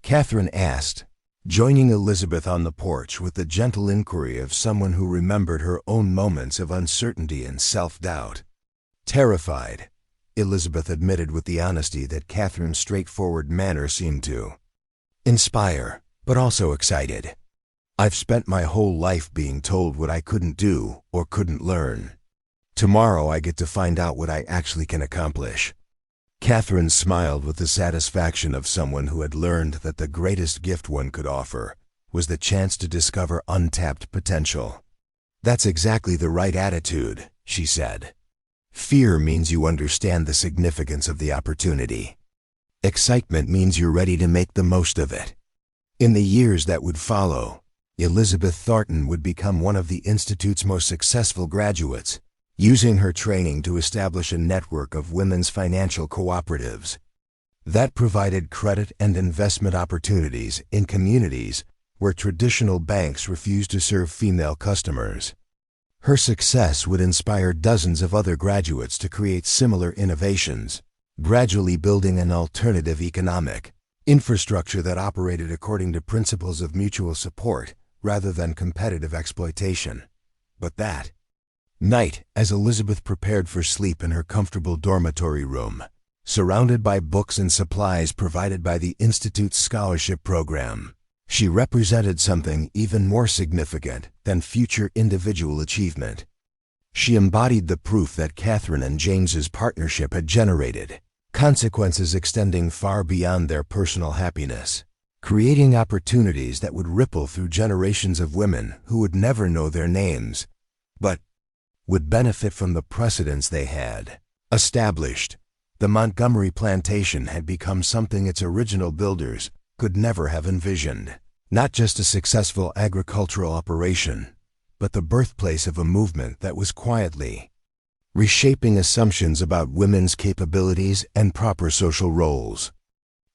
Catherine asked, joining Elizabeth on the porch with the gentle inquiry of someone who remembered her own moments of uncertainty and self-doubt. "Terrified," Elizabeth admitted with the honesty that Catherine's straightforward manner seemed to inspire, but also excited. "I've spent my whole life being told what I couldn't do or couldn't learn. Tomorrow I get to find out what I actually can accomplish." Catherine smiled with the satisfaction of someone who had learned that the greatest gift one could offer was the chance to discover untapped potential. "That's exactly the right attitude," she said. "Fear means you understand the significance of the opportunity. Excitement means you're ready to make the most of it." In the years that would follow, Elizabeth Thornton would become one of the Institute's most successful graduates, using her training to establish a network of women's financial cooperatives that provided credit and investment opportunities in communities where traditional banks refused to serve female customers. Her success would inspire dozens of other graduates to create similar innovations, gradually building an alternative economic infrastructure that operated according to principles of mutual support rather than competitive exploitation. But that night, as Elizabeth prepared for sleep in her comfortable dormitory room, surrounded by books and supplies provided by the Institute's scholarship program, she represented something even more significant than future individual achievement. She embodied the proof that Catherine and James's partnership had generated consequences extending far beyond their personal happiness, creating opportunities that would ripple through generations of women who would never know their names, but would benefit from the precedents they had established. The Montgomery plantation had become something its original builders could never have envisioned. Not just a successful agricultural operation, but the birthplace of a movement that was quietly reshaping assumptions about women's capabilities and proper social roles.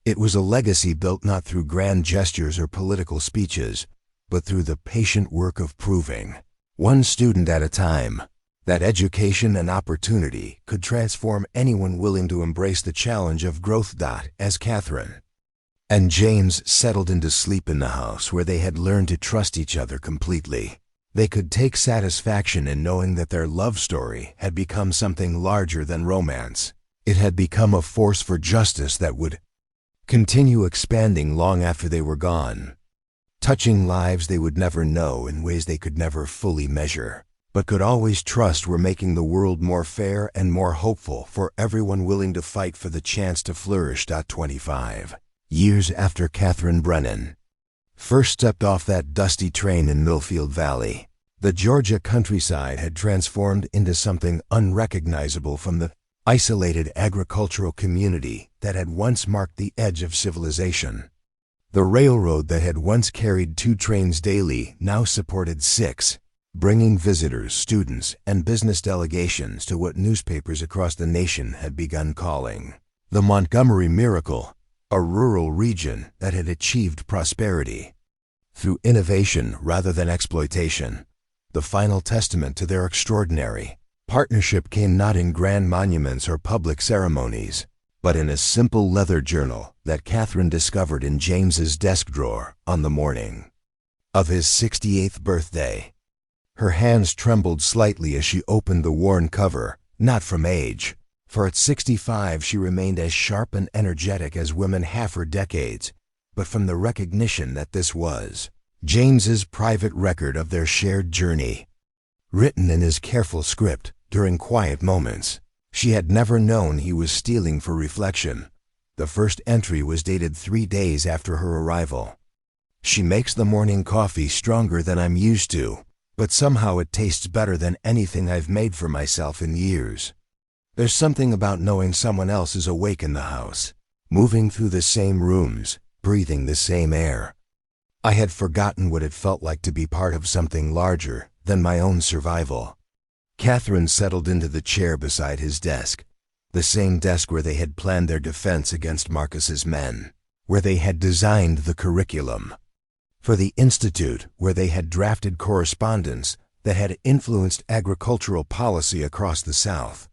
It was a legacy built not through grand gestures or political speeches, but through the patient work of proving, one student at a time, that education and opportunity could transform anyone willing to embrace the challenge of growth. As Catherine and James settled into sleep in the house where they had learned to trust each other completely, they could take satisfaction in knowing that their love story had become something larger than romance. It had become a force for justice that would continue expanding long after they were gone, touching lives they would never know in ways they could never fully measure, but could always trust were making the world more fair and more hopeful for everyone willing to fight for the chance to flourish. 25 years after Catherine Brennan first stepped off that dusty train in Millfield Valley, the Georgia countryside had transformed into something unrecognizable from the isolated agricultural community that had once marked the edge of civilization. The railroad that had once carried 2 trains daily now supported 6, bringing visitors, students, and business delegations to what newspapers across the nation had begun calling the Montgomery Miracle, a rural region that had achieved prosperity through innovation rather than exploitation. The final testament to their extraordinary partnership came not in grand monuments or public ceremonies, but in a simple leather journal that Catherine discovered in James's desk drawer on the morning of his 68th birthday. Her hands trembled slightly as she opened the worn cover, not from age, for at 65 she remained as sharp and energetic as women half her decades, but from the recognition that this was James's private record of their shared journey, written in his careful script during quiet moments. She had never known he was stealing for reflection. The first entry was dated 3 days after her arrival. "She makes the morning coffee stronger than I'm used to, but somehow it tastes better than anything I've made for myself in years. There's something about knowing someone else is awake in the house, moving through the same rooms, breathing the same air. I had forgotten what it felt like to be part of something larger than my own survival." Catherine settled into the chair beside his desk, the same desk where they had planned their defense against Marcus's men, where they had designed the curriculum for the Institute, where they had drafted correspondence that had influenced agricultural policy across the South.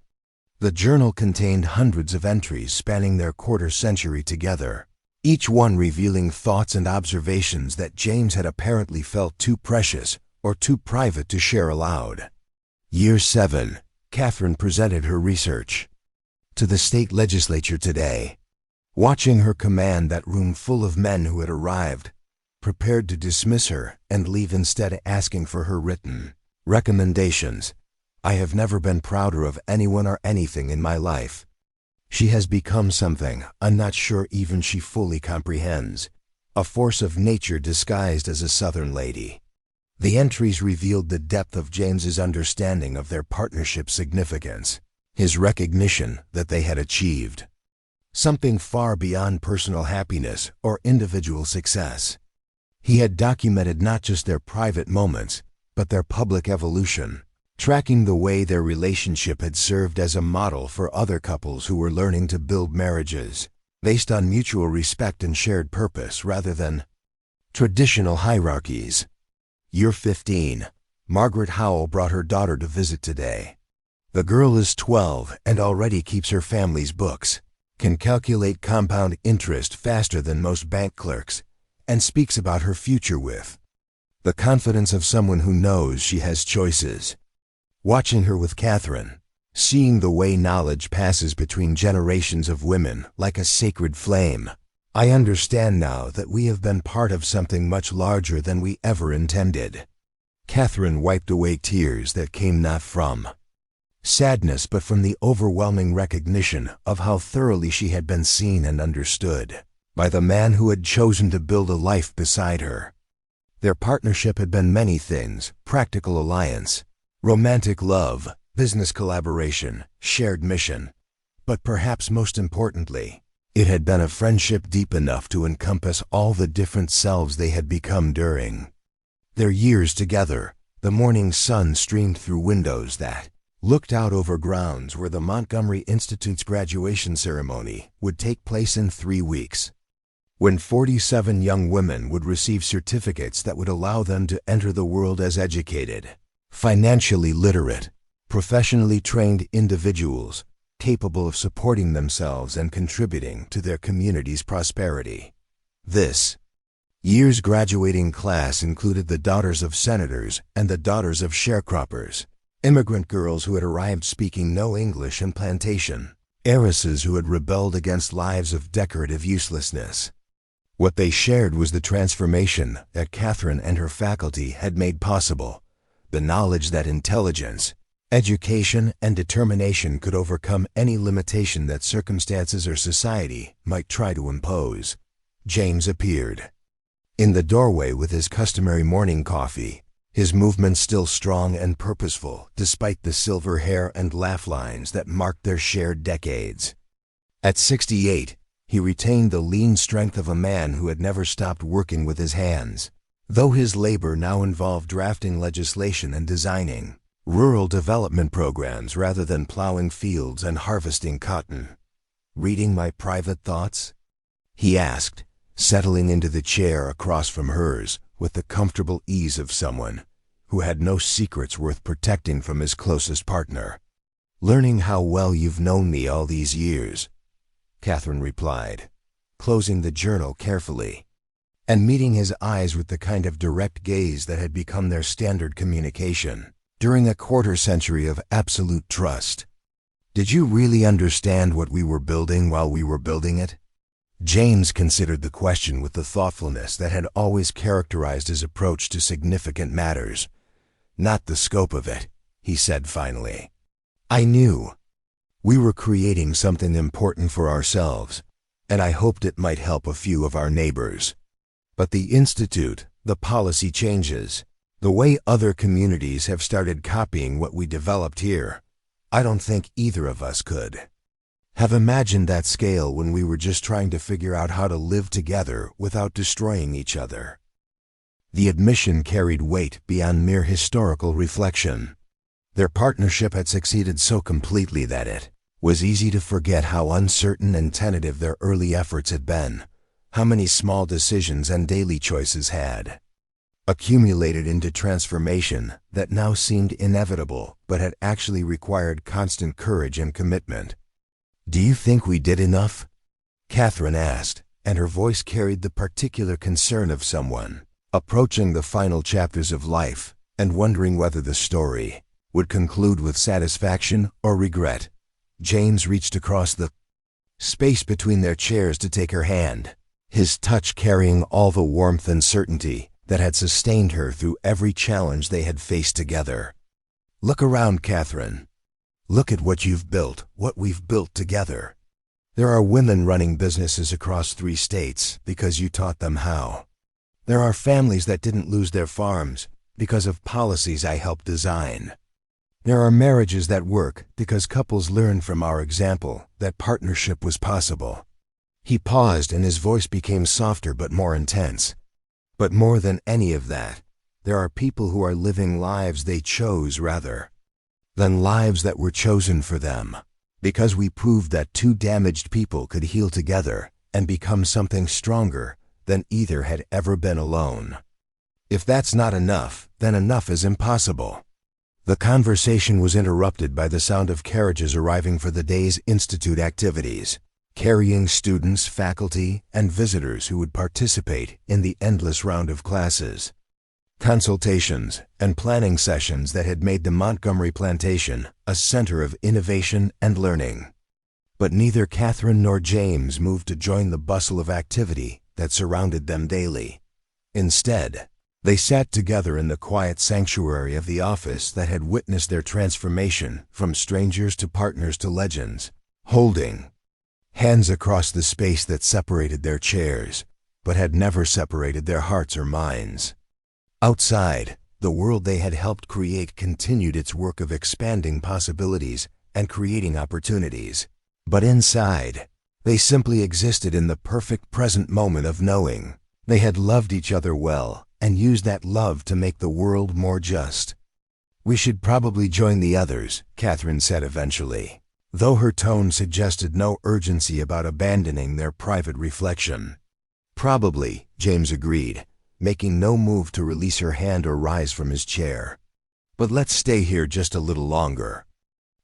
The journal contained hundreds of entries spanning their quarter-century together, each one revealing thoughts and observations that James had apparently felt too precious or too private to share aloud. Year 7, Catherine presented her research to the state legislature today. Watching her command that room full of men who had arrived, prepared to dismiss her and leave instead asking for her written recommendations, I have never been prouder of anyone or anything in my life. She has become something I'm not sure even she fully comprehends, a force of nature disguised as a Southern lady. The entries revealed the depth of James's understanding of their partnership's significance, his recognition that they had achieved something far beyond personal happiness or individual success. He had documented not just their private moments, but their public evolution, tracking the way their relationship had served as a model for other couples who were learning to build marriages based on mutual respect and shared purpose rather than traditional hierarchies. Year 15, Margaret Howell brought her daughter to visit today. The girl is 12 and already keeps her family's books, can calculate compound interest faster than most bank clerks, and speaks about her future with the confidence of someone who knows she has choices. Watching her with Catherine, seeing the way knowledge passes between generations of women like a sacred flame, I understand now that we have been part of something much larger than we ever intended. Catherine wiped away tears that came not from sadness but from the overwhelming recognition of how thoroughly she had been seen and understood by the man who had chosen to build a life beside her. Their partnership had been many things: practical alliance, romantic love, business collaboration, shared mission. But perhaps most importantly, it had been a friendship deep enough to encompass all the different selves they had become during their years together. The morning sun streamed through windows that looked out over grounds where the Montgomery Institute's graduation ceremony would take place in 3 weeks, when 47 young women would receive certificates that would allow them to enter the world as educated, financially literate, professionally trained individuals capable of supporting themselves and contributing to their community's prosperity. This year's graduating class included the daughters of senators and the daughters of sharecroppers, immigrant girls who had arrived speaking no English and plantation heiresses who had rebelled against lives of decorative uselessness. What they shared was the transformation that Catherine and her faculty had made possible, the knowledge that intelligence, education, and determination could overcome any limitation that circumstances or society might try to impose. James appeared in the doorway with his customary morning coffee, his movements still strong and purposeful despite the silver hair and laugh lines that marked their shared decades. At 68, he retained the lean strength of a man who had never stopped working with his hands, though his labor now involved drafting legislation and designing rural development programs rather than plowing fields and harvesting cotton. "Reading my private thoughts?" he asked, settling into the chair across from hers with the comfortable ease of someone who had no secrets worth protecting from his closest partner. "Learning how well you've known me all these years," Catherine replied, closing the journal carefully and meeting his eyes with the kind of direct gaze that had become their standard communication during a quarter-century of absolute trust. "Did you really understand what we were building while we were building it?" James considered the question with the thoughtfulness that had always characterized his approach to significant matters. "Not the scope of it," he said finally. "I knew we were creating something important for ourselves, and I hoped it might help a few of our neighbors. But the Institute, the policy changes, the way other communities have started copying what we developed here, I don't think either of us could have imagined that scale when we were just trying to figure out how to live together without destroying each other." The admission carried weight beyond mere historical reflection. Their partnership had succeeded so completely that it was easy to forget how uncertain and tentative their early efforts had been, how many small decisions and daily choices had accumulated into transformation that now seemed inevitable but had actually required constant courage and commitment. "Do you think we did enough?" Catherine asked, and her voice carried the particular concern of someone approaching the final chapters of life and wondering whether the story would conclude with satisfaction or regret. James reached across the space between their chairs to take her hand, his touch carrying all the warmth and certainty that had sustained her through every challenge they had faced together. "Look around, Catherine. Look at what you've built, what we've built together. There are women running businesses across 3 states because you taught them how. There are families that didn't lose their farms because of policies I helped design. There are marriages that work because couples learned from our example that partnership was possible." He paused and his voice became softer but more intense. "But more than any of that, there are people who are living lives they chose rather than lives that were chosen for them, because we proved that 2 damaged people could heal together and become something stronger than either had ever been alone. If that's not enough, then enough is impossible." The conversation was interrupted by the sound of carriages arriving for the day's institute activities, carrying students, faculty, and visitors who would participate in the endless round of classes, consultations, and planning sessions that had made the Montgomery plantation a center of innovation and learning. But neither Catherine nor James moved to join the bustle of activity that surrounded them daily. Instead, they sat together in the quiet sanctuary of the office that had witnessed their transformation from strangers to partners to legends, holding hands across the space that separated their chairs, but had never separated their hearts or minds. Outside, the world they had helped create continued its work of expanding possibilities and creating opportunities. But inside, they simply existed in the perfect present moment of knowing they had loved each other well and used that love to make the world more just. "We should probably join the others," Catherine said eventually, though her tone suggested no urgency about abandoning their private reflection. "Probably," James agreed, making no move to release her hand or rise from his chair. "But let's stay here just a little longer.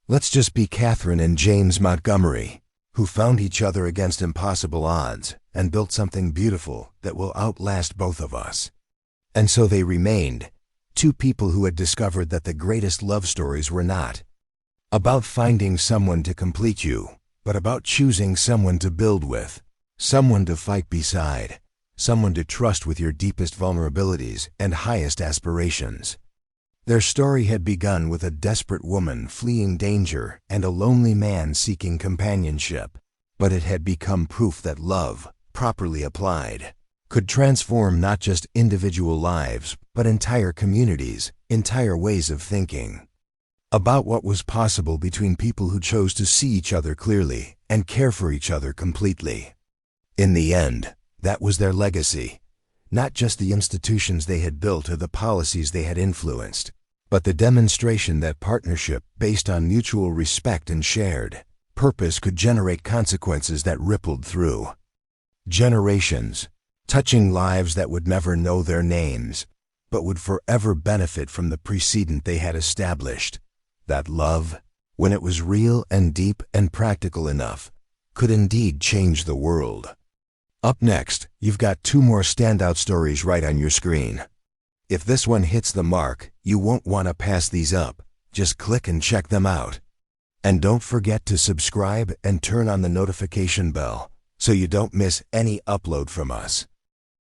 Let's just be Catherine and James Montgomery, who found each other against impossible odds and built something beautiful that will outlast both of us." And so they remained, 2 people who had discovered that the greatest love stories were not about finding someone to complete you, but about choosing someone to build with, someone to fight beside, someone to trust with your deepest vulnerabilities and highest aspirations. Their story had begun with a desperate woman fleeing danger and a lonely man seeking companionship, but it had become proof that love, properly applied, could transform not just individual lives, but entire communities, entire ways of thinking about what was possible between people who chose to see each other clearly and care for each other completely. In the end, that was their legacy, not just the institutions they had built or the policies they had influenced, but the demonstration that partnership based on mutual respect and shared purpose could generate consequences that rippled through generations, touching lives that would never know their names, but would forever benefit from the precedent they had established. That love, when it was real and deep and practical enough, could indeed change the world. Up next, you've got 2 more standout stories right on your screen. If this one hits the mark, you won't want to pass these up. Just click and check them out. And don't forget to subscribe and turn on the notification bell so you don't miss any upload from us.